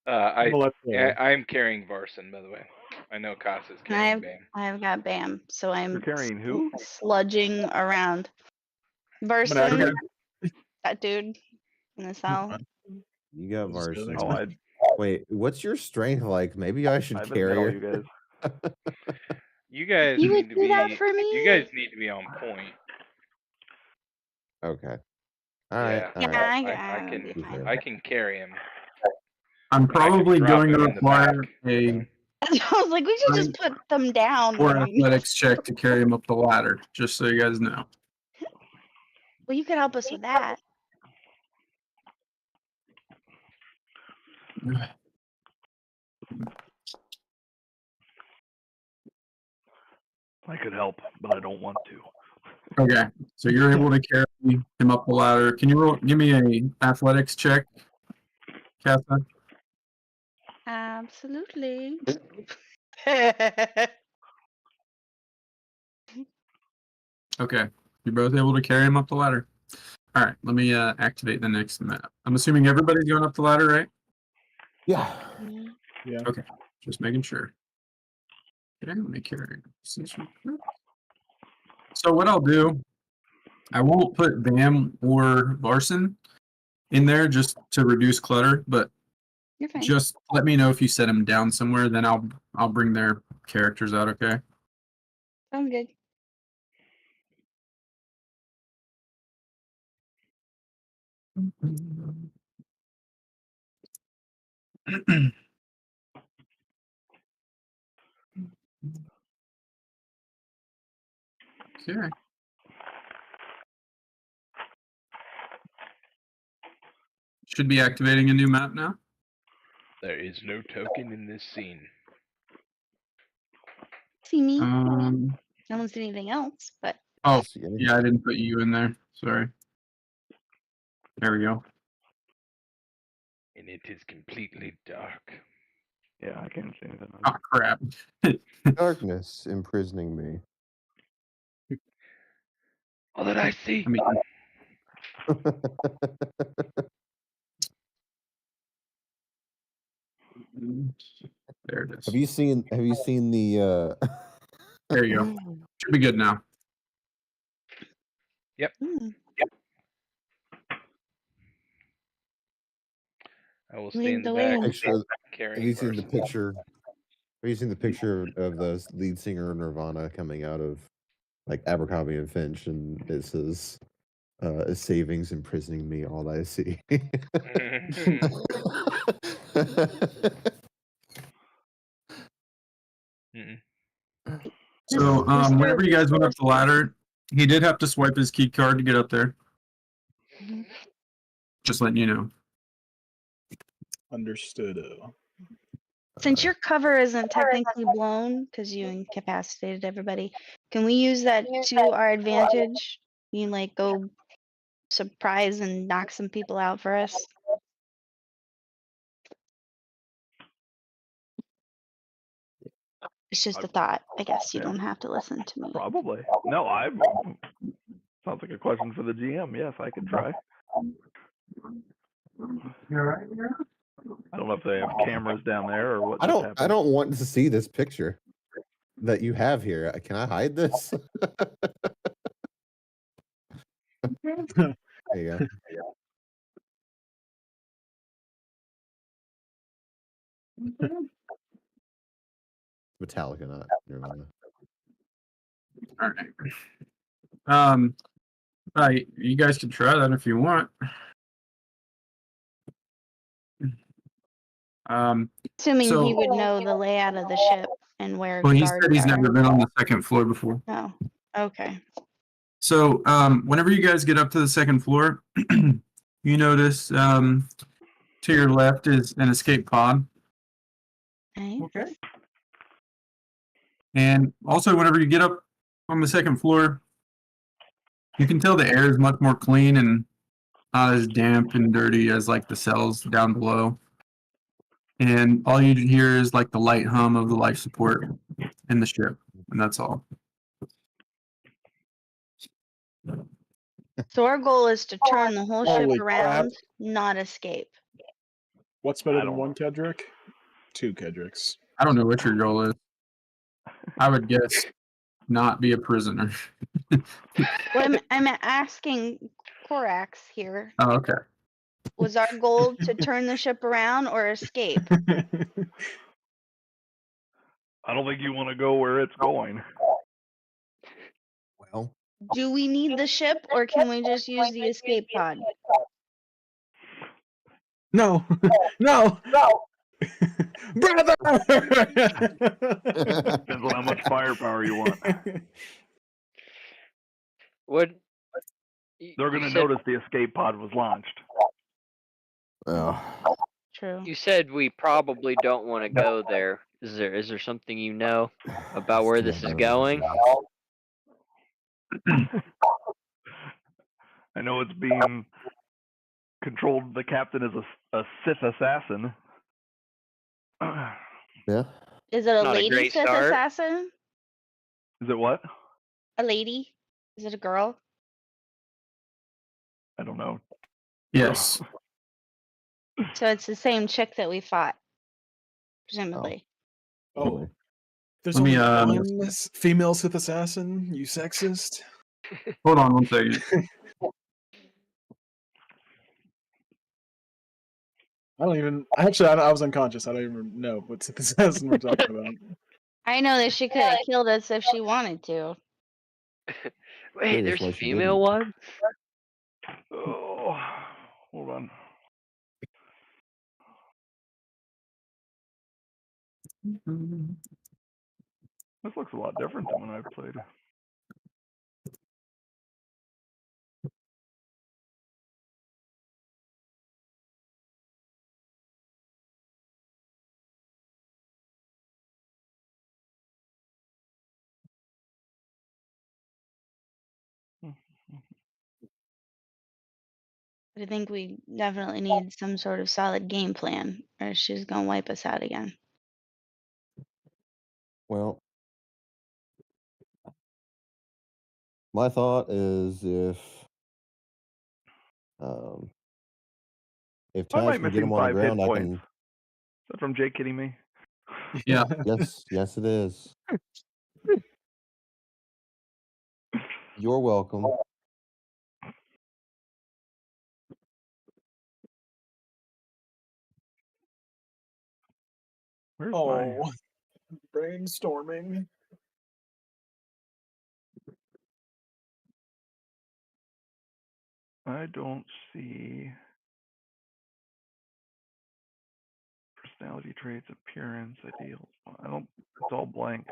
I'm carrying Varson, by the way. I know Kasa's carrying Bam. I've got Bam, so I'm You're carrying who? sludging around. But Versus that dude in the cell. You got Just go Varson. next Oh, one. Wait, what's your strength like? Maybe I should I haven't carry met all her. you guys. You guys You need would to do be. that for me? You guys need to be on point. Okay. All right. Yeah. All Yeah, right. I be can. fine. I can carry him. I'm But I can probably drop going to him in the require back. a I was like, we should just put them down. or I mean, athletics check to carry him up the ladder. Just so you guys know. well, you could help us with that. I could help, but I don't want to. Okay, so you're able to carry him up the ladder. Can you give me a athletics check, Katha? Absolutely. Okay, you're both able to carry him up the ladder. All right, let me activate the next map. I'm assuming everybody's going up the ladder, right? Yeah. Yeah. Okay, just making sure. Okay, let me carry. So what I'll do, I won't put Bam or Larson in there just to reduce clutter, but You're fine. just let me know if you set them down somewhere. Then I'll bring their characters out. Okay. Sounds good. Okay. Should be activating a new map now. There is no token in this scene. See me? Um. I don't see anything else, but Oh, See anything? yeah, I didn't put you in there. Sorry. There we go. And it is completely dark. Yeah, I can't see anything. Oh crap! Darkness imprisoning me. All that I see. I mean, there it is. Have you seen the There you go. Should be good now. Hmm. I will stay Lead in the the way. back picture? Have carrying you seen the Parsons. picture? Have you seen the picture of the lead singer of Nirvana coming out of like Abercrombie and Finch, and it says, "Savings imprisoning me, all I see." Mm-mm. So, whenever you guys went up the ladder, he did have to swipe his key card to get up there. Mhm. Just letting you know. Understood. Since your cover isn't technically blown because you incapacitated everybody, can we use that to our advantage? You can, like, go surprise and knock some people out for us. It's just a thought. I guess you Yeah. don't have to listen to me. Probably. No, sounds like a question for the GM. Yes, I could try. I don't know if they have cameras down there or what. I just don't. happened. I don't want to see this picture that you have here. Can I hide this? There you go. Metallica, not Nirvana. All right. Right. You guys can try that if you want. Assuming So- he would know the layout of the ship and where Well, he guards said he's are. never been on the second floor before. Oh, okay. So, whenever you guys get up to the second floor, you notice to your left is an escape pod. Okay. Okay. And also, whenever you get up on the second floor, you can tell the air is much more clean and not as damp and dirty as like the cells down below. And all you hear is like the light hum of the life support in the ship, and that's all. So our goal is to turn the whole Holy ship around, not escape. What's better I than don't one know. Kedrick? Two Kedricks. I don't know what your goal is. I would guess not be a prisoner. Well, I'm asking Korax here. Oh, okay. Was our goal to turn the ship around or escape? I don't think you want to go where it's going. Well, Do we need the ship or can we just use the escape pod? No, no, brother. Depends on how much firepower you want. Would They're going to notice the escape pod was launched. oh, True. You said we probably don't want to go there. Is there something you know about where this is going? I know it's being controlled. The captain is a Sith assassin. yeah. Is it a Not a lady great Sith start. assassin? Is it what? A lady? Is it a girl? I don't know. Yes. So it's the same chick that we fought, presumably. Oh, there's Let me, only one female Sith assassin. You sexist. Hold on one second. I don't even. Actually, I was unconscious. I don't even know what Sith assassin we're talking about. I know that she could have killed us if she wanted to. Wait, Curious there's why she female ones? Oh, hold on. This looks a lot different than when I played. But I think we definitely need some sort of solid game plan, or she's gonna wipe us out again. Well, my thought is if Why am I Taz can get missing him on the 5 hit ground, I points? can. Is that from Jake kidding me? Yeah. Yes, it is. You're welcome. Where's my? Oh, brainstorming. I don't see personality traits, appearance, ideals. I don't. It's all blank.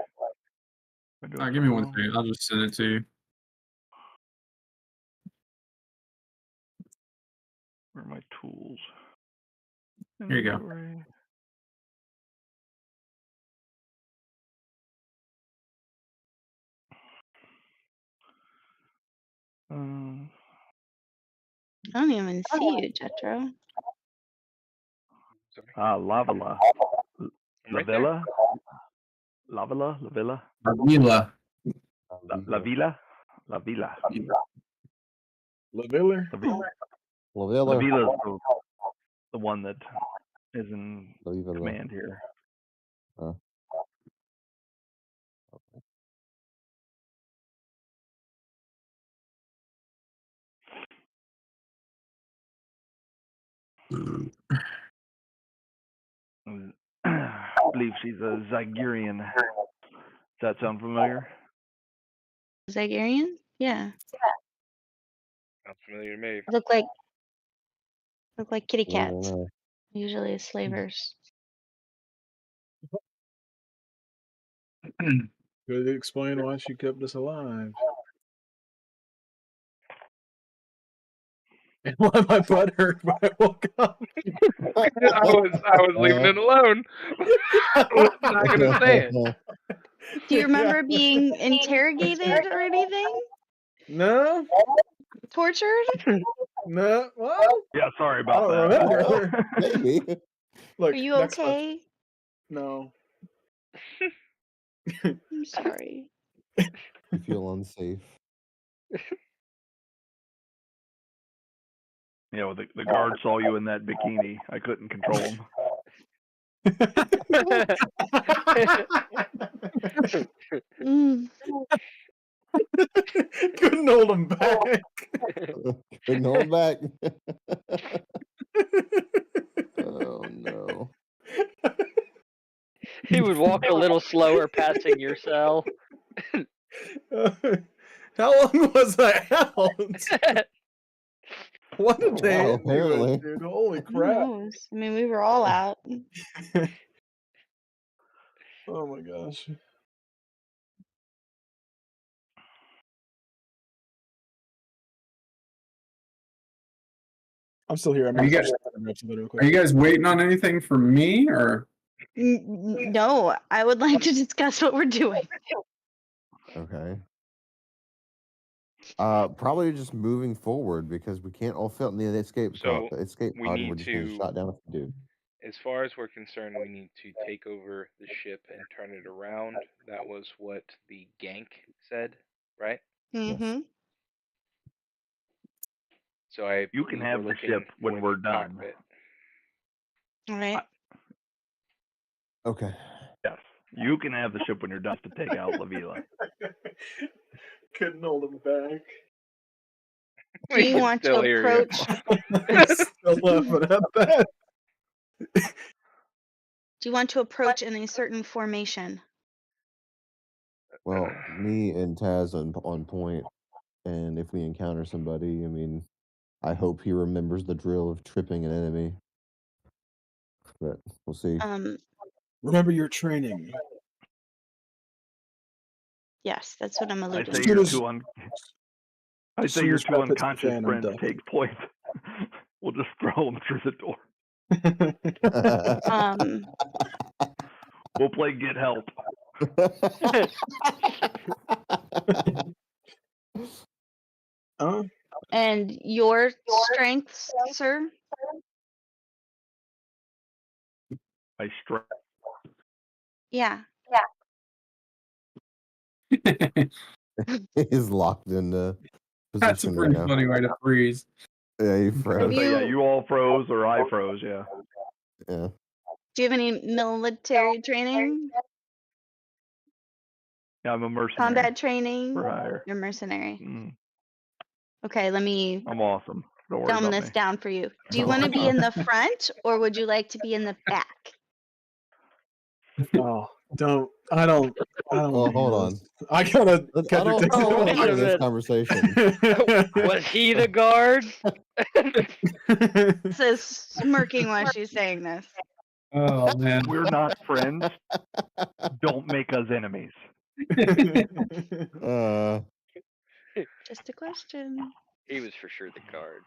Am I doing Give me something one wrong? second. I'll just send it to you. Where are my tools? Here you go. Inventory. Um, I don't even see you, Jetro. Sorry. Lavilla. I'm right there. Lavilla? Lavilla? Lavilla? Avila. La Villa? La Villa. LaViller. La Villa is the one that is in Lavilla. command here. I believe she's a Zygerian. Does that sound familiar? Zygerian? Yeah. Sounds familiar to me. Look like kitty cats. Yeah. Usually slavers. Could explain why she kept us alive. And why my butt hurt when I woke up. I was leaving it alone. I'm not gonna say it. Do you remember being interrogated or anything? No, Tortured? no. Well, Yeah, sorry I about don't that. remember. Maybe. Look, Are you next question. okay? No. I'm sorry. You feel unsafe. You know, the guard saw you in that bikini. I couldn't control him. Mm. Couldn't hold him back. Couldn't hold back. Oh no. He would walk a little slower passing your cell. How long was I out? What did Oh, they wow, hit me with, apparently. dude? Holy Who crap. knows? I mean, we were all out. Oh my gosh. I'm still here. I'm Are you gonna guys- grab something real Are quick. you guys waiting on anything from me, or? No, I would like to discuss what we're doing. Okay. Probably just moving forward because we can't all fit in the escape So, pod. Escape we pod, and need we're just gonna to- shot down a dude. As far as we're concerned, we need to take over the ship and turn it around. That was what the gank said, right? Mm-hmm. So You can believe have we're the looking ship when for we're the done. cockpit. All right. Okay. Yes. You can have the ship when you're done to take out La Villa. Couldn't hold him back. Do We you can want to still hear you. approach? Still laughing at that. Do you want to approach in a certain formation? Well, me and Taz on point, and if we encounter somebody, I mean, I hope he remembers the drill of tripping an enemy. But we'll see. Remember your training. Yes, that's what I'm I alluding say to. your as- two I as say soon your as two Brad puts the unconscious fan, I'm friends ducking. take point. We'll just throw them through the door. We'll play Get Help. And your strengths, sir? I strike. Yeah. He's locked into That's a position pretty right now. funny way to freeze. Yeah, he Have froze. So yeah, you- you all froze or I froze. Yeah. Yeah. Do you have any military training? Yeah, I'm a mercenary. Combat training? For hire. You're mercenary. Mm, Okay, let me I'm awesome. Don't worry dumb about this me. down for you. Do you want to be in the front or would you like to be in the back? Oh, I don't Well, wanna hear hold on. this. I gotta I catch your don't want to Wait hear a this minute. conversation. Was he the guard? Says smirking while she's saying this. Oh man. We're not friends. Don't make us enemies. Uh, Just a question. He was for sure the guard.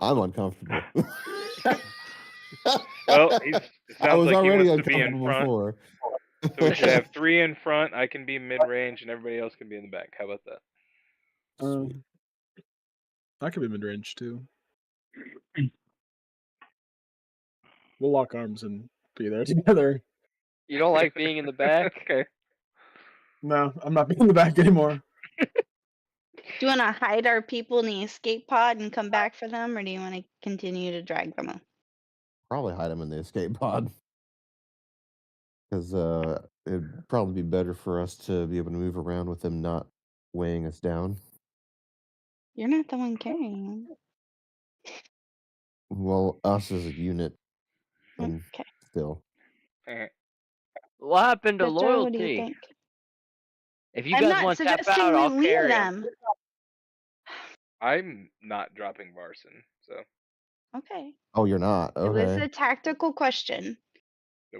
I'm uncomfortable. Well, it I sounds was like he already wants to be in uncomfortable front. before. So we should have 3 in front. I can be mid-range, and everybody else can be in the back. How about that? I could be mid-range too. We'll lock arms and be there together. You don't like being in the back? Okay. No, I'm not being in the back anymore. Do you want to hide our people in the escape pod and come back for them, or do you want to continue to drag them? Probably hide him in the escape pod. Because it'd probably be better for us to be able to move around with them not weighing us down. You're not the one carrying them. Well, us as a unit, and Okay. still. What happened to Jojo, what do you loyalty? think? If you I'm guys not want to tap suggesting out, we I'll leave carry him. them. I'm not dropping Varson, so Okay. Oh, you're not? It was Okay. a tactical question.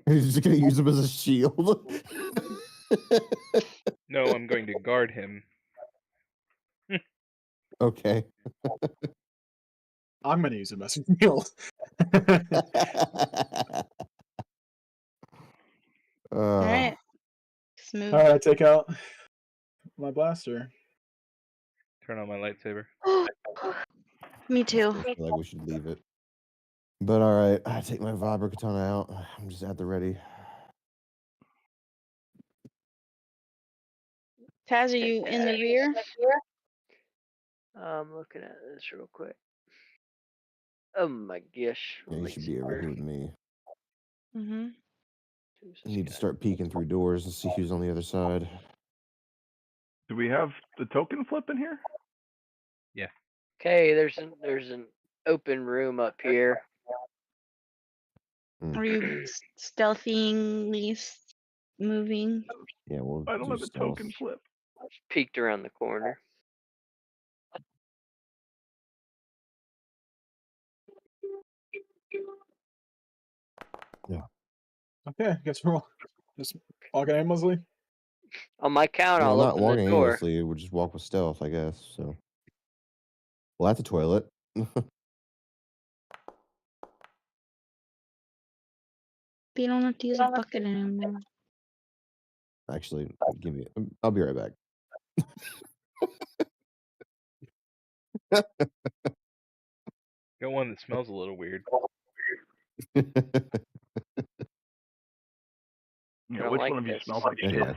He's just going to use him as a shield. no, I'm going to guard him. Okay. I'm gonna use a as a shield. All right. Smooth. Alright, I take out my blaster. Turn on my lightsaber. Me too. I feel like we should leave it. But alright, I take my Vibra Katana out. I'm just at the ready. Taz, are you in the rear? I'm looking at this real quick. Oh my gosh. Yeah, you should be over here with me. Mm-hmm. I need to start peeking through doors and see who's on the other side. Do we have the token flip in here? Yeah. Okay, there's an open room up here. Are you stealthily moving? Yeah, we'll I don't do have a stealth. token flip. Just peeked around the corner. Okay, I guess we're all just walking aimlessly. On my count, Well, I'll not open the walking door. aimlessly, we'll just walk with stealth, I guess. So, well, at the toilet. But you don't have to use a bucket anymore. Actually, give me. I'll be right back. Got one that smells a little weird. Yeah, don't which like one of you this. smells like Anyway. piss?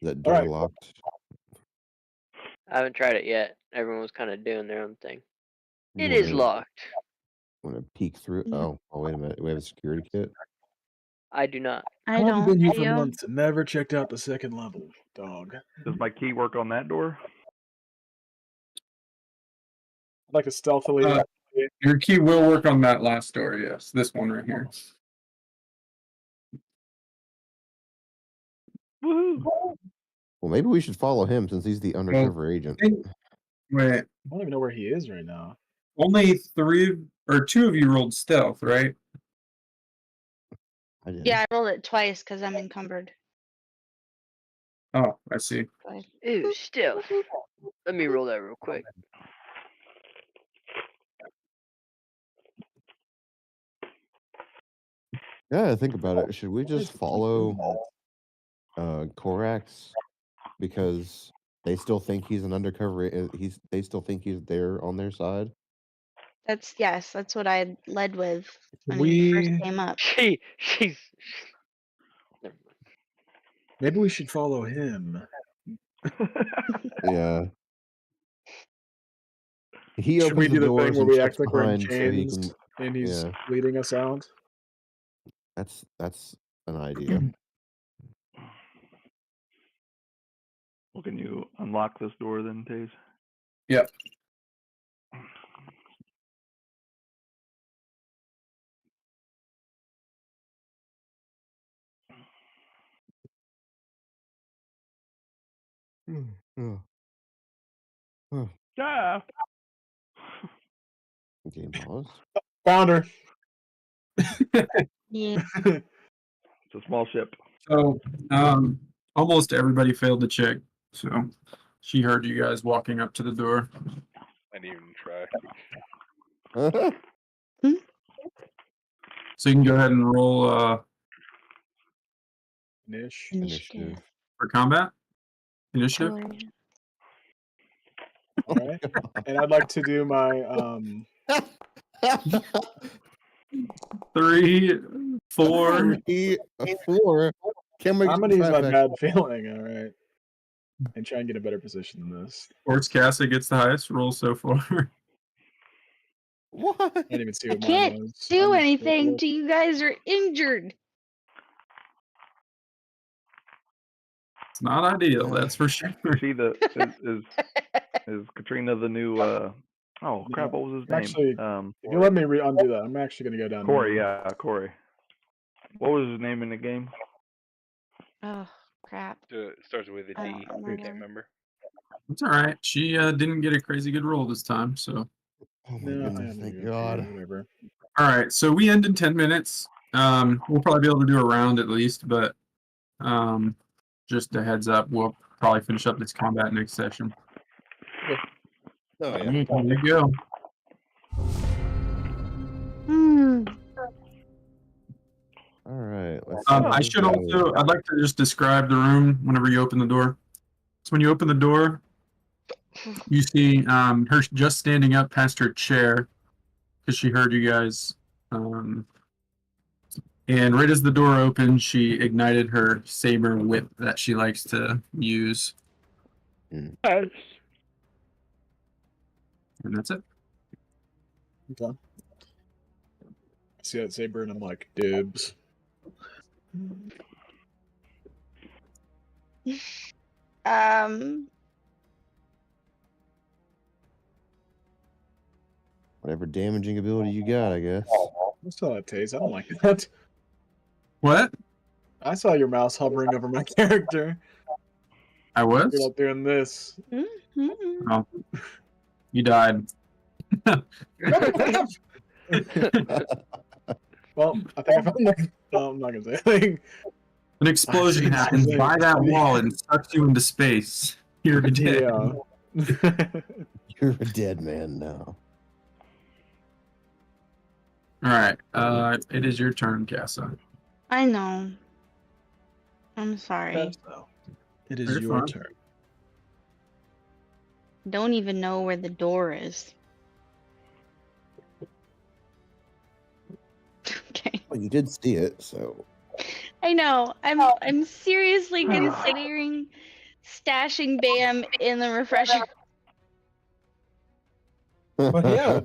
Is that door Alright. locked? I haven't tried it yet. Everyone was kind of doing their own thing. You It is wanna- locked. Want to peek through? No. Oh, wait a minute. We have a security kit. I do not. I I've don't. been here Do for you? months and never checked out the second level, dog. Does my key work on that door? I'd like to stealthily. Your key will work on that last door, yes. This one right here. Woohoo! Well, maybe we should follow him since he's the undercover agent. Wait, I don't even know where he is right now. only 2 of you rolled stealth, right? I did. Yeah, I rolled it twice because I'm encumbered. Oh, I see. Ooh, stealth. Let me roll that real quick. Yeah, think about it. Should we just follow Korax because they still think he's an undercover. They still think he's there on their side. That's what I led with when he first We came up. She's. maybe we should follow him. Yeah. He Should we opens the do the thing doors where and we shuts act like we're in behind so he chains can. and he's Yeah, leading us out? that's an idea. Well, can you unlock this door then, Taze? Yep. Ah! Game pause. Found her. Yeah. It's a small ship. So, almost everybody failed to check. So, she heard you guys walking up to the door. I didn't even try. So you can go ahead and roll Nish. Initiative. for combat initiative. Sure. All right. And I'd like to do my 3, 4. 3, 4. Can't make I'm gonna use my trifecta. bad feeling, all right. And try and get a better position than this. Sports Casa gets the highest roll so far. What? I didn't even see I what mine can't was. do I'm anything horrible. till you guys are injured. It's not ideal, that's for sure. Is Katrina the new? Oh crap! What was his name? Actually, if you let me undo that, I'm actually gonna go down. Corey. now. Yeah, Corey. What was his name in the game? Oh crap! It starts with a I D. don't I can't remember. remember. It's all right. She didn't get a crazy good roll this time. So, Oh my No, I goodness! am Thank gonna go God. here, whatever. all right. So we end in 10 minutes. We'll probably be able to do a round at least, but just a heads up, we'll probably finish up this combat next session. Oh yeah. There you go. All right. Let's I see. should also, I'd like to just describe the room whenever you open the door. So when you open the door, you see her just standing up past her chair because she heard you guys. And right as the door opened, she ignited her saber whip that she likes to use. And that's it. Okay. I see that saber and I'm like, dibs. Whatever damaging ability you got, I guess. I saw that Taze. I don't like that. What? I saw your mouse hovering over my character. I You're was? not doing this. Oh, you died. Well, I think I found that. Oh, I'm not gonna say anything. An explosion happens by that wall and sucks you into space. You're dead. Yeah. You're a dead man now. All right. It is your turn, Casa. I know. I'm sorry. It is You're your fine. turn. Don't even know where the door is. Okay. Well, you did see it, so. I know. I'm seriously considering stashing Bam in the refresher. But yeah.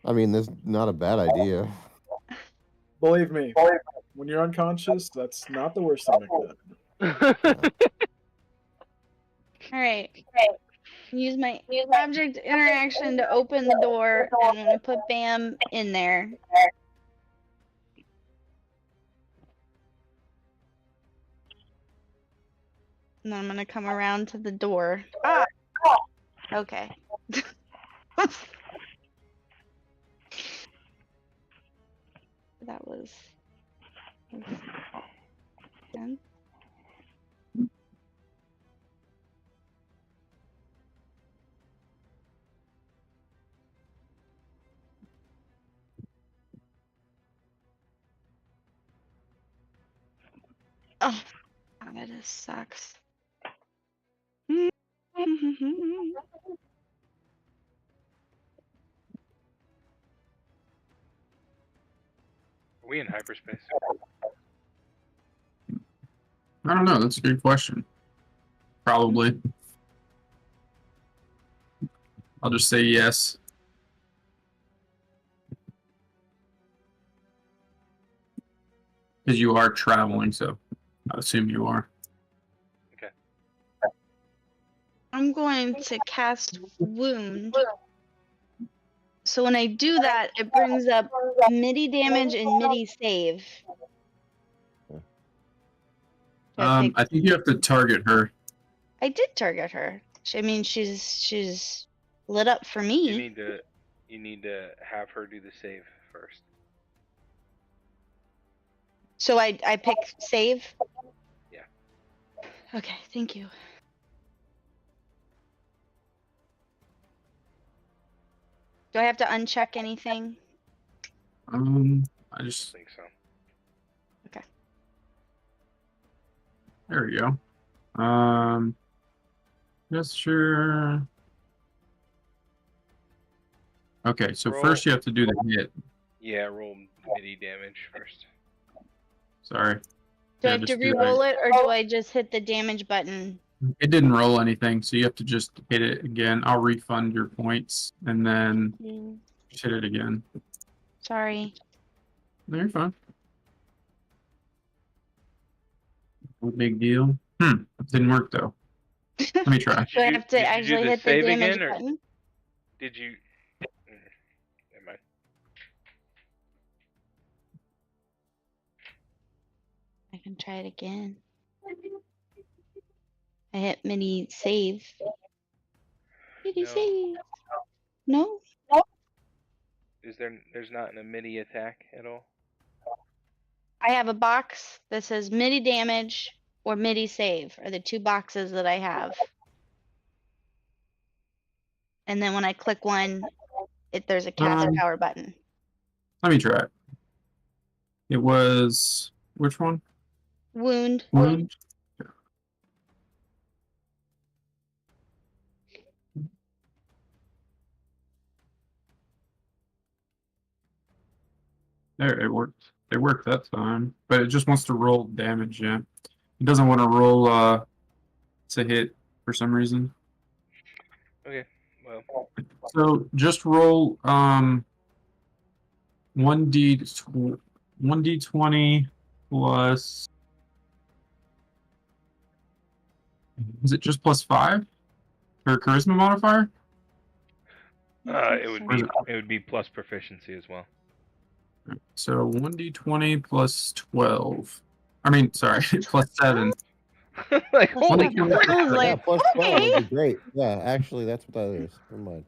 I mean, that's not a bad idea. Believe me, when you're unconscious, that's not the worst thing that could happen. All right. Use my object interaction to open the door, and I'm gonna put Bam in there. And then I'm gonna come around to the door. Ah. Okay. That was 10. Oh, God, this sucks. Are we in hyperspace? I don't know. That's a good question. Probably. I'll just say yes. Because you are traveling, so I assume you are. I'm going to cast Wound. So when I do that, it brings up MIDI damage and MIDI save. I think you have to target her. I did target her. I mean, she's lit up for me. You need to have her do the save first. So I pick save? Yeah. Okay, thank you. Do I have to uncheck anything? I just think so. Okay. There we go. Gesture. Okay, so first you have to do the hit. Yeah, roll MIDI damage first. Sorry. Do I have to re-roll it, or do I just hit the damage button? It didn't roll anything, so you have to just hit it again. I'll refund your points, and then just hit it again. Sorry. No, you're fine. No big deal. Didn't work though. Let me try. Do I have to actually hit the damage button? Did you? Never mind. I can try it again. I hit MIDI save. MIDI save. No? There's not an MIDI attack at all? I have a box that says MIDI damage or MIDI save are the two boxes that I have. And then when I click one, there's a cast power button. Let me try it. It was which one? Wound. Wound. There, it worked. It worked that time, but it just wants to roll damage. Yeah, it doesn't want to roll. To hit for some reason. Okay. Well. So just roll 1d20 plus. Is it just +5 for charisma modifier? It would be plus proficiency as well. So 1d20 plus 12. I mean, sorry, plus 7. Like, holy crap. I was like, plus 12 okay. would be great. Yeah, actually, that's what that is. Never mind.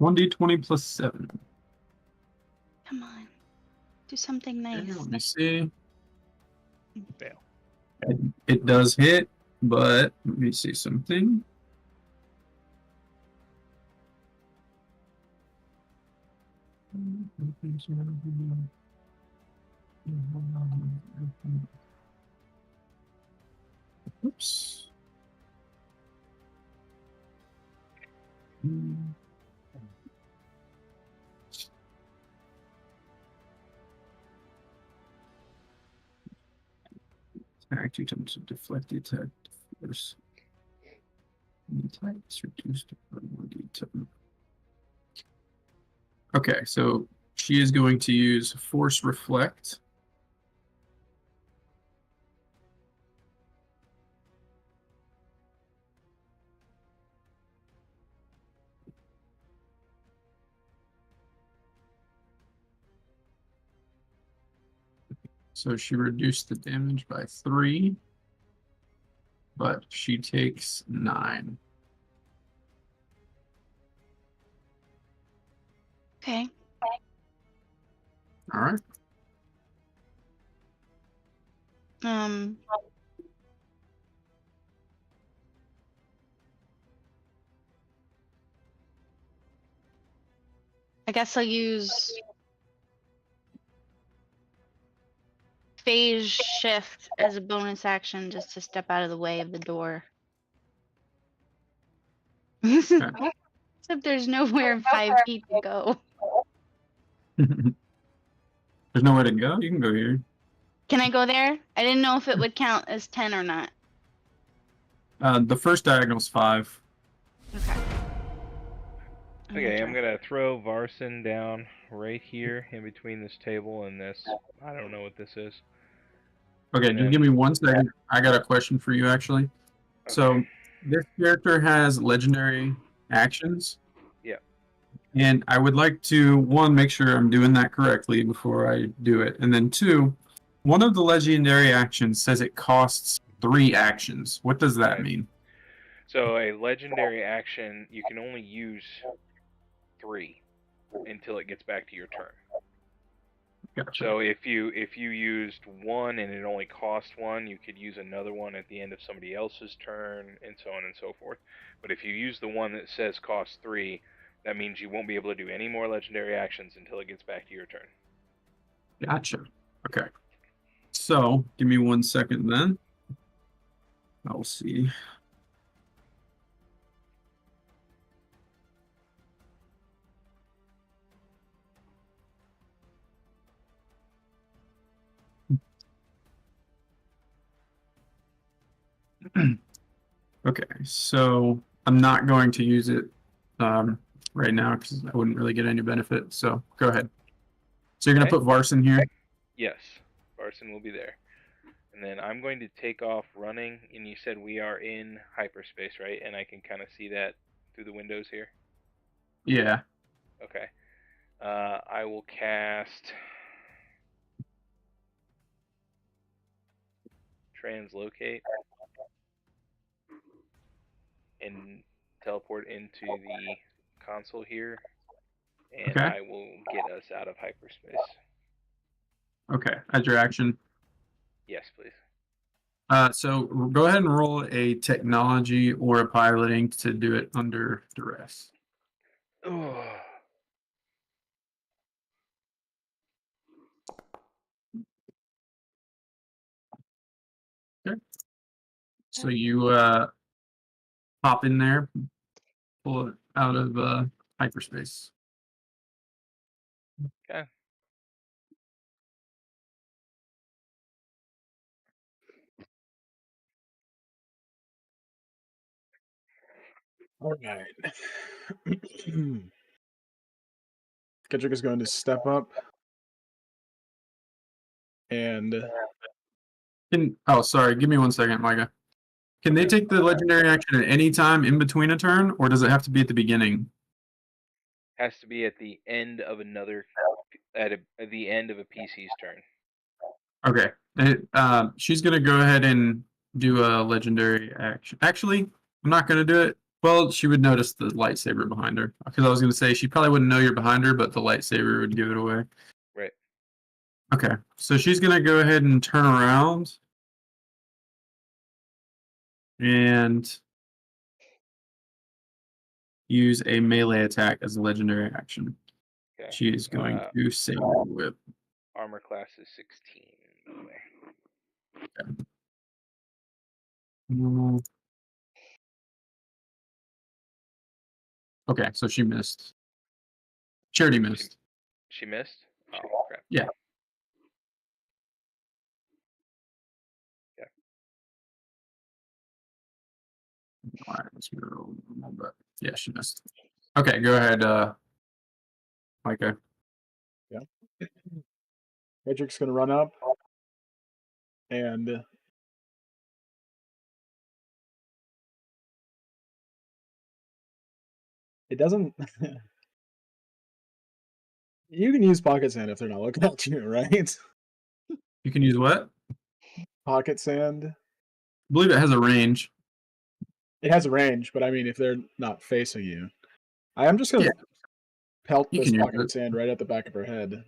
1d20 plus 7. Come on. Do something nice. Okay, let me see. Fail. It does hit, but let me see something. Oops. Attack 2 times to deflect the attack force. The attack is reduced to 1d10. Okay, so she is going to use Force Reflect. So she reduced the damage by 3, but she takes 9. Okay. All right. I guess I'll use phase shift as a bonus action just to step out of the way of the door. Except there's nowhere in 5 feet to go. There's nowhere to go. You can go here. Can I go there? I didn't know if it would count as 10 or not. The first diagonal's 5. Okay. Okay, I'm gonna throw Varson down right here in between this table and this. I don't know what this is. Okay, just give me 1 second. I got a question for you, actually. Okay. So, this character has legendary actions. Yeah. And I would like to, 1, make sure I'm doing that correctly before I do it. And then 2, one of the legendary actions says it costs 3 actions. What does that mean? So a legendary action, you can only use 3 until it gets back to your turn. Gotcha. So if you used 1 and it only cost 1, you could use another one at the end of somebody else's turn, and so on and so forth. But if you use the one that says cost 3, that means you won't be able to do any more legendary actions until it gets back to your turn. Gotcha. Okay. So, give me 1 second then. I'll see. Okay, so I'm not going to use it right now because I wouldn't really get any benefit. So go ahead. So you're going to put Varson here? Yes, Varson will be there. And then I'm going to take off running, and you said we are in hyperspace, right? And I can kind of see that through the windows here? Yeah. Okay. I will cast Translocate and teleport into the console here, and Okay. I will get us out of hyperspace. Okay, as your action. Yes, please. So go ahead and roll a technology or a piloting to do it under duress. Oh. Okay. So you pop in there, pull it out of hyperspace. Okay. All right. Kendrick is going to step up and Sorry, give me 1 second, Micah. Can they take the legendary action at any time in between a turn, or does it have to be at the beginning? Has to be at the end of another, at the end of a PC's turn. Okay. She's gonna go ahead and do a legendary action. Actually, I'm not gonna do it. Well, she would notice the lightsaber behind her. Because I was gonna say she probably wouldn't know you're behind her, but the lightsaber would give it away. Right. Okay. So she's gonna go ahead and turn around. And use a melee attack as a legendary action. Okay. She is going to save the whip. Armor class is 16, by the way. Okay, so she missed. Charity missed. She missed? Oh, crap. Yeah. Yeah. All right, let's roll normal, but yeah, she missed. Okay, go ahead, Micah. yeah. Kendrick's going to run up and it doesn't. You can use pocket sand if they're not looking at you, right? You can use what? Pocket sand. I believe it has a range. It has a range, but I mean, if they're not facing you, I am just gonna pelt You this can use pocket it. sand right at the back of her head.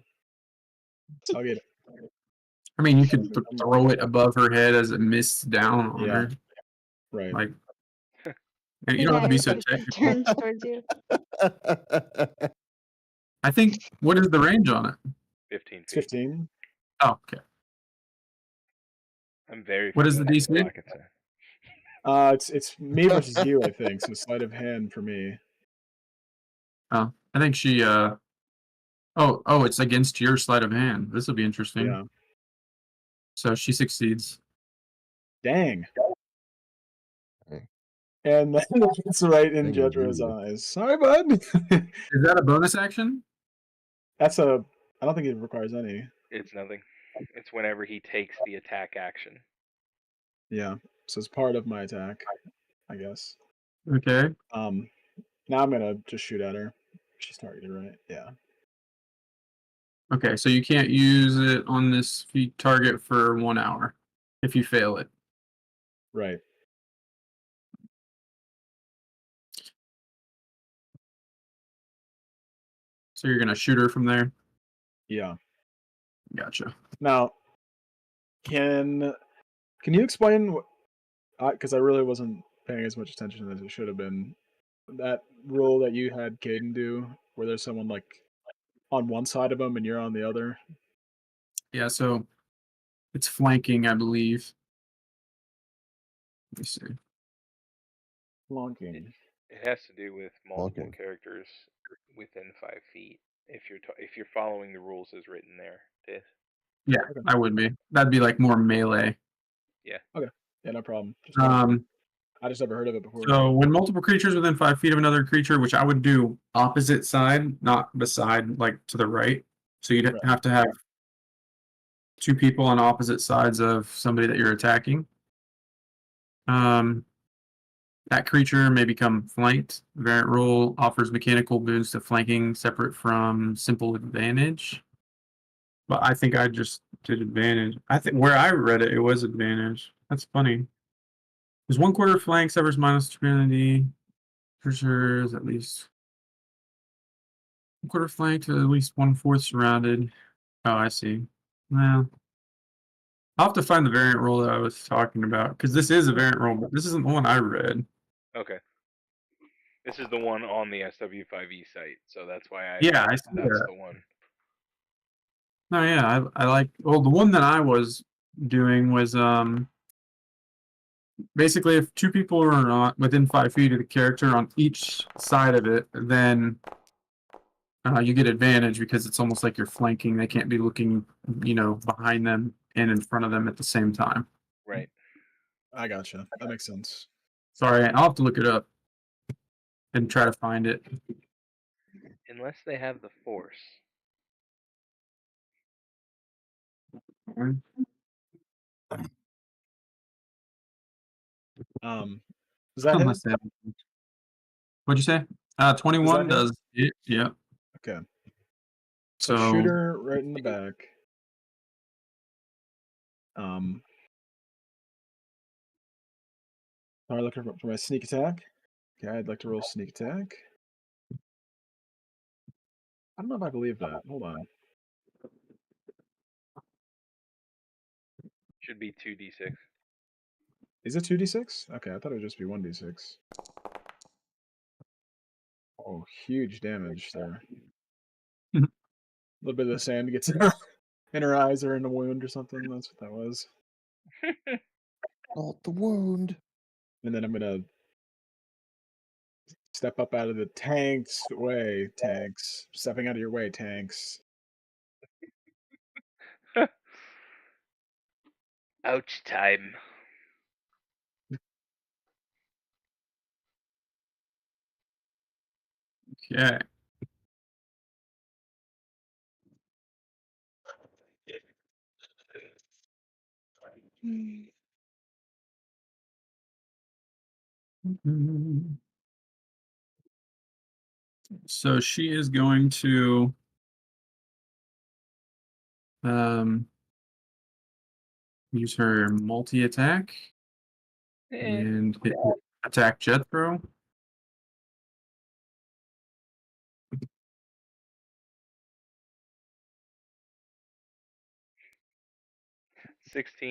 I'll get it. I mean, you could throw it above her head as it mists down on Yeah. her. Right. Like, you don't have to be so technical. Turns towards you. I think, what is the range on it? 15 It's feet. 15. Oh, okay. I'm very What is the familiar with DC? pocket sand. It's me versus you, I think. So sleight of hand for me. Oh, I think she. Oh, it's against your sleight of hand. This will be interesting. Yeah. So she succeeds. Dang. Okay. And then it's right in Dang, Jedra's indeed. eyes. Sorry, bud. Is that a bonus action? That's a. I don't think it requires any. It's nothing. It's whenever he takes the attack action. Yeah. So it's part of my attack, I guess. Okay. Now I'm gonna just shoot at her. She's targeted, right? Yeah. Okay, so you can't use it on this target for 1 hour if you fail it. Right. So you're gonna shoot her from there. Yeah. Gotcha. Now, can you explain? Because I really wasn't paying as much attention as it should have been. That rule that you had Caden do, where there's someone like on one side of him and you're on the other. Yeah, so it's flanking, I believe. Let me see. Flanking. It has to do with multiple Okay. characters within 5 feet. If you're following the rules as written there, Dave. Yeah, Okay. I would be. That'd be like more melee. Yeah. Okay. Yeah, no problem. I just never heard of it before. So when multiple creatures within 5 feet of another creature, which I would do opposite side, not beside, like to the right. So you'd Right. have to have 2 people on opposite sides of somebody that you're attacking. That creature may become flanked. Variant rule offers mechanical boons to flanking separate from simple advantage. But I think I just did advantage. I think where I read it, it was advantage. That's funny. There's 1/4 flank, severs minus humanity. Creatures at least 1/4 flank to at least 1/4 surrounded. Oh, I see. Well, I'll have to find the variant rule that I was talking about because this is a variant rule, but this isn't the one I read. Okay. This is the one on the SW5E site, so that's why I Yeah, thought I see that's that. the one. No, yeah, I like. Well, the one that I was doing was basically if 2 people are not within 5 feet of the character on each side of it, then you get advantage because it's almost like you're flanking. They can't be looking, behind them and in front of them at the same time. Right. I gotcha. That makes sense. Sorry, I'll have to look it up and try to find it. Unless they have the force. Does that hit? Unless they have- What'd you say? 21 Does does it? Yeah. Okay. So shoot her right in the back. I'm looking for my sneak attack. Okay, I'd like to roll sneak attack. I don't know if I believe that. Hold on. Should be 2d6. Is it 2d6? Okay, I thought it would just be 1d6. Oh, huge damage there. A little bit of the sand gets in her eyes or in a wound or something. That's what that was. Not the wound. And then I'm gonna step up out of the tanks way, tanks. Stepping out of your way, tanks. Ouch time. yeah. So she is going to use her multi attack and attack Jethro. Okay.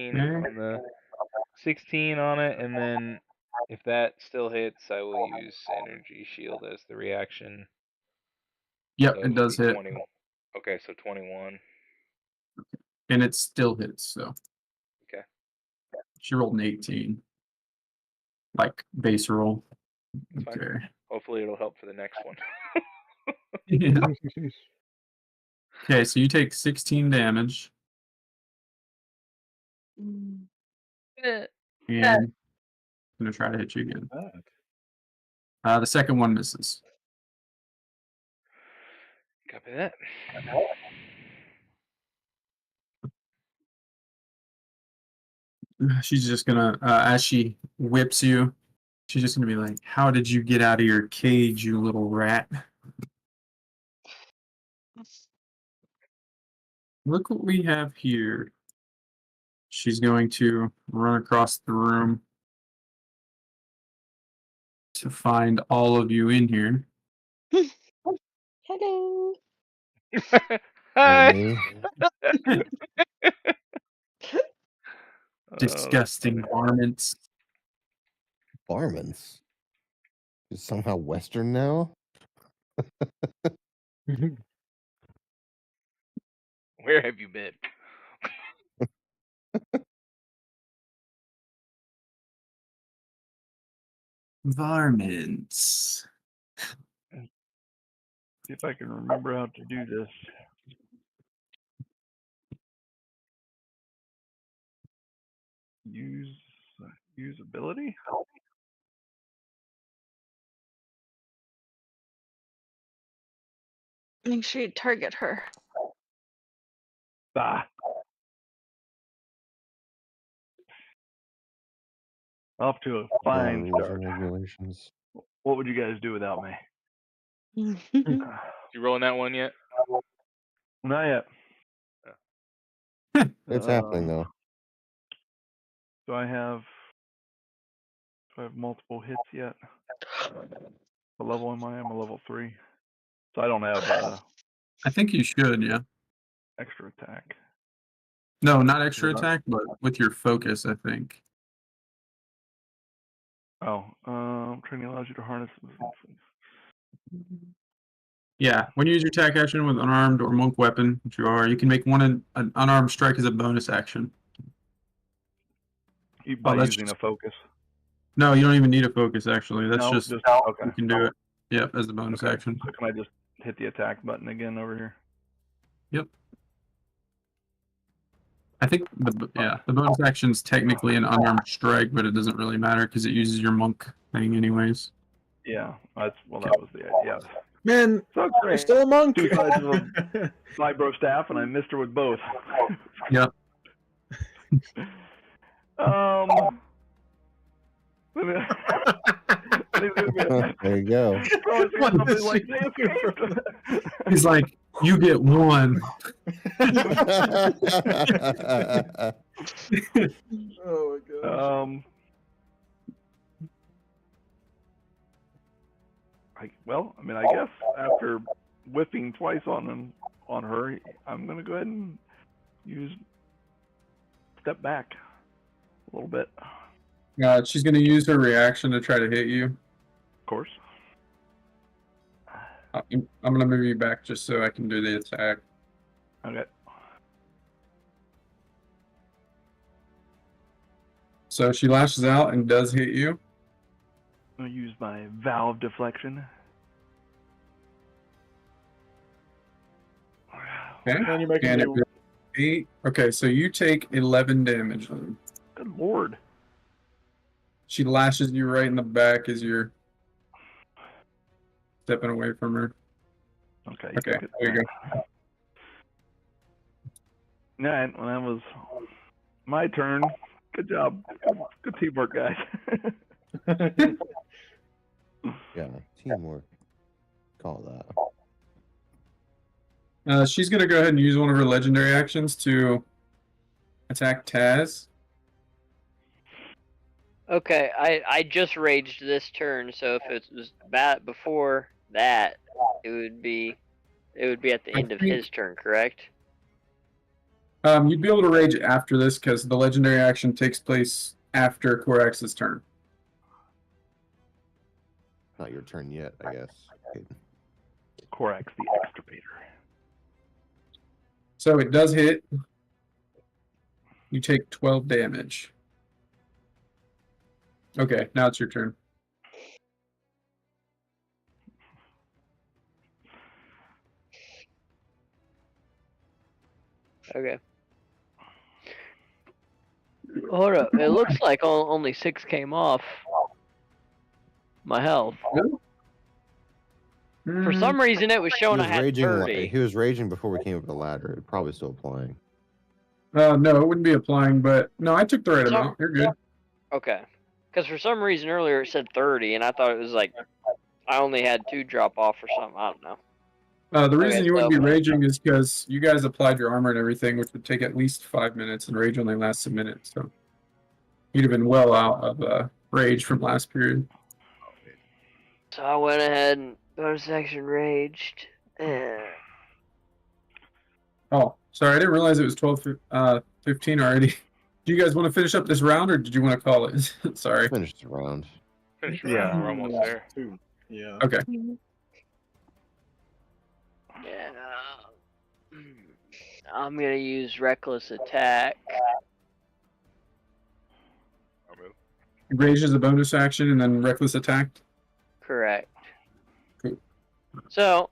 On the 16 on it, and then if that still hits, I will use energy shield as the reaction. Yep, So it does hit. 20. Okay, so 21. And it still hits, so. Okay. She rolled an 18. like base roll. That's fine. Okay. Hopefully it'll help for the next one. Yeah. Okay, so you take 16 damage, Mm. and I'm gonna try to hit you again. The second one misses. Copy that. She's just gonna, as she whips you, she's just gonna be like, "How did you get out of your cage, you little rat?" Look what we have here. She's going to run across the room to find all of you in here. Hello. Hi. Me? Disgusting varmints. Barman's is somehow Western now. Where have you been? Varmints. See if I can remember how to do this. Usability? Make sure you target her. Bah. Off to a fine Rules start. and regulations. What would you guys do without me? You rolling that one yet? Not yet. It's happening though. Do I have multiple hits yet? What level am I? I'm a level 3. So I don't have I think you should, yeah. extra attack. No, not extra Not- attack, but with your focus, I think. Oh, training allows you to harness. Yeah, when you use your attack action with unarmed or monk weapon, which you are, you can make an unarmed strike as a bonus action. By that's using just- a focus. No, you don't even need a focus, actually. That's No, just, okay. you can do it. Yep, as the bonus Okay. action. So can I just hit the attack button again over here? Yep. I think the bonus action's technically an unarmed strike, but it doesn't really matter because it uses your monk thing anyways. Yeah, that was the idea. Man, So you're great. still a monk. 2 sides of a vibro staff, and I missed her with both. Yep. There you go. What does she They do escaped. He's like, you get one. Oh my gosh. I guess after whipping twice on her, I'm gonna go ahead and step back a little bit. She's going to use her reaction to try to hit you. Of course. I'm going to move you back just so I can do the attack. Okay. So she lashes out and does hit you. I'm gonna use my valve deflection. Okay. Man, you're making And me. it 8. Okay, so you take 11 damage. Good lord. She lashes you right in the back as you're stepping away from her. Okay. Okay, there you go. Yeah, well, that was my turn. Good job. Good teamwork, guys. Yeah, teamwork. Call that. She's going to go ahead and use one of her legendary actions to attack Taz. Okay, I just raged this turn, so if it was bad before that, it would be at the end of his turn, correct? You'd be able to rage after this because the legendary action takes place after Korax's turn. Not your turn yet, I guess. Korax the Extirpator. So it does hit. You take 12 damage. Okay, now it's your turn. Okay. Hold up. It looks like only 6 came off my health. For some reason, it was showing I had 30. He was raging before we came up with the ladder. It's probably still applying. No, it wouldn't be applying, but no, I took the right amount. You're good. Okay. Because for some reason earlier it said 30, and I thought it was like I only had 2 drop off or something. I don't know. The reason you wouldn't be raging is because you guys applied your armor and everything, which would take at least 5 minutes, and rage only lasts a minute. So you'd have been well out of rage from last period. So I went ahead and bonus action raged. Oh, sorry, I didn't realize it was 12:15 already. Do you guys want to finish up this round, or did you want to call it? Sorry. Finish the round. Finish the round. We're almost there. Yeah. Okay. Yeah. I'm gonna use reckless attack. Rage is a bonus action, and then reckless attack. Correct. Cool. So,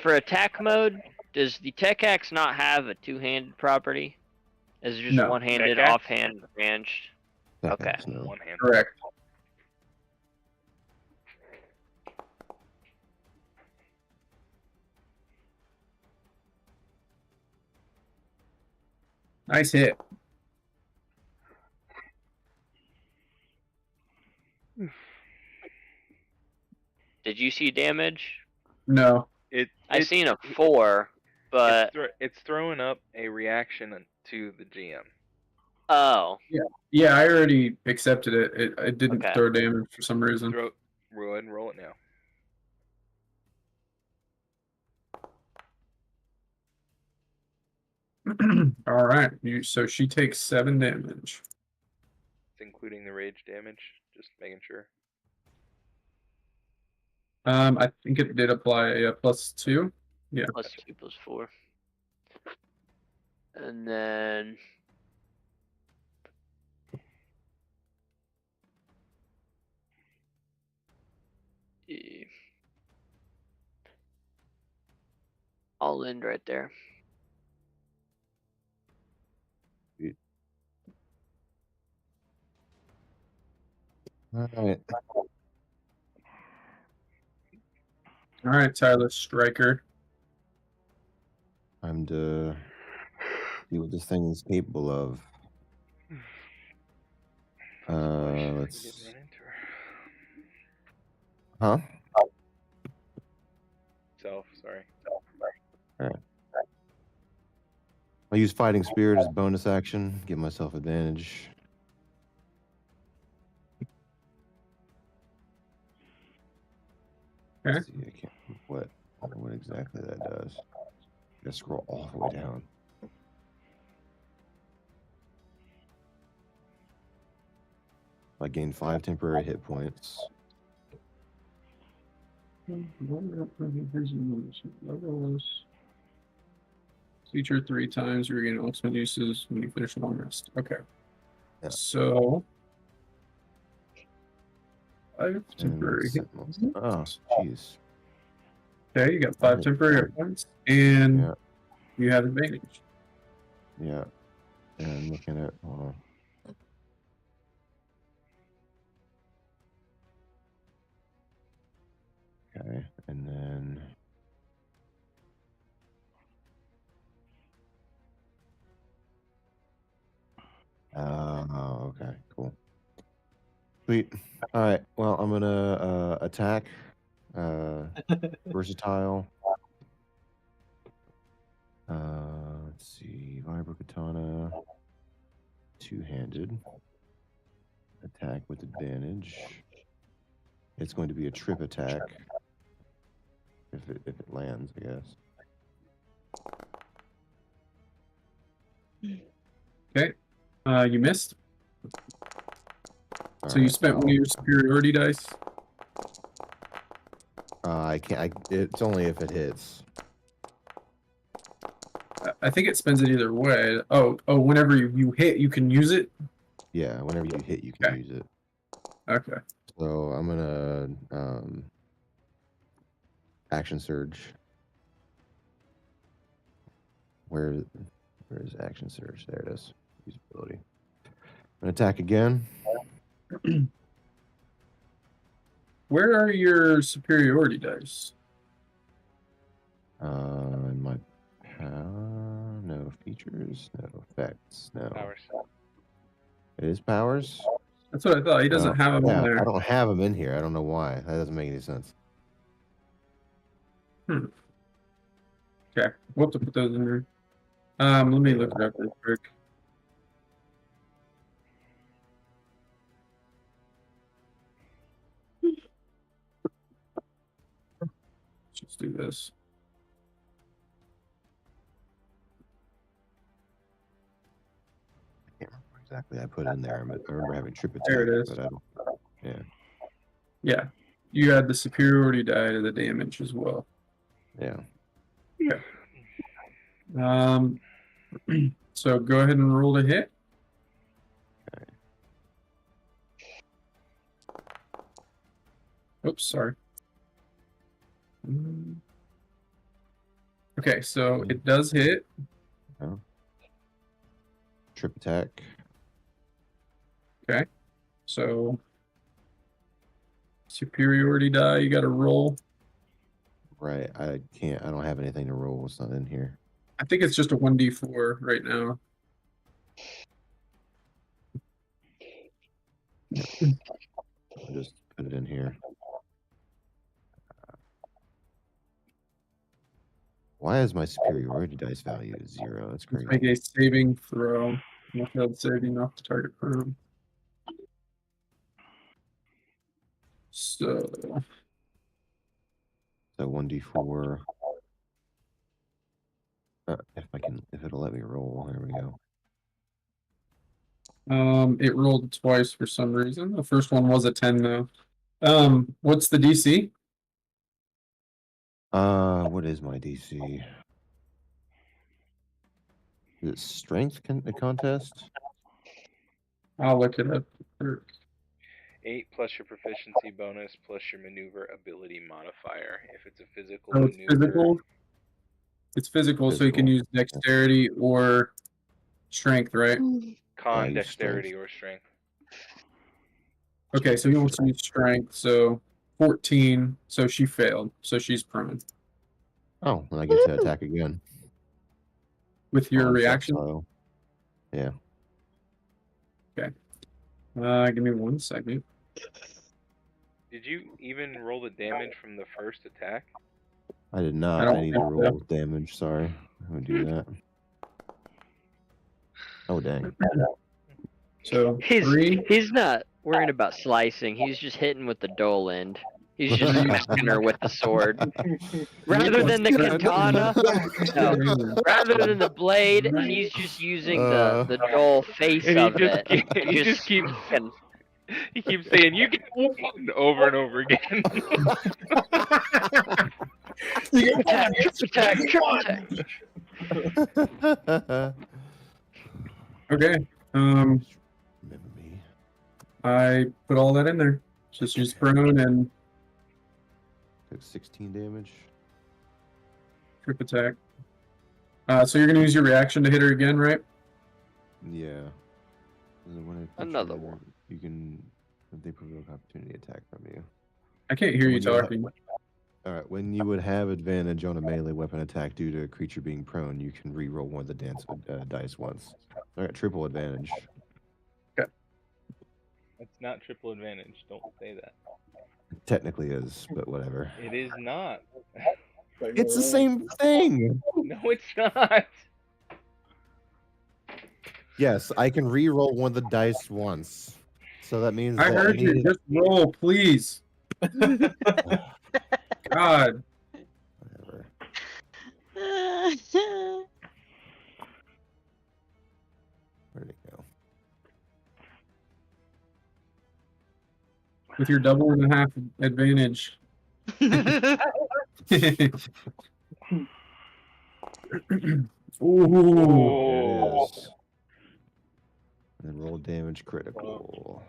for attack mode, does the tech axe not have a 2-handed property? Is it just No. one-handed, Tech axe? offhand, ranged? Okay. One hand. Correct. Nice hit. Did you see damage? No. I seen a 4, but it's throwing up a reaction to the GM. oh. Yeah, I already accepted it. It didn't Okay. throw damage for some reason. Go ahead and roll it now. All right. So she takes 7 damage. It's including the rage damage. Just making sure. I think it did apply a +2. Yeah. +2 +4. And then I'll end right there. All right. All right, Tyler Stryker. Time to see what this thing is capable of. Let's. Huh? Sorry. I'll use Fighting Spirit as bonus action. Give myself advantage. Okay. Let's see, I can't remember what exactly that does. I gotta scroll all the way down. I gain 5 temporary hit points. Feature 3 times. You regain ultimate uses when you finish a long rest. Okay. Yeah. So 5 And temporary hit Sentinels. points. Oh, jeez. Okay, you got 5 temporary hit points, and Yeah. you have advantage. Yeah. And I'm looking at. Hold on. Okay, and then. Oh, okay, cool. Sweet. All right. Well, I'm gonna attack. Versatile. Let's see. Vibra Katana. 2-handed. Attack with advantage. It's going to be a trip attack. If it lands, I guess. Okay. You missed. All So you right. spent one of your superiority dice. I can't. It's only if it hits. I think it spends it either way. Oh, whenever you hit, you can use it. Yeah, whenever you hit, you can Okay. use it. Okay. So I'm gonna action surge. Where's action surge? There it is. Usability. An attack again. Where are your superiority dice? In my no features, no effects, no. Powers. It is powers. That's what I thought. He doesn't have them in Yeah, there. I don't have them in here. I don't know why. That doesn't make any sense. Okay, we'll have to put those in there. Let me look it up real quick. Let's do this. I can't remember exactly. I put it in there. I remember having trip attack, There it is. but I don't. Yeah. Yeah, you had the superiority die to the damage as well. Yeah. So go ahead and roll to hit. Okay. Oops, sorry. Okay, so it does hit. Oh. Trip attack. Okay, so superiority die, you got to roll. Right. I can't. I don't have anything to roll. It's not in here. I think it's just a 1d4 right now. I'll just put it in here. Why is my superiority dice value 0? That's Let's crazy. make a saving throw. No failed saving off the target prone. So So 1d4. If it'll let me roll. There we go. it rolled twice for some reason. The first one was a 10 though. What's the DC? What is my DC? Is it strength contest? I'll look it up. 8 plus your proficiency bonus plus your maneuver ability modifier. If it's a physical So it's maneuver, physical. It's physical, so you can use dexterity or strength, right? con, use dexterity, strength. or strength. Okay, so he wants to use strength, so 14, so she failed, so she's prone. Oh, and I get to attack again. With your On reaction? Subsoil. Yeah. Okay. Give me 1 second. Did you even roll the damage from the first attack? I did not. I need to roll damage. Sorry. I'm gonna do that. Oh dang. So He's not worrying about slicing. He's just hitting with the dull end. He's just smacking her with the sword. Rather than the katana, no. Rather than the blade, he's just using the dull face And of it. He keeps saying, "You get one," over and over again. Attack, trip attack. Okay. Remember me. I put all that in there. Just use prone and Took 16 damage. trip attack. So you're gonna use your reaction to hit her again, right? Yeah. Another one. You can, if they provoke opportunity attack from you. I can't hear you talking. All right. When you would have advantage on a melee weapon attack due to a creature being prone, you can re-roll one of the dice once. All right. Triple advantage. Okay. That's not triple advantage. Don't say that. It technically is, but whatever. It is not. It's the same thing. No, it's not. Yes, I can re-roll one of the dice once. So that means I heard you. Just roll, please. God. Whatever. Where'd it go? With your double and a half advantage. Ooh. There it is. And roll damage critical.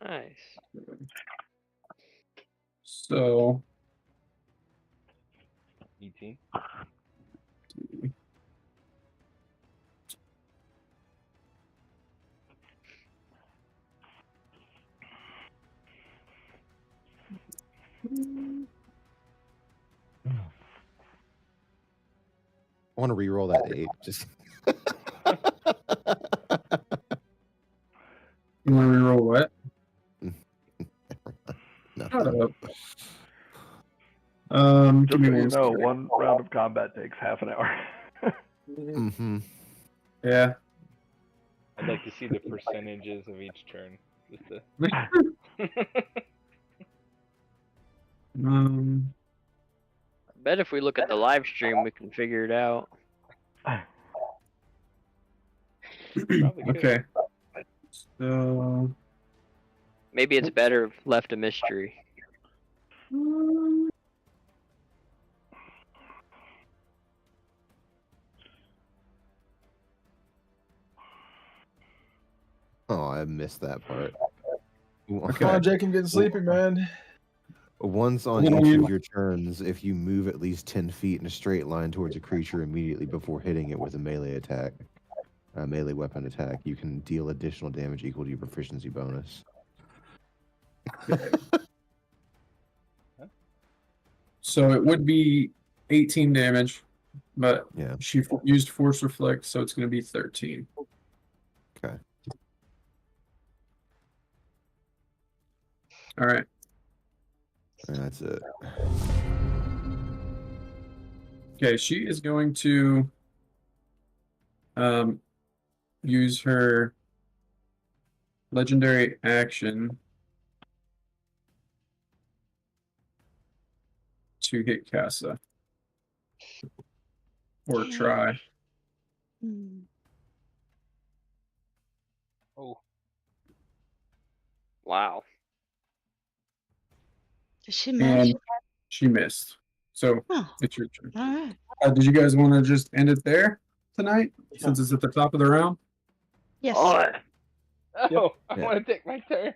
Nice. So 18. I want to re-roll that 8. Just you want to reroll what? Shut nothing. up. Just Give so me you one know, second. one round of combat takes half an hour. Mm-hmm. Yeah. I'd like to see the percentages of each turn. Just to... Um. I bet if we look at the live stream, we can figure it out. Probably could. Okay. So. Maybe it's better if left a mystery. Oh, I missed that part. Come on, Jake, I'm getting sleepy, man. Once on Well, each you- of your turns, if you move at least 10 feet in a straight line towards a creature immediately before hitting it with a melee attack, a melee weapon attack, you can deal additional damage equal to your proficiency bonus. So it would be 18 damage, but Yeah. she used force reflect, so it's going to be 13. Okay. All right. And that's it. Okay, she is going to use her legendary action to hit Casa. Or try. Hmm. Oh, Wow. Does she miss? And she missed. So Oh, it's your turn. all right. Did you guys want to just end it there tonight? Since it's at the top of the round? Yes. oh! Yep. I Yeah. want to take my turn.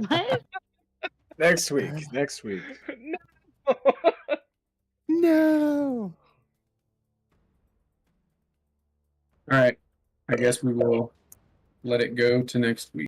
What? Next week. Next week. No. No. All right. I guess we will let it go to next week.